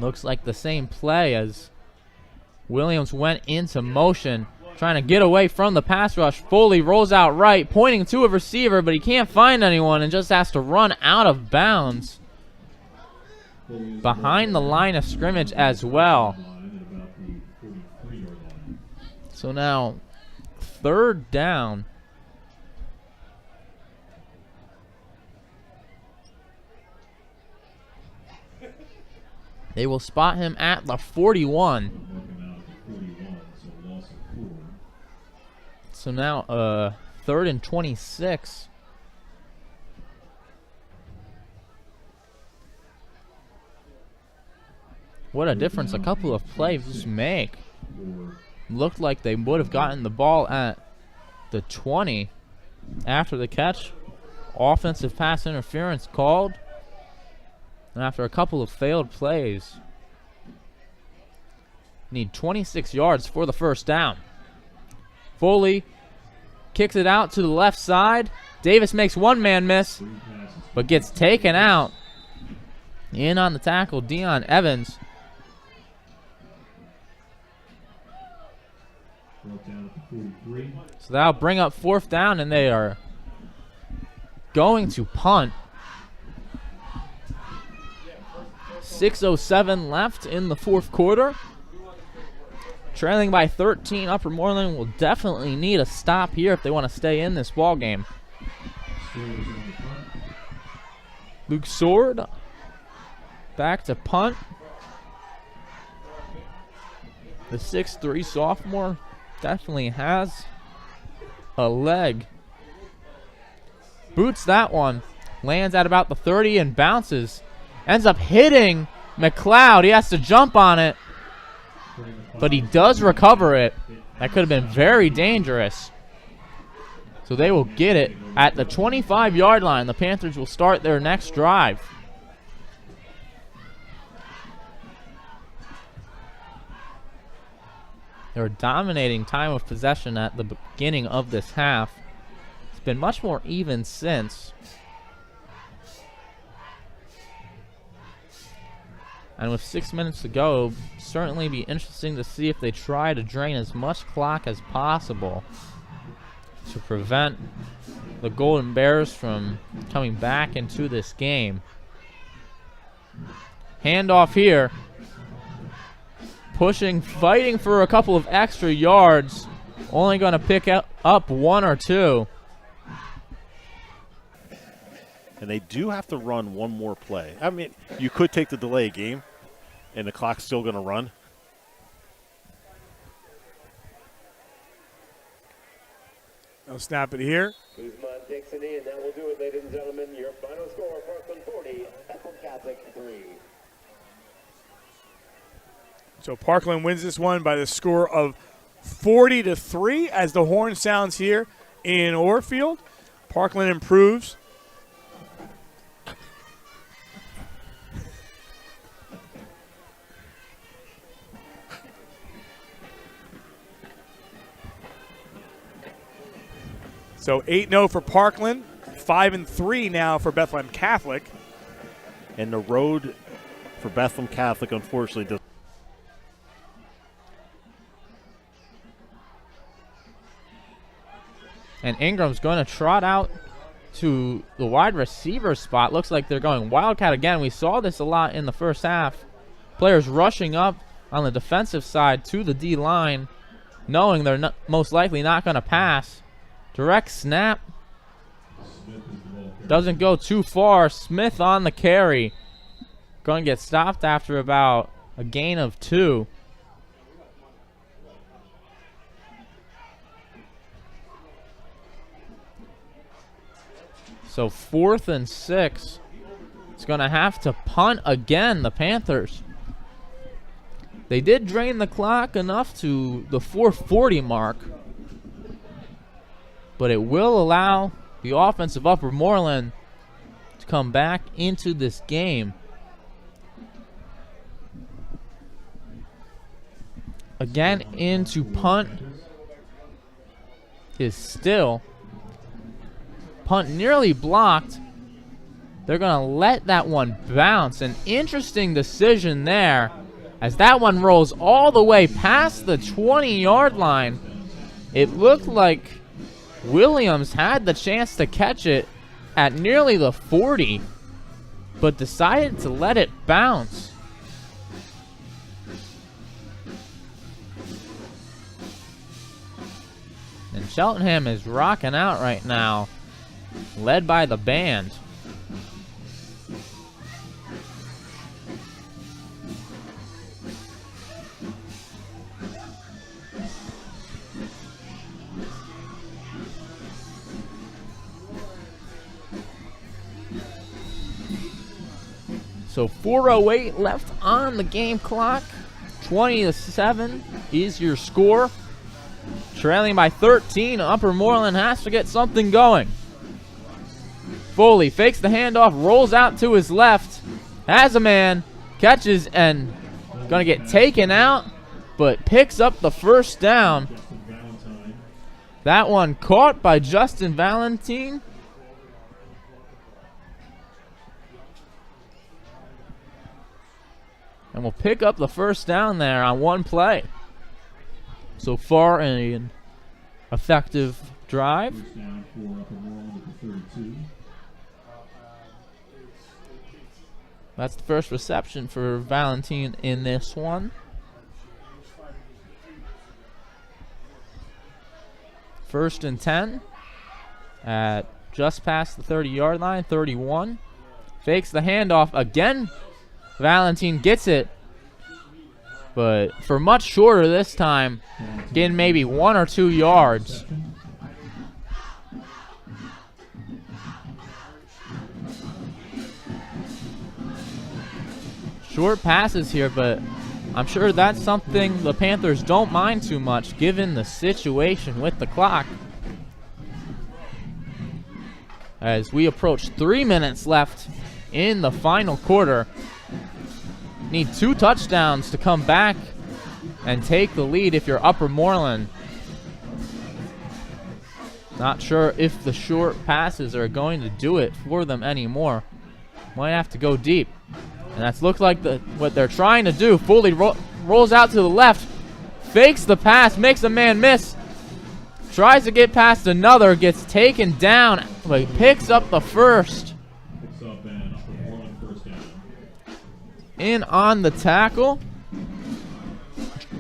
Looks like the same play as Williams went into motion, trying to get away from the pass rush. Foley rolls out right, pointing to a receiver, but he can't find anyone and just has to run out of bounds behind the line of scrimmage as well. So now 3rd down. They will spot him at the 41. So now 3rd and 26. What a difference a couple of plays make. Looked like they would have gotten the ball at the 20 after the catch. Offensive pass interference called. And after a couple of failed plays, need 26 yards for the first down. Foley kicks it out to the left side. Davis makes one man miss, but gets taken out. In on the tackle, Dion Evans. So that'll bring up 4th down, and they are going to punt. 6:07 left in the 4th quarter. Trailing by 13, Upper Moreland will definitely need a stop here if they want to stay in this ball game. Luke Sword back to punt. The 6'3" sophomore definitely has a leg. Boots that one. Lands at about the 30 and bounces. Ends up hitting McLeod. He has to jump on it, but he does recover it. That could have been very dangerous. So they will get it at the 25-yard line. The Panthers will start their next drive. They're dominating time of possession at the beginning of this half. It's been much more even since. And with 6 minutes to go, certainly be interesting to see if they try to drain as much clock as possible to prevent the Golden Bears from coming back into this game. Handoff here. pushing, fighting for a couple of extra yards. Only going to pick up 1 or 2. And they do have to run one more play. I mean, you could take the delay game, and the clock's still going to run. They'll snap it here. Kuzma takes it in. That will do it, ladies and gentlemen. Your final score, Parkland 40, Bethlehem Catholic 3. So Parkland wins this one by the score of 40-3 as the horn sounds here in Orfield. Parkland improves. So 8-0 for Parkland, 5-3 now for Bethlehem Catholic. And the road for Bethlehem Catholic, unfortunately, does. And Ingram's going to trot out to the wide receiver spot. Looks like they're going Wildcat again. We saw this a lot in the first half. Players rushing up on the defensive side to the D-line, knowing they're most likely not going to pass. Direct snap. Doesn't go too far. Smith on the carry. Going to get stopped after about a gain of 2. So 4th and 6. It's going to have to punt again, the Panthers. They did drain the clock enough to the 4:40 mark, but it will allow the offense of Upper Moreland to come back into this game. Again, into punt is still. Punt nearly blocked. They're going to let that one bounce. An interesting decision there, as that one rolls all the way past the 20-yard line. It looked like Williams had the chance to catch it at nearly the 40, but decided to let it bounce. And Cheltenham is rocking out right now, led by the band. So 4:08 left on the game clock. 20-7 is your score. Trailing by 13, Upper Moreland has to get something going. Foley fakes the handoff, rolls out to his left, has a man, catches and gonna get taken out, but picks up the first down. That one caught by Justin Valentine. And we'll pick up the first down there on one play. So far, an effective drive. That's the first reception for Valentine in this one. First and 10 at just past the 30-yard line, 31. Fakes the handoff again. Valentine gets it, but for much shorter this time, getting maybe 1 or 2 yards. Short passes here, but I'm sure that's something the Panthers don't mind too much given the situation with the clock. As we approach 3 minutes left in the final quarter. Need 2 touchdowns to come back and take the lead if you're Upper Moreland. Not sure if the short passes are going to do it for them anymore. Might have to go deep. And that's looked like what they're trying to do. Foley rolls out to the left, fakes the pass, makes a man miss. Tries to get past another, gets taken down, but he picks up the first. In on the tackle.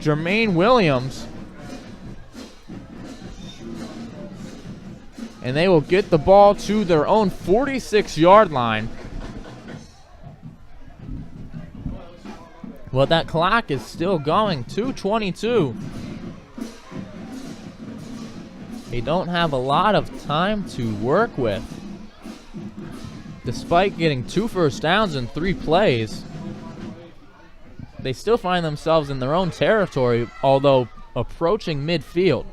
Jermaine Williams. And they will get the ball to their own 46-yard line. Well, that clock is still going, 2:22. They don't have a lot of time to work with. Despite getting 2 first downs in 3 plays, they still find themselves in their own territory, although approaching midfield.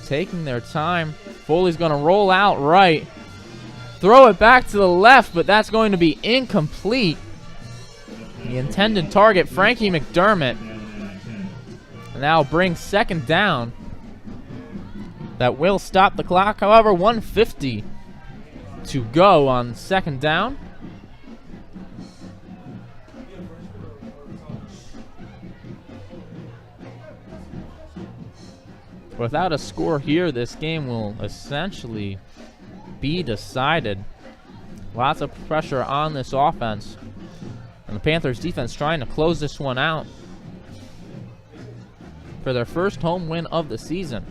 Taking their time. Foley's going to roll out right. Throw it back to the left, but that's going to be incomplete. The intended target, Frankie McDermott. Now brings second down. That will stop the clock. However, 1:50 to go on second down. Without a score here, this game will essentially be decided. Lots of pressure on this offense. And the Panthers defense trying to close this one out for their first home win of the season.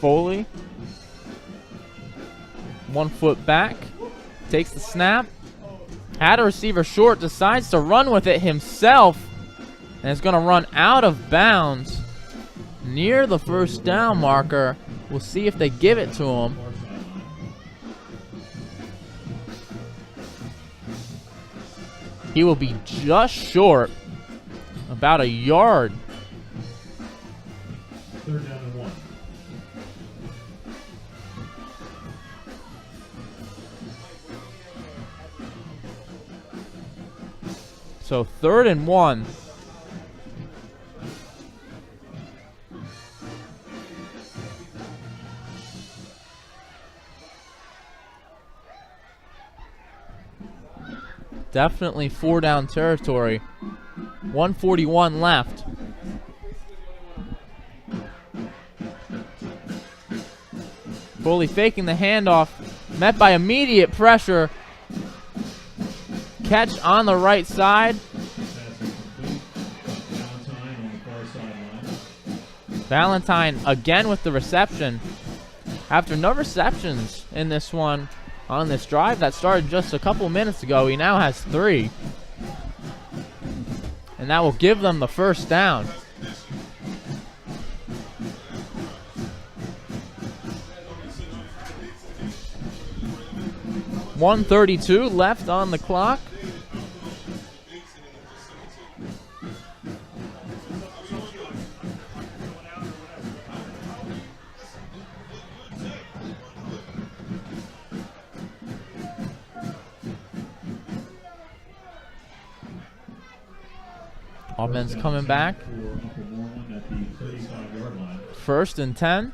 Foley, 1 foot back, takes the snap. Had a receiver short, decides to run with it himself, and is going to run out of bounds near the first down marker. We'll see if they give it to him. He will be just short, about a yard. 3rd down and 1. So 3rd and 1. Definitely 4-down territory. 1:41 left. Foley faking the handoff, met by immediate pressure. Catch on the right side. Valentine again with the reception. After no receptions in this one on this drive that started just a couple minutes ago, he now has 3. And that will give them the first down. .132 left on the clock. Offense coming back. 1st and 10.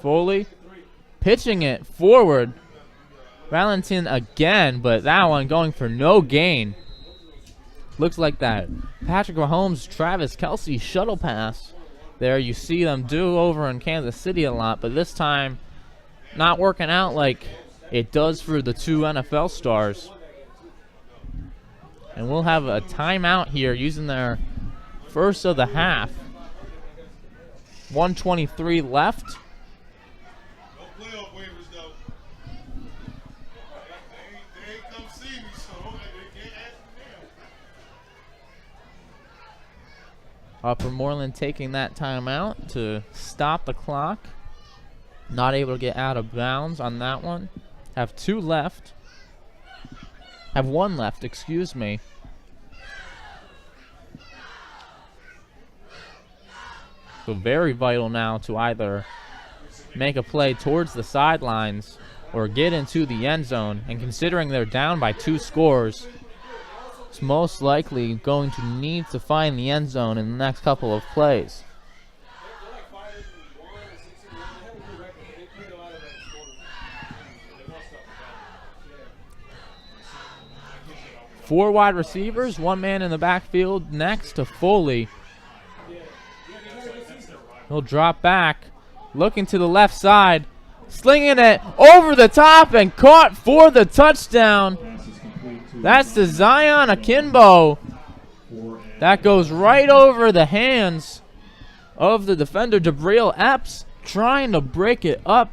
Foley pitching it forward. Valentin again, but that one going for no gain. Looks like that Patrick Mahomes, Travis Kelce shuttle pass. There you see them do over in Kansas City a lot, but this time not working out like it does for the 2 NFL stars. And we'll have a timeout here using their first of the half. 1:23 left. Upper Moreland taking that timeout to stop the clock. Not able to get out of bounds on that one. Have 2 left. Have 1 left, excuse me. So very vital now to either make a play towards the sidelines or get into the end zone. And considering they're down by 2 scores, it's most likely going to need to find the end zone in the next couple of plays. 4 wide receivers, 1 man in the backfield next to Foley. He'll drop back, looking to the left side, slinging it over the top and caught for the touchdown. That's to Zion Akimbo. That goes right over the hands of the defender, Jabril Epps, trying to break it up.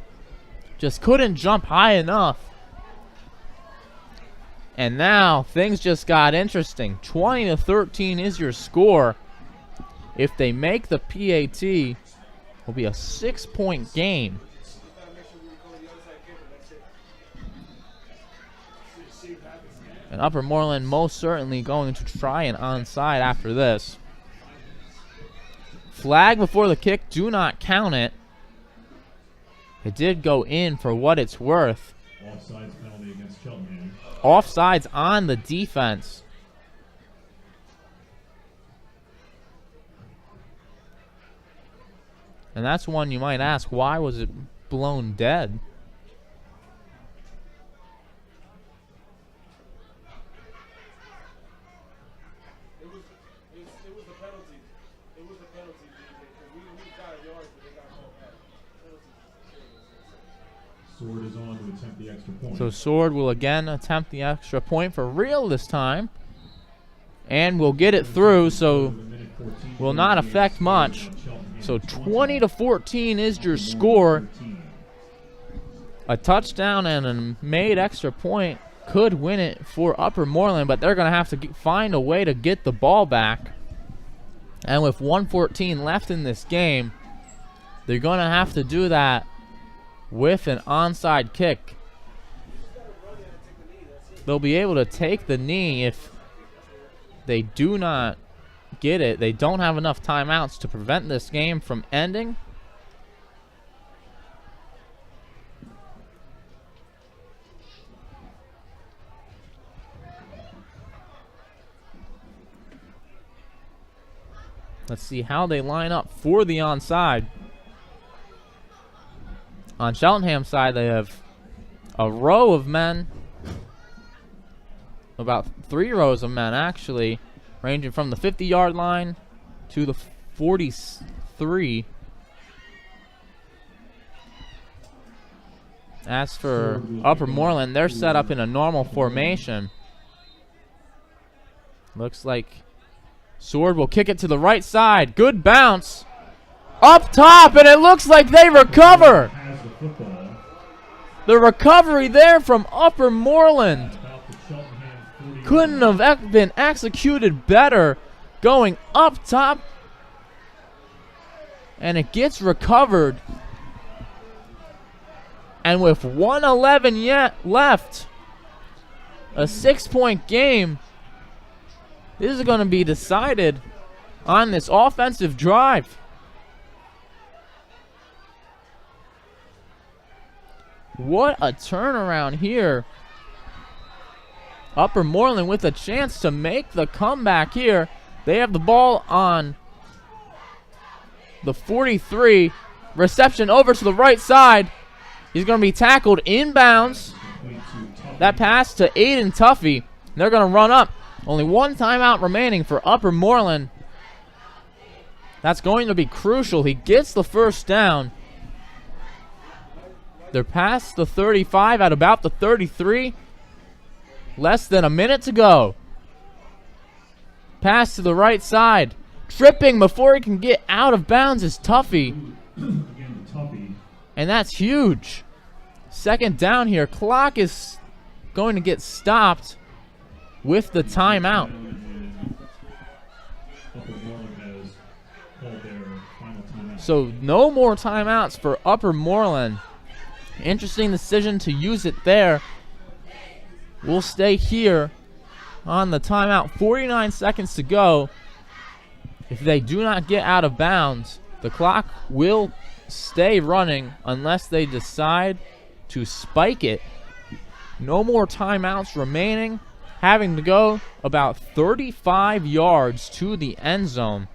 Just couldn't jump high enough. And now things just got interesting. 20-13 is your score. If they make the PAT, it will be a 6-point game. And Upper Moreland most certainly going to try an onside after this. Flag before the kick, do not count it. It did go in for what it's worth. Offsides penalty against Cheltenham. Offsides on the defense. And that's one you might ask, why was it blown dead? Sword is on to attempt the extra point. So Sword will again attempt the extra point for real this time. And will get it through, so will not affect much. So 20-14 is your score. A touchdown and a made extra point could win it for Upper Moreland, but they're going to have to find a way to get the ball back. And with 1:14 left in this game, they're going to have to do that with an onside kick. They'll be able to take the knee if they do not get it. They don't have enough timeouts to prevent this game from ending. Let's see how they line up for the onside. On Cheltenham's side, they have a row of men, about 3 rows of men actually, ranging from the 50-yard line to the 43. As for Upper Moreland, they're set up in a normal formation. Looks like Sword will kick it to the right side. Good bounce. Up top, and it looks like they recover. The recovery there from Upper Moreland couldn't have been executed better. Going up top, and it gets recovered. And with 1:11 yet left, a 6-point game, this is going to be decided on this offensive drive. What a turnaround here. Upper Moreland with a chance to make the comeback here. They have the ball on the 43. Reception over to the right side. He's going to be tackled inbounds. That pass to Aiden Tuffy. They're going to run up. Only 1 timeout remaining for Upper Moreland. That's going to be crucial. He gets the first down. They're past the 35 at about the 33. Less than a minute to go. Pass to the right side. Tripping before he can get out of bounds is Tuffy. And that's huge. Second down here. Clock is going to get stopped with the timeout. So no more timeouts for Upper Moreland. Interesting decision to use it there. We'll stay here on the timeout. 49 seconds to go. If they do not get out of bounds, the clock will stay running unless they decide to spike it. No more timeouts remaining. Having to go about 35 yards to the end zone.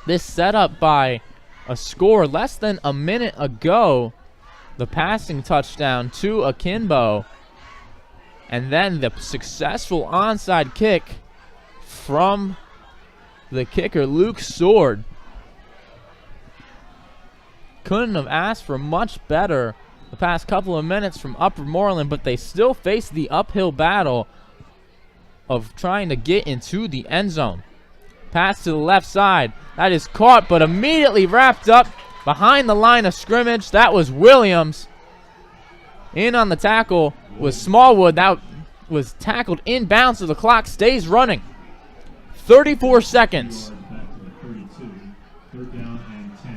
This set up by a score less than a minute ago. The passing touchdown to Akimbo. And then the successful onside kick from the kicker, Luke Sword. Couldn't have asked for much better the past couple of minutes from Upper Moreland, but they still face the uphill battle of trying to get into the end zone. Pass to the left side. That is caught, but immediately wrapped up behind the line of scrimmage. That was Williams. In on the tackle was Smallwood. That was tackled inbounds, so the clock stays running. 34 seconds.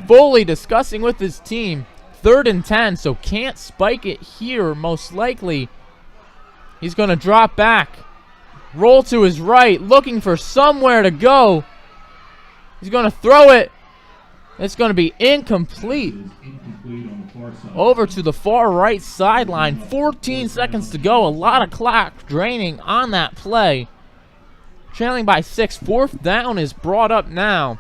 Foley discussing with his team. 3rd and 10, so can't spike it here, most likely. He's going to drop back. Roll to his right, looking for somewhere to go. He's going to throw it. It's going to be incomplete. Over to the far right sideline. 14 seconds to go. A lot of clock draining on that play. Trailing by 6. 4th down is brought up now.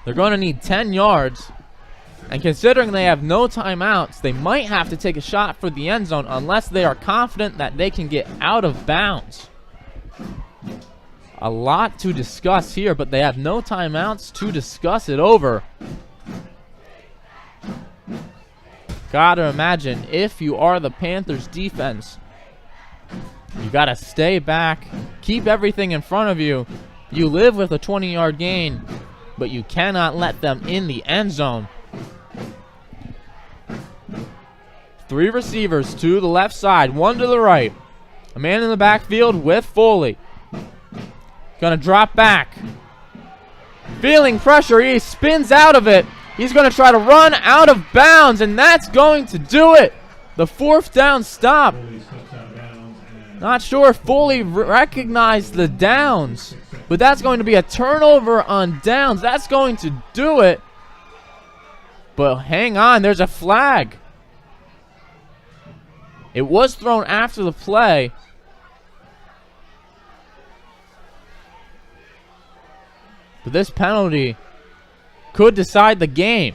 They're going to need 10 yards. And considering they have no timeouts, they might have to take a shot for the end zone unless they are confident that they can get out of bounds. A lot to discuss here, but they have no timeouts to discuss it over. Gotta imagine if you are the Panthers defense, you gotta stay back, keep everything in front of you. You live with a 20-yard gain, but you cannot let them in the end zone. 3 receivers to the left side, 1 to the right. A man in the backfield with Foley. Gonna drop back. Feeling pressure, he spins out of it. He's gonna try to run out of bounds, and that's going to do it. The 4th down stop. Not sure if Foley recognized the downs, but that's going to be a turnover on downs. That's going to do it. But hang on, there's a flag. It was thrown after the play. But this penalty could decide the game.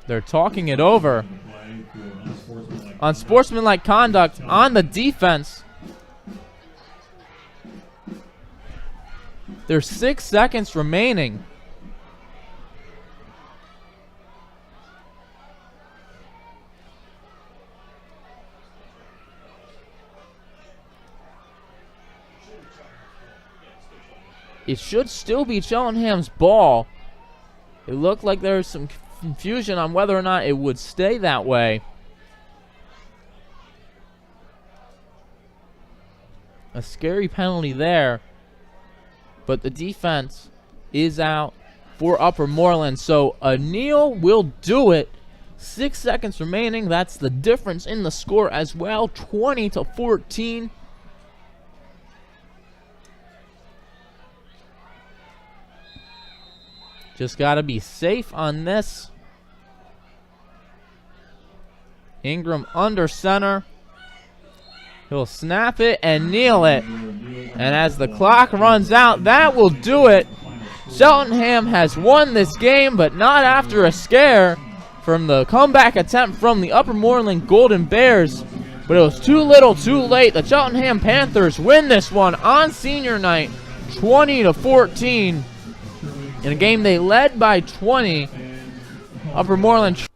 They're talking it over. Unsportsmanlike conduct on the defense. There's 6 seconds remaining. It should still be Cheltenham's ball. It looked like there was some confusion on whether or not it would stay that way. A scary penalty there. But the defense is out for Upper Moreland. So a kneel will do it. 6 seconds remaining. That's the difference in the score as well. 20-14. Just got to be safe on this. Ingram under center. He'll snap it and kneel it. And as the clock runs out, that will do it. Cheltenham has won this game, but not after a scare from the comeback attempt from the Upper Moreland Golden Bears. But it was too little, too late. The Cheltenham Panthers win this one on senior night, 20-14. In a game they led by 20. Upper Moreland.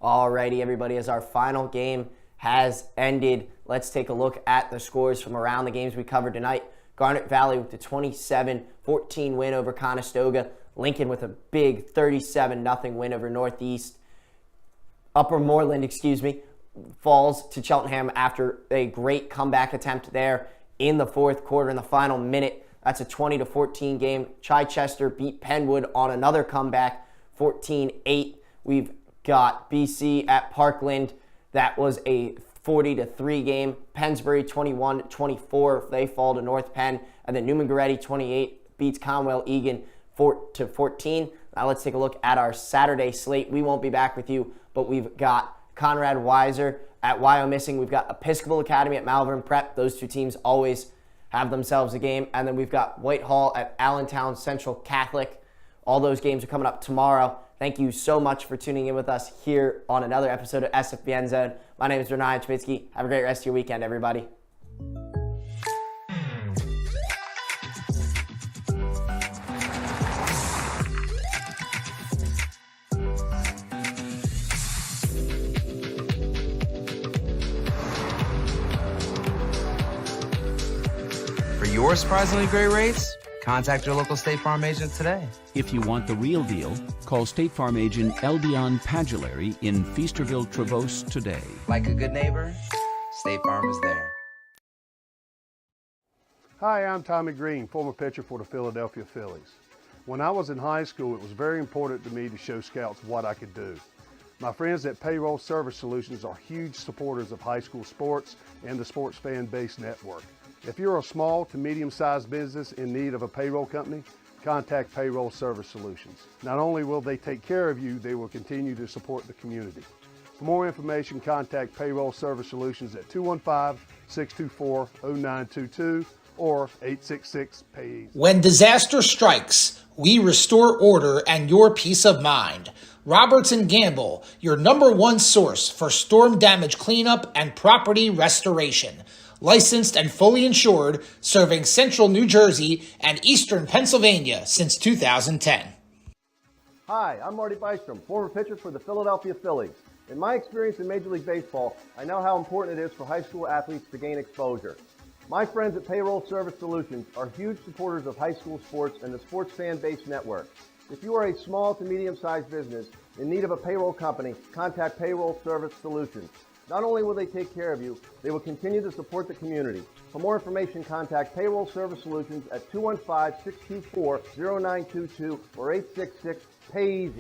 Alrighty, everybody, as our final game has ended, let's take a look at the scores from around the games we covered tonight. Garnet Valley with the 27-14 win over Conestoga. Lincoln with a big 37-0 win over Northeast. Upper Moreland, falls to Cheltenham after a great comeback attempt there in the 4th quarter in the final minute. That's a 20-14 game. Chichester beat Penwood on another comeback, 14-8. We've got BC at Parkland. That was a 40-3 game. Pennsbury 21-24. They fall to North Penn. And then Neumann-Goretti 28 beats Conwell-Egan 4-14. Now let's take a look at our Saturday slate. We won't be back with you, but we've got Conrad Weiser at Wyomissing. We've got Episcopal Academy at Malvern Prep. Those two teams always have themselves a game. And then we've got Whitehall at Allentown Central Catholic. All those games are coming up tomorrow. Thank you so much for tuning in with us here on another episode of SFBN Zone. My name is Ryan Chmitzky. Have a great rest of your weekend, everybody. For your surprisingly great rates, contact your local State Farm agent today. If you want the real deal, call State Farm agent Eldion Padulary in Feasterville, Trevose today. Like a good neighbor, State Farm is there. Hi, I'm Tommy Green, former pitcher for the Philadelphia Phillies. When I was in high school, it was very important to me to show scouts what I could do. My friends at Payroll Service Solutions are huge supporters of high school sports and the Sports Fan Base Network. If you're a small to medium-sized business in need of a payroll company, contact Payroll Service Solutions. Not only will they take care of you, they will continue to support the community. For more information, contact Payroll Service Solutions at 215-624-0922 or 866-PAYS. When disaster strikes, we restore order and your peace of mind. Roberts & Gamble, your #1 source for storm damage cleanup and property restoration. Licensed and fully insured, serving central New Jersey and eastern Pennsylvania since 2010. Hi, I'm Marty Bystrom, former pitcher for the Philadelphia Phillies. In my experience in Major League Baseball, I know how important it is for high school athletes to gain exposure. My friends at Payroll Service Solutions are huge supporters of high school sports and the Sports Fan Base Network. If you are a small to medium-sized business in need of a payroll company, contact Payroll Service Solutions. Not only will they take care of you, they will continue to support the community. For more information, contact Payroll Service Solutions at 215-624-0922 or 866-PAYS.